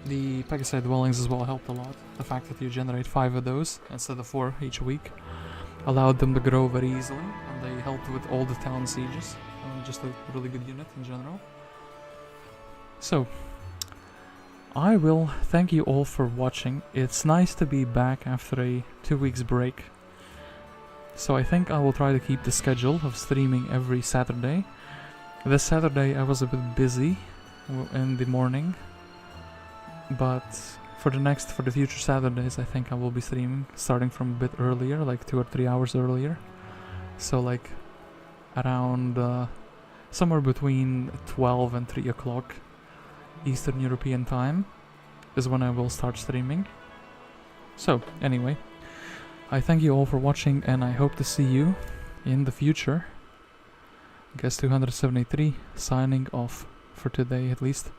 The Pegasite dwellings as well helped a lot. The fact that you generate 5 of those instead of 4 each week allowed them to grow very easily, and they helped with all the town sieges. Just a really good unit in general. So, I will thank you all for watching. It's nice to be back after a 2 weeks break. So I think I will try to keep the schedule of streaming every Saturday. This Saturday I was a bit busy in the morning, but for the future Saturdays I think I will be streaming starting from a bit earlier, like 2 or 3 hours earlier. So like around somewhere between 12 and 3 o'clock Eastern European time is when I will start streaming. So anyway, I thank you all for watching, and I hope to see you in the future. Guest 273 signing off for today at least.